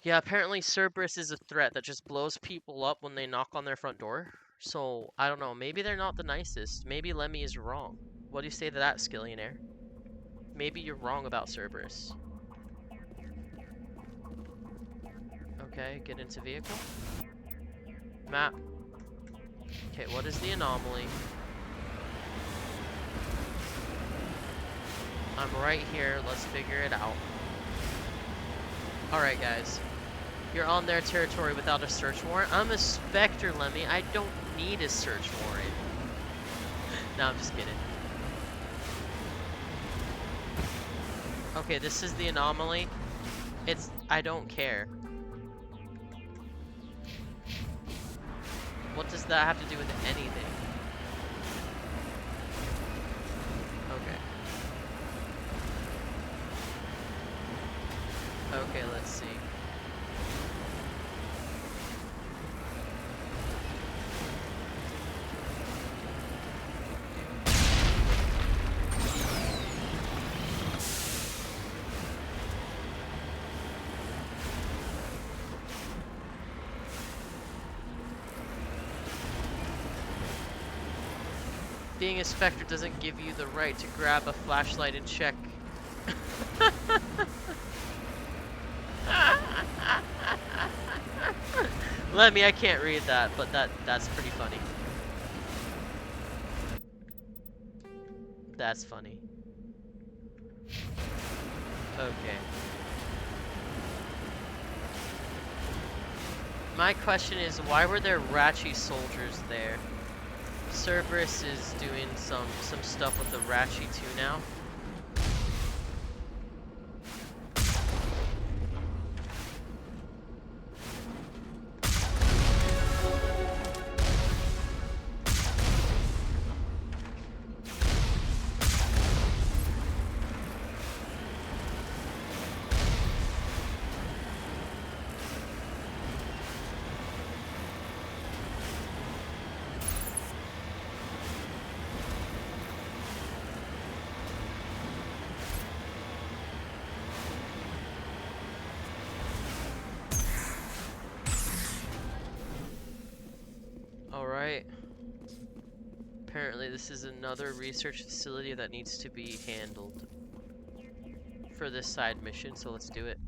Yeah, apparently Cerberus is a threat that just blows people up when they knock on their front door. So, I don't know. Maybe they're not the nicest. Maybe Lemmy is wrong. What do you say to that, Skillionaire? Maybe you're wrong about Cerberus. Okay, get into vehicle. Map. Okay, what is the anomaly? I'm right here. Let's figure it out. Alright, guys. You're on their territory without a search warrant. I'm a Spectre, Lemmy. I don't need a search warrant. No, I'm just kidding. Okay, this is the anomaly. I don't care. What does that have to do with anything? Okay. Okay, let's see. Being a Spectre doesn't give you the right to grab a flashlight and check. Lemmy, I can't read that, but that's pretty funny. That's funny. Okay. My question is, why were there Ratchy soldiers there? Cerberus is doing some stuff with the Ratchy too now. Alright. Apparently this is another research facility that needs to be handled for this side mission, so let's do it.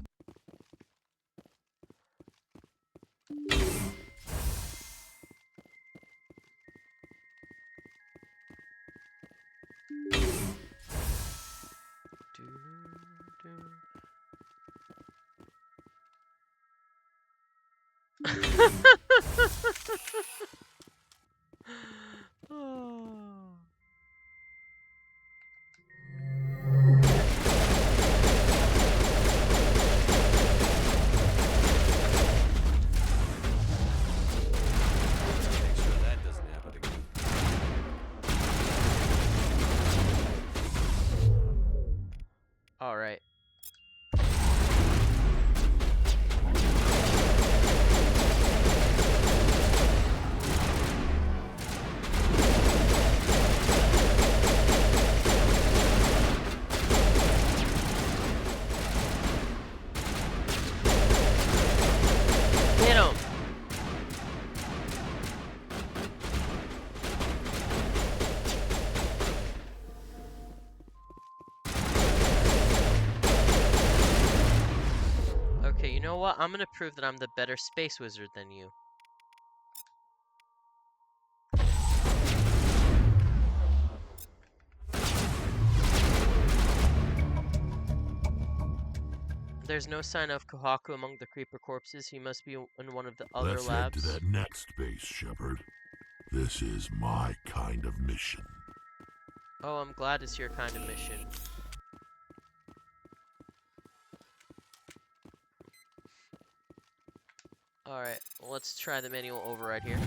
Alright. Hit him! Okay, you know what? I'm gonna prove that I'm the better space wizard than you. There's no sign of Kohaku among the creeper corpses. He must be in one of the other Let's labs. head to that next base, Shepard. This is my kind of mission. Oh, I'm glad it's your kind of mission. Alright, let's try the manual override here.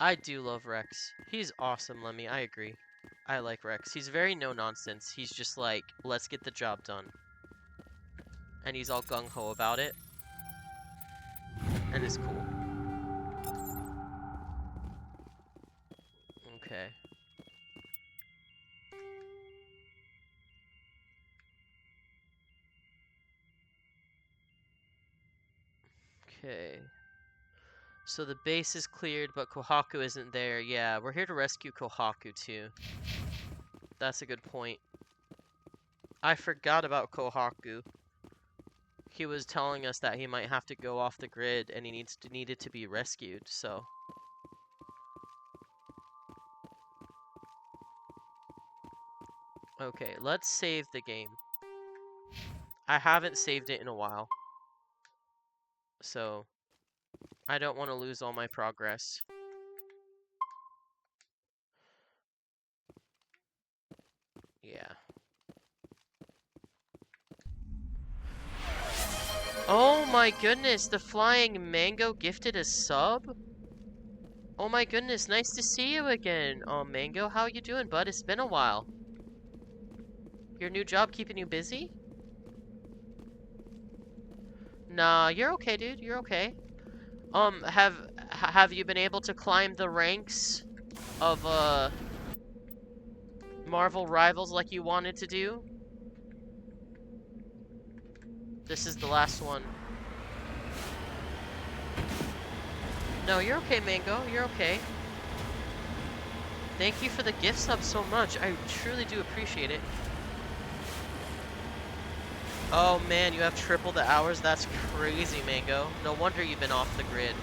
I do love Rex. He's awesome, Lemmy. I agree. I like Rex. He's very no-nonsense. He's just like, let's get the job done. And he's all gung-ho about it. And it's cool. Okay. Okay. So the base is cleared, but Kohaku isn't there. Yeah, we're here to rescue Kohaku too. That's a good point. I forgot about Kohaku. He was telling us that he might have to go off the grid and he needed to be rescued, so. Okay, let's save the game. I haven't saved it in a while. So, I don't want to lose all my progress. Yeah. Oh my goodness, the Flying Mango gifted a sub? Oh my goodness, nice to see you again. Oh, Mango, how you doing, bud? It's been a while. Your new job keeping you busy? Nah, you're okay, dude. You're okay. Have you been able to climb the ranks of Marvel Rivals like you wanted to do? This is the last one. No, you're okay, Mango. You're okay. Thank you for the gift sub so much. I truly do appreciate it. Oh man, you have triple the hours? That's crazy, Mango. No wonder you've been off the grid.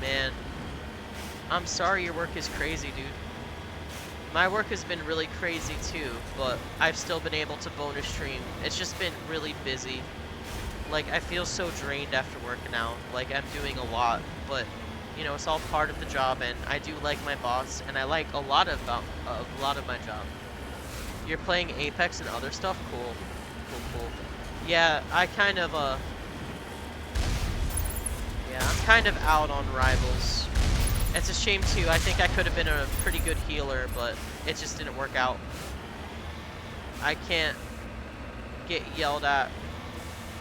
Man. I'm sorry your work is crazy, dude. My work has been really crazy too, but I've still been able to bonus stream. It's just been really busy. Like, I feel so drained after work now. Like, I'm doing a lot, but, you know, it's all part of the job, and I do like my boss, and I like a lot of my job. You're playing Apex and other stuff? Cool. Cool. Yeah, I'm kind of out on Rivals. It's a shame too. I think I could have been a pretty good healer, but it just didn't work out. I can't get yelled at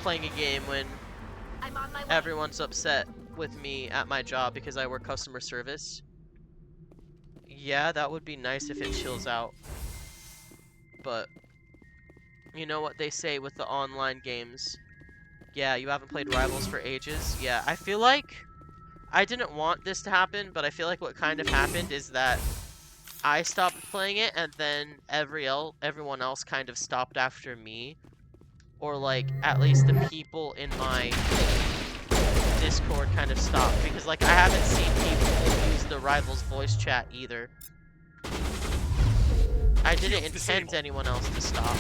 playing a game when everyone's upset with me at my job because I work customer service. Yeah, that would be nice if it chills out. But you know what they say with the online games. Yeah, you haven't played Rivals for ages. Yeah, I feel like I didn't want this to happen, but I feel like what kind of happened is that I stopped playing it and then everyone else kind of stopped after me. Or like at least the people in my Discord kind of stopped because like I haven't seen people use the Rivals voice chat either. I didn't intend anyone else to stop.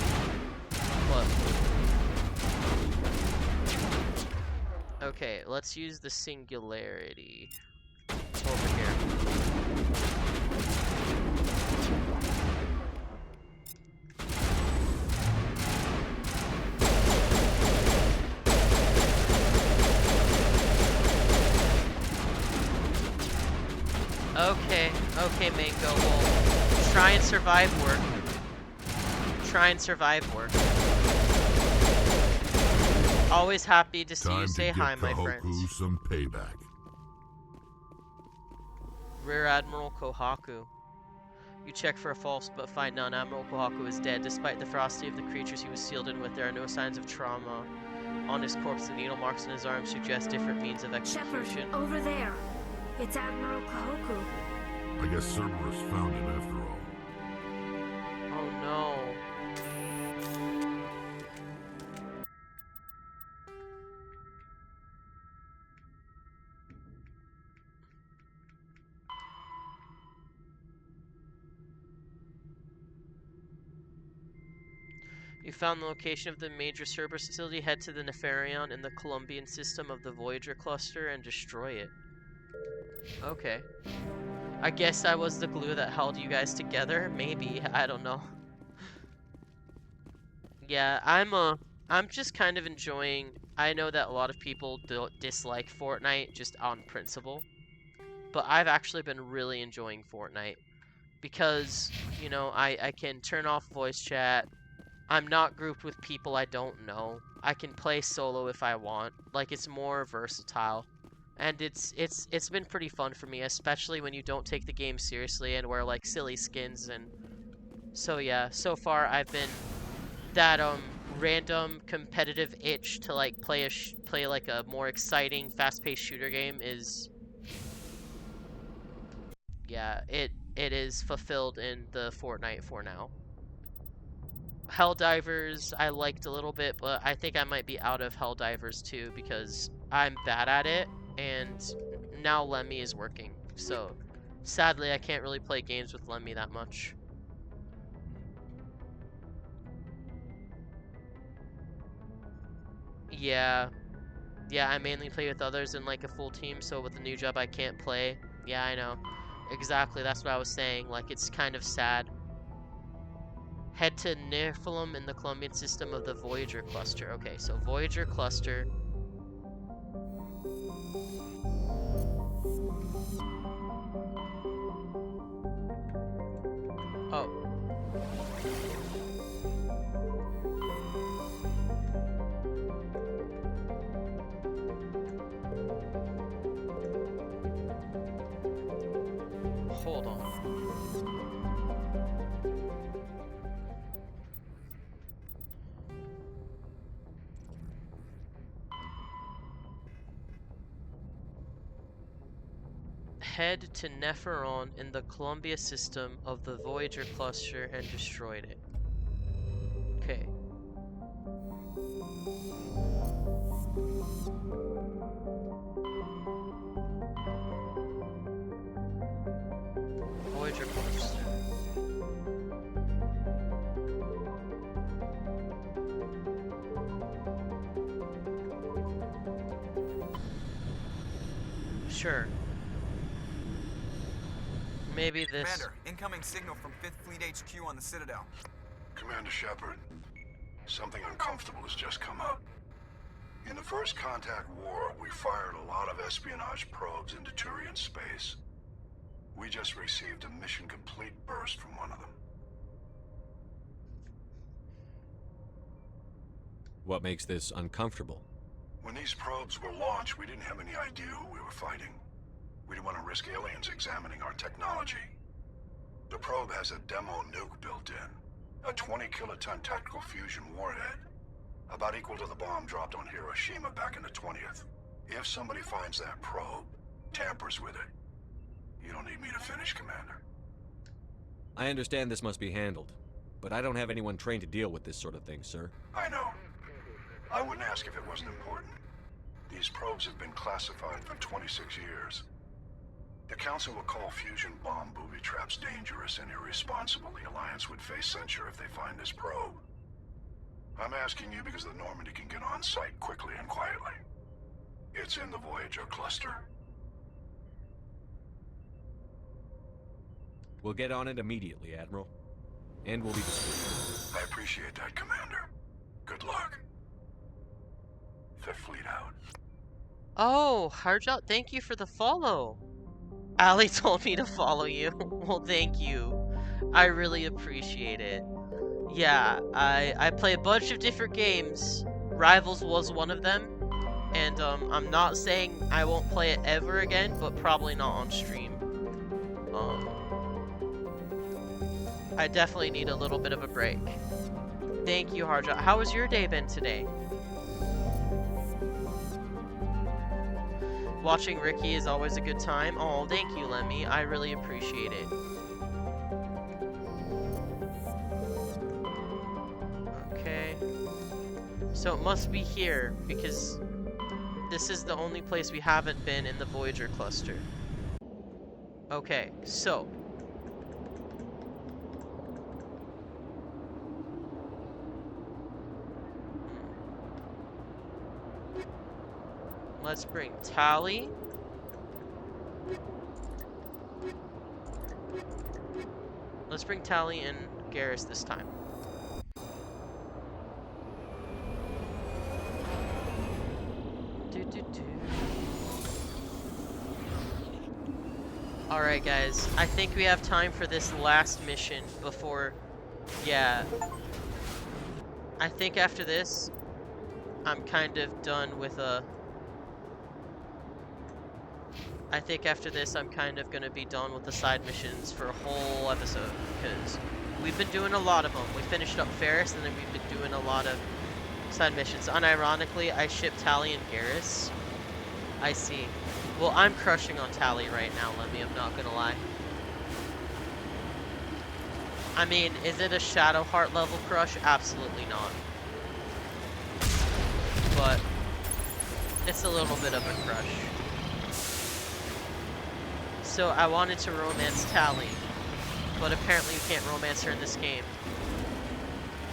But okay, let's use the singularity over here. Okay, Mango, we'll try and survive work. Always happy to see you. Say hi, my friends. Some payback. Rear Admiral Kohaku. You check for a false, but find none. Admiral Kohaku is dead. Despite the ferocity of the creatures he was sealed in with, there are no signs of trauma. On his corpse, the needle marks on his arm suggest different means of execution. Shepard, over there. It's Admiral Kohaku. I guess Cerberus found him after all. Oh no. You found the location of the major Cerberus facility. Head to the Nefarion in the Columbian system of the Voyager cluster and destroy it. Okay. I guess I was the glue that held you guys together. Maybe. I don't know. Yeah, I'm just kind of enjoying. I know that a lot of people dislike Fortnite just on principle. but I've actually been really enjoying Fortnite because, you know, I can turn off voice chat. I'm not grouped with people I don't know. I can play solo if I want. Like, it's more versatile. And it's been pretty fun for me, especially when you don't take the game seriously and wear like silly skins. And so yeah, so far I've been that random competitive itch to like play like a more exciting fast-paced shooter game is, yeah, it is fulfilled in the Fortnite for now. Helldivers I liked a little bit, but I think I might be out of Helldivers too because I'm bad at it, and now Lemmy is working. So sadly I can't really play games with Lemmy that much. Yeah, I mainly play with others in like a full team, so with a new job I can't play. Yeah, I know. Exactly, that's what I was saying. Like, it's kind of sad. Head to Nephilim in the Columbian system of the Voyager cluster. Okay, so Voyager cluster. Oh. Hold on. Head to Nephilim in the Columbia system of the Voyager cluster and destroyed it. Okay. Voyager cluster. Sure. Maybe this. Commander, incoming signal from 5th Fleet HQ on the Citadel. Commander Shepard, something uncomfortable has just come up. In the First Contact War, we fired a lot of espionage probes into Turian space. We just received a mission complete burst from one of them. What makes this uncomfortable? When these probes were launched, we didn't have any idea who we were fighting. We didn't want to risk aliens examining our technology. The probe has a demo nuke built in. A 20-kiloton tactical fusion warhead. About equal to the bomb dropped on Hiroshima back in the 20th. If somebody finds that probe, tampers with it, you don't need me to finish, Commander. I understand this must be handled, but I don't have anyone trained to deal with this sort of thing, sir. I know. I wouldn't ask if it wasn't important. These probes have been classified for 26 years. The Council will call fusion bomb booby traps dangerous and irresponsible. The Alliance would face censure if they find this probe. I'm asking you because the Normandy can get on site quickly and quietly. It's in the Voyager cluster. We'll get on it immediately, Admiral. And we'll be discreet. I appreciate that, Commander. Good luck. Fifth Fleet out. Oh, Harjot, thank you for the follow. Ali told me to follow you. Well, thank you. I really appreciate it. Yeah, I play a bunch of different games. Rivals was one of them. And I'm not saying I won't play it ever again, but probably not on stream. I definitely need a little bit of a break. Thank you, Harjot. How has your day been today? Watching Ricky is always a good time. Oh, thank you, Lemmy. I really appreciate it. Okay. So it must be here, because this is the only place we haven't been in the Voyager cluster. Okay, so. Let's bring Tally. Let's bring Tally and Garrus this time. Alright guys, I think we have time for this last mission before... Yeah. I think after this, I'm kind of done with I think after this, I'm kind of gonna be done with the side missions for a whole episode, because we've been doing a lot of them. We finished up Ferris, and then we've been doing a lot of side missions. Unironically, I shipped Tally and Garrus. I see. Well, I'm crushing on Tally right now, Lemmy, I'm not gonna lie. I mean, is it a Shadowheart level crush? Absolutely not. But it's a little bit of a crush. So I wanted to romance Tally, but apparently you can't romance her in this game.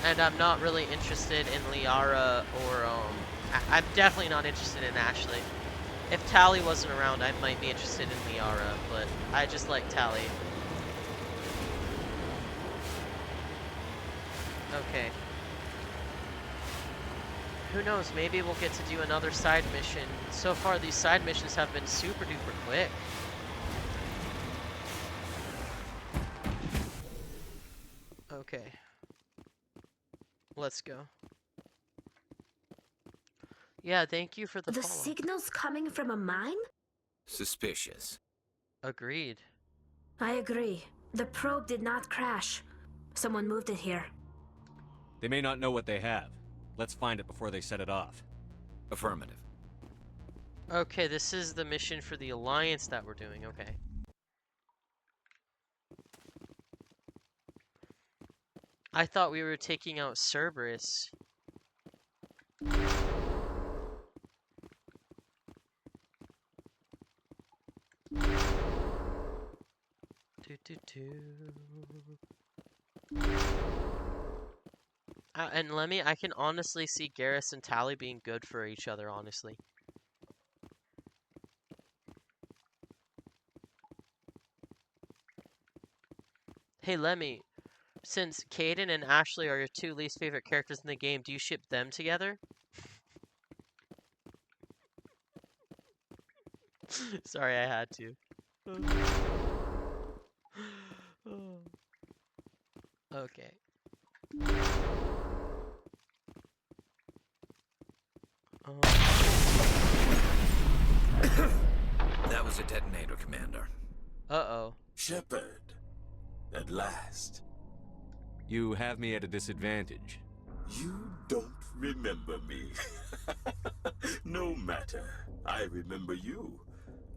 And I'm not really interested in Liara or, I'm definitely not interested in Ashley. If Tally wasn't around, I might be interested in Liara, but I just like Tally. Okay. Who knows, maybe we'll get to do another side mission. So far, these side missions have been super duper quick. Okay. Let's go. Yeah, thank you for the follow. The signal's coming from a mine? Suspicious. Agreed. I agree. The probe did not crash. Someone moved it here. They may not know what they have. Let's find it before they set it off. Affirmative. Okay, this is the mission for the Alliance that we're doing, okay. I thought we were taking out Cerberus. And Lemmy, I can honestly see Garrus and Tally being good for each other, honestly. Hey Lemmy, since Caden and Ashley are your two least favorite characters in the game, do you ship them together? Sorry, I had to. Okay. That was a detonator, Commander. Uh-oh. Shepard. At last. You have me at a disadvantage. You don't remember me. No matter. I remember you.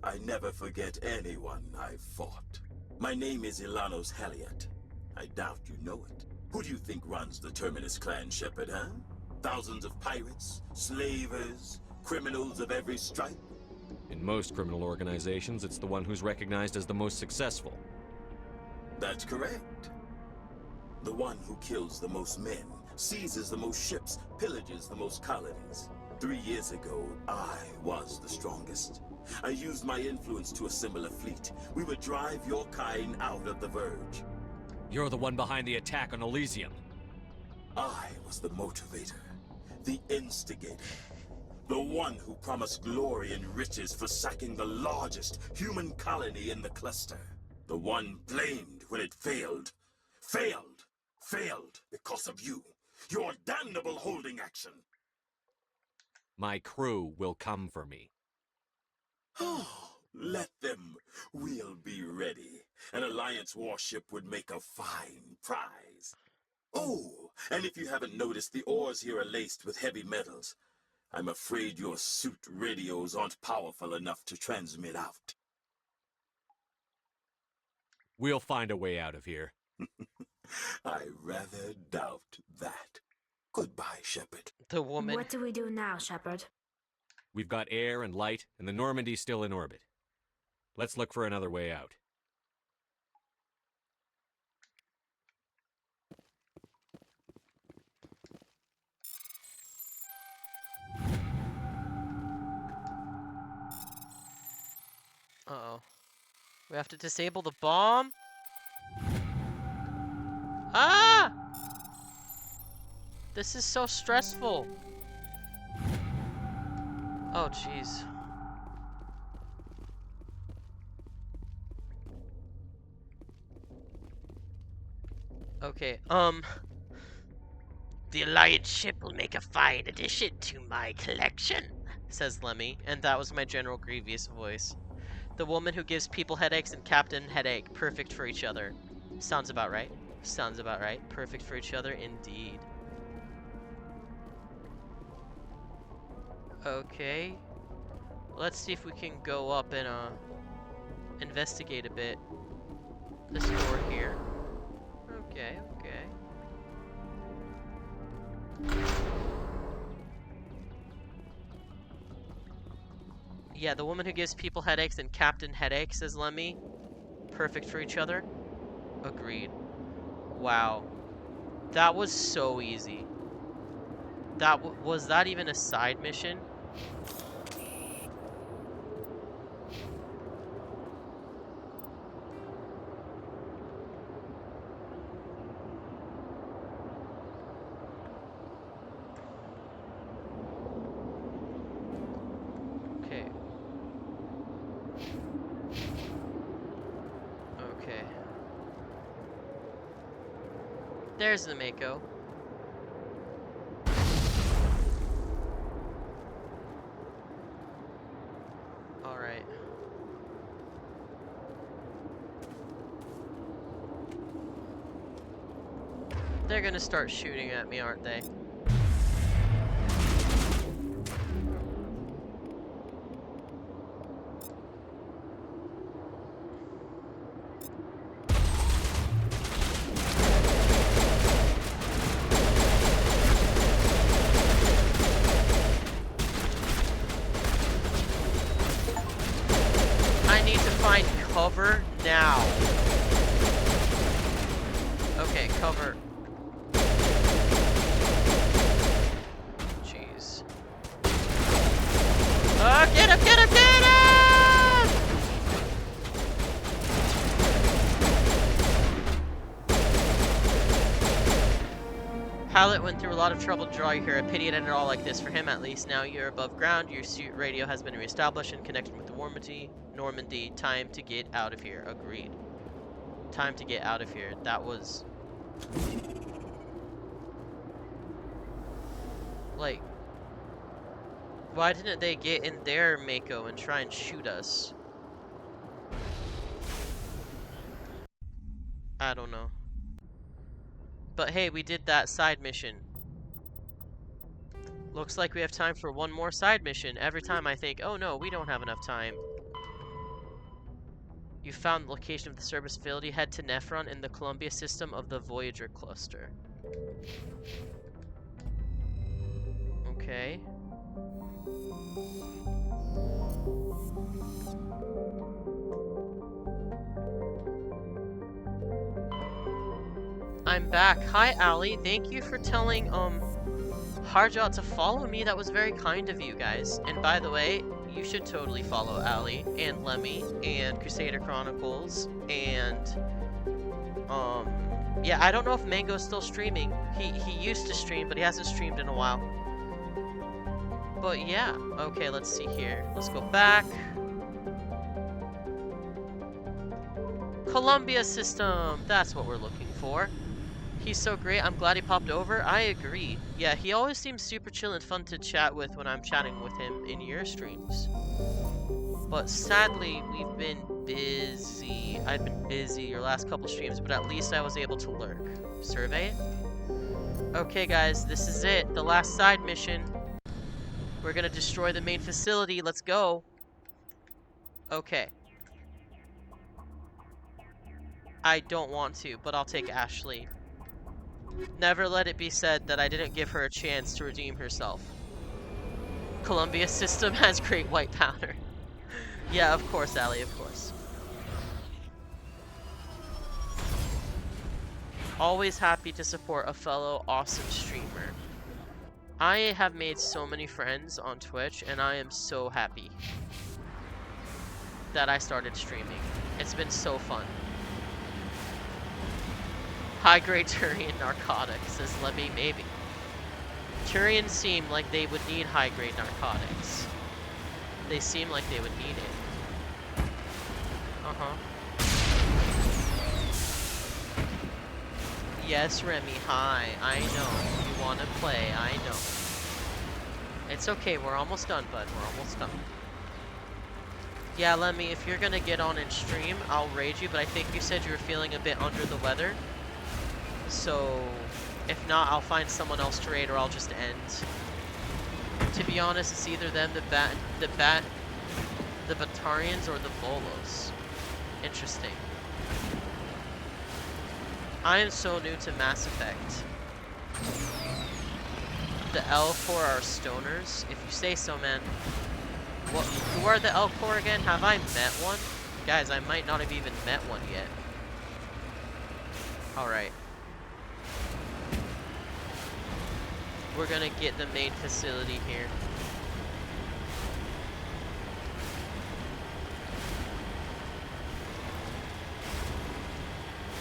I never forget anyone I've fought. My name is Ilanos Heliot. I doubt you know it. Who do you think runs the Terminus clan, Shepard, huh? Thousands of pirates, slavers, criminals of every stripe? In most criminal organizations, it's the one who's recognized as the most successful. That's correct. The one who kills the most men, seizes the most ships, pillages the most colonies. 3 years ago, I was the strongest. I used my influence to assemble a fleet. We would drive your kind out of the Verge. You're the one behind the attack on Elysium. I was the motivator, the instigator. The one who promised glory and riches for sacking the largest human colony in the cluster. The one blamed when it failed. Failed. Failed because of you. Your damnable holding action. My crew will come for me. Oh, let them. We'll be ready. An Alliance warship would make a fine prize. Oh, and if you haven't noticed, the ores here are laced with heavy metals. I'm afraid your suit radios aren't powerful enough to transmit out. We'll find a way out of here. I rather doubt that. Goodbye, Shepard. The woman. What do we do now, Shepard? We've got air and light, and the Normandy's still in orbit. Let's look for another way out. Uh-oh. We have to disable the bomb? Ah! This is so stressful. Oh, jeez. Okay, the Alliance ship will make a fine addition to my collection, says Lemmy, and that was my General Grievous voice. The woman who gives people headaches and Captain Headache, perfect for each other. Sounds about right. Sounds about right. Perfect for each other, indeed. Okay. Let's see if we can go up and, investigate a bit. This door here. Okay, okay. Yeah, the woman who gives people headaches and Captain Headache, says Lemmy. Perfect for each other. Agreed. Wow. That was so easy. Was that even a side mission? Okay. Okay. There's the Mako. Alright. They're gonna start shooting at me, aren't they? I need to find cover now. Okay, cover. Jeez. Oh, get him, get him, get him! Pilot went through a lot of trouble to draw you here. A pity it ended all like this for him, at least. Now you're above ground. Your suit radio has been reestablished and connected with the Normandy. Time to get out of here. Agreed. Time to get out of here. That was... like... why didn't they get in their Mako and try and shoot us? I don't know. But hey, we did that side mission. Looks like we have time for one more side mission. Every time I think, oh no, we don't have enough time. You found the location of the service facility. Head to Nephron in the Columbia system of the Voyager cluster. Okay. I'm back. Hi, Allie. Thank you for telling, Harjot to follow me. That was very kind of you guys. And by the way, you should totally follow Allie and Lemmy and Crusader Chronicles and, yeah, I don't know if Mango's still streaming. He used to stream, but he hasn't streamed in a while. But yeah, okay, let's see here. Let's go back. Columbia system, that's what we're looking for. He's so great, I'm glad he popped over. I agree. Yeah, he always seems super chill and fun to chat with when I'm chatting with him in your streams. But sadly, we've been busy. I've been busy your last couple streams, but at least I was able to lurk. Survey it? Okay guys, this is it. The last side mission. We're gonna destroy the main facility. Let's go. Okay. I don't want to, but I'll take Ashley. Never let it be said that I didn't give her a chance to redeem herself. Columbia system has great white powder. Yeah, of course, Allie, of course. Always happy to support a fellow awesome streamer. I have made so many friends on Twitch, and I am so happy that I started streaming. It's been so fun. High-grade Turian narcotics, says Lemmy, maybe. Turians seem like they would need high-grade narcotics. They seem like they would need it. Uh-huh. Yes, Remy, hi. I know. You wanna play, I know. It's okay, we're almost done, bud. We're almost done. Yeah, Lemmy, if you're gonna get on and stream, I'll raid you, but I think you said you were feeling a bit under the weather. So, if not, I'll find someone else to raid, or I'll just end. To be honest, it's either them, the Batarians, or the Volos. Interesting. I am so new to Mass Effect. The L4 are stoners, if you say so, man. What? Who are the L4 again? Have I met one? Guys, I might not have even met one yet. Alright. We're gonna get the main facility here.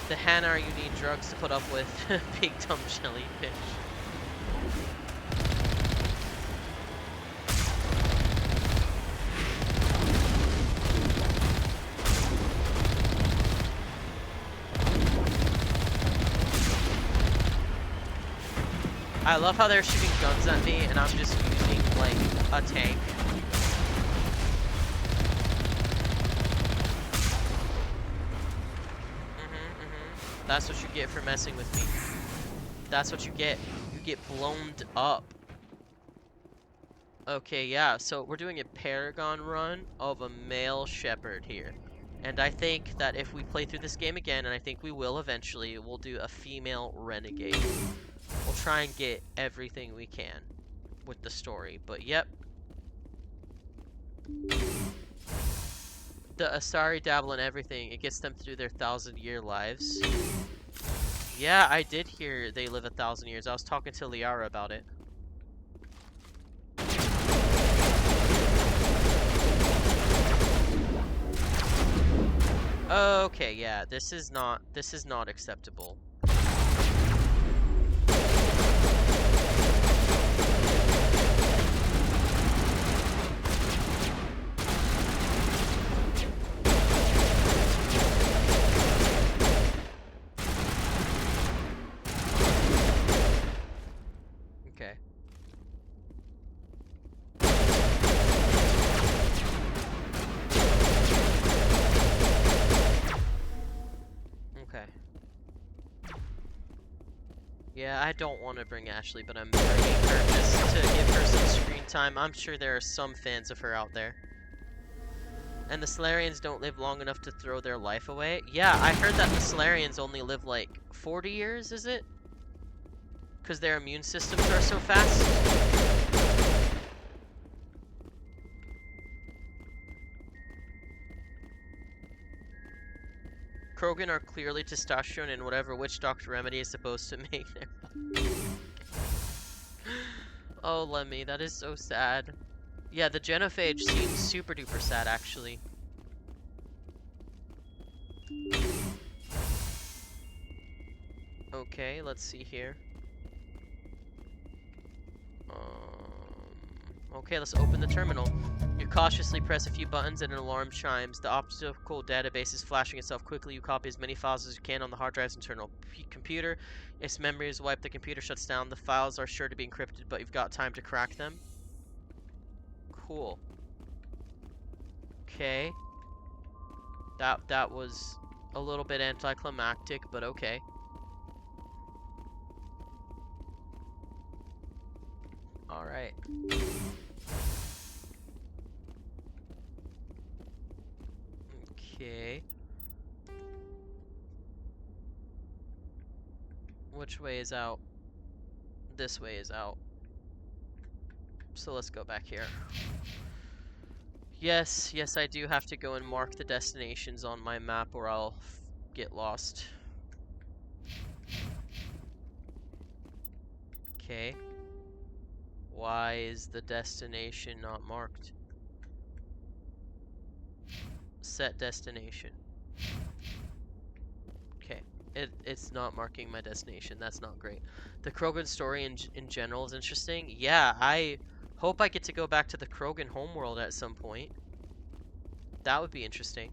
The Hanar you need drugs to put up with. Big dumb jellyfish. I love how they're shooting guns at me and I'm just using, like, a tank. That's what you get for messing with me. That's what you get. You get blown up. Okay, yeah, so we're doing a Paragon run of a male shepherd here. And I think that if we play through this game again, and I think we will eventually, we'll do a female renegade. We'll try and get everything we can with the story, but yep. The Asari dabble in everything. It gets them through their 1,000-year lives. Yeah, I did hear they live 1,000 years. I was talking to Liara about it. Okay, yeah, this is not acceptable. Okay. Okay. Yeah, I don't want to bring Ashley, but I'm bringing her just to give her some screen time. I'm sure there are some fans of her out there. And the Solarians don't live long enough to throw their life away. Yeah, I heard that the Solarians only live like 40 years, is it? Because their immune systems are so fast. Krogan are clearly testosterone in whatever witch doctor remedy is supposed to make their... Oh, Lemmy, that is so sad. Yeah, the genophage seems super duper sad, actually. Okay, let's see here. Okay, let's open the terminal. You cautiously press a few buttons and an alarm chimes. The optical database is flashing itself quickly. You copy as many files as you can on the hard drive's internal computer. Its memory is wiped, the computer shuts down. The files are sure to be encrypted, but you've got time to crack them. Cool. Okay. That was a little bit anticlimactic, but okay. Alright. Okay. Which way is out? This way is out. So let's go back here. Yes, I do have to go and mark the destinations on my map or I'll get lost. Okay. Why is the destination not marked? Set destination. Okay. It's not marking my destination. That's not great. The Krogan story in general is interesting. Yeah, I hope I get to go back to the Krogan homeworld at some point. That would be interesting.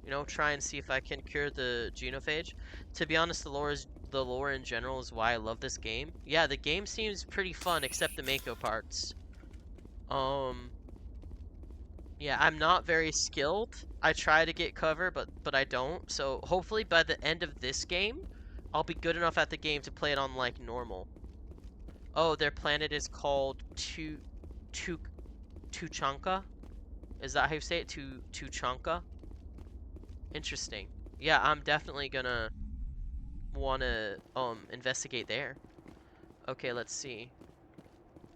You know, try and see if I can cure the genophage. To be honest, the lore in general is why I love this game. Yeah, the game seems pretty fun except the Mako parts. Yeah, I'm not very skilled. I try to get cover, but I don't. So hopefully by the end of this game, I'll be good enough at the game to play it on like normal. Oh, their planet is called Tuchanka? Is that how you say it? Tuchanka? Interesting. Yeah, I'm definitely gonna wanna investigate there. Okay, let's see.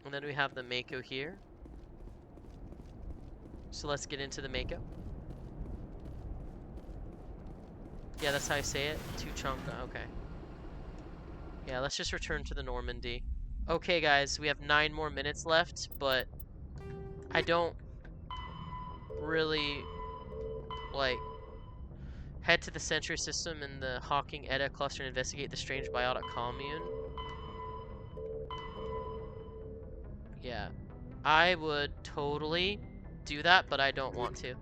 And then we have the Mako here. So let's get into the Mako. Yeah, that's how I say it. Tuchanka, okay. Yeah, let's just return to the Normandy. Okay, guys, we have 9 more minutes left, but I don't really, like, head to the Sentry system in the Hawking Edda cluster and investigate the strange biotic commune. Yeah, I would totally do that, but I don't want to.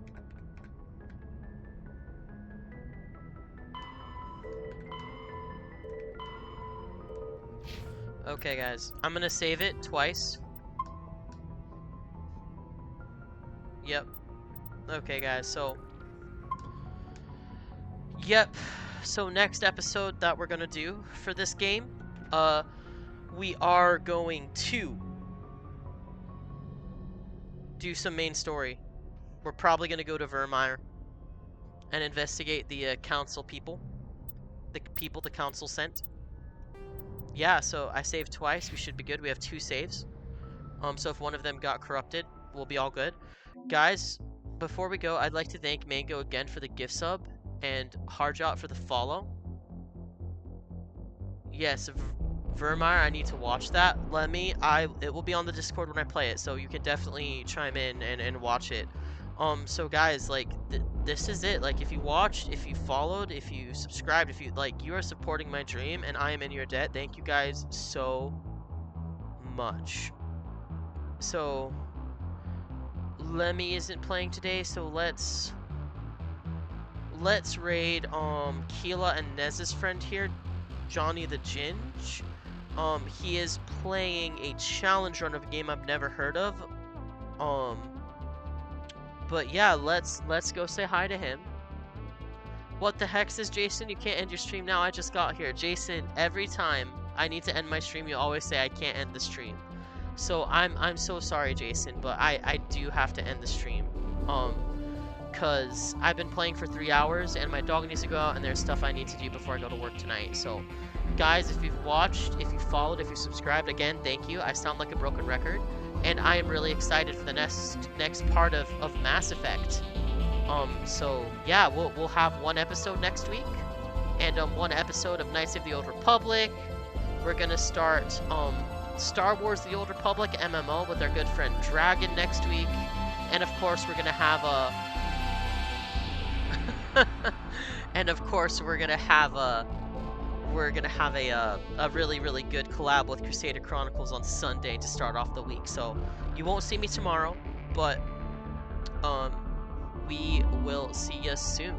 Okay, guys, I'm gonna save it twice. Yep. Okay, guys, so... Yep. So next episode that we're gonna do for this game, we are going to do some main story. We're probably gonna go to Vermeer and investigate the council people. The people the council sent. Yeah, so I saved twice. We should be good. We have 2 saves. So if one of them got corrupted, we'll be all good. Guys, before we go, I'd like to thank Mango again for the gift sub and Harjot for the follow. Yes, Vermeer, I need to watch that. It will be on the Discord when I play it, so you can definitely chime in and watch it. So guys, like, this is it. Like, if you watched, if you followed, if you subscribed, if you, like, you are supporting my dream, and I am in your debt. Thank you guys so much. So, Lemmy isn't playing today, so let's raid, Keela and Nez's friend here, Johnny the Ginge. He is playing a challenge run of a game I've never heard of. But yeah, let's go say hi to him. What the heck, says Jason? You can't end your stream now. I just got here. Jason, every time I need to end my stream, you always say I can't end the stream. So I'm so sorry, Jason, but I do have to end the stream. Cause I've been playing for 3 hours and my dog needs to go out and there's stuff I need to do before I go to work tonight. So guys, if you've watched, if you followed, if you subscribed, again, thank you. I sound like a broken record. And I am really excited for the next part of Mass Effect. So yeah, we'll have 1 episode next week, and 1 episode of Knights of the Old Republic. We're gonna start Star Wars: The Old Republic MMO with our good friend Dragon next week, and of course we're gonna have a really good collab with Crusader Chronicles on Sunday to start off the week. So you won't see me tomorrow, but we will see you soon.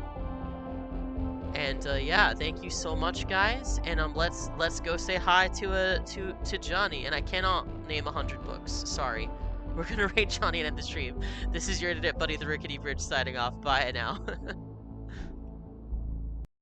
And yeah, thank you so much, guys. And let's go say hi to Johnny. And I cannot name 100 books. Sorry. We're gonna rate Johnny and end the stream. This is your internet buddy, the Rickety Bridge, signing off. Bye now.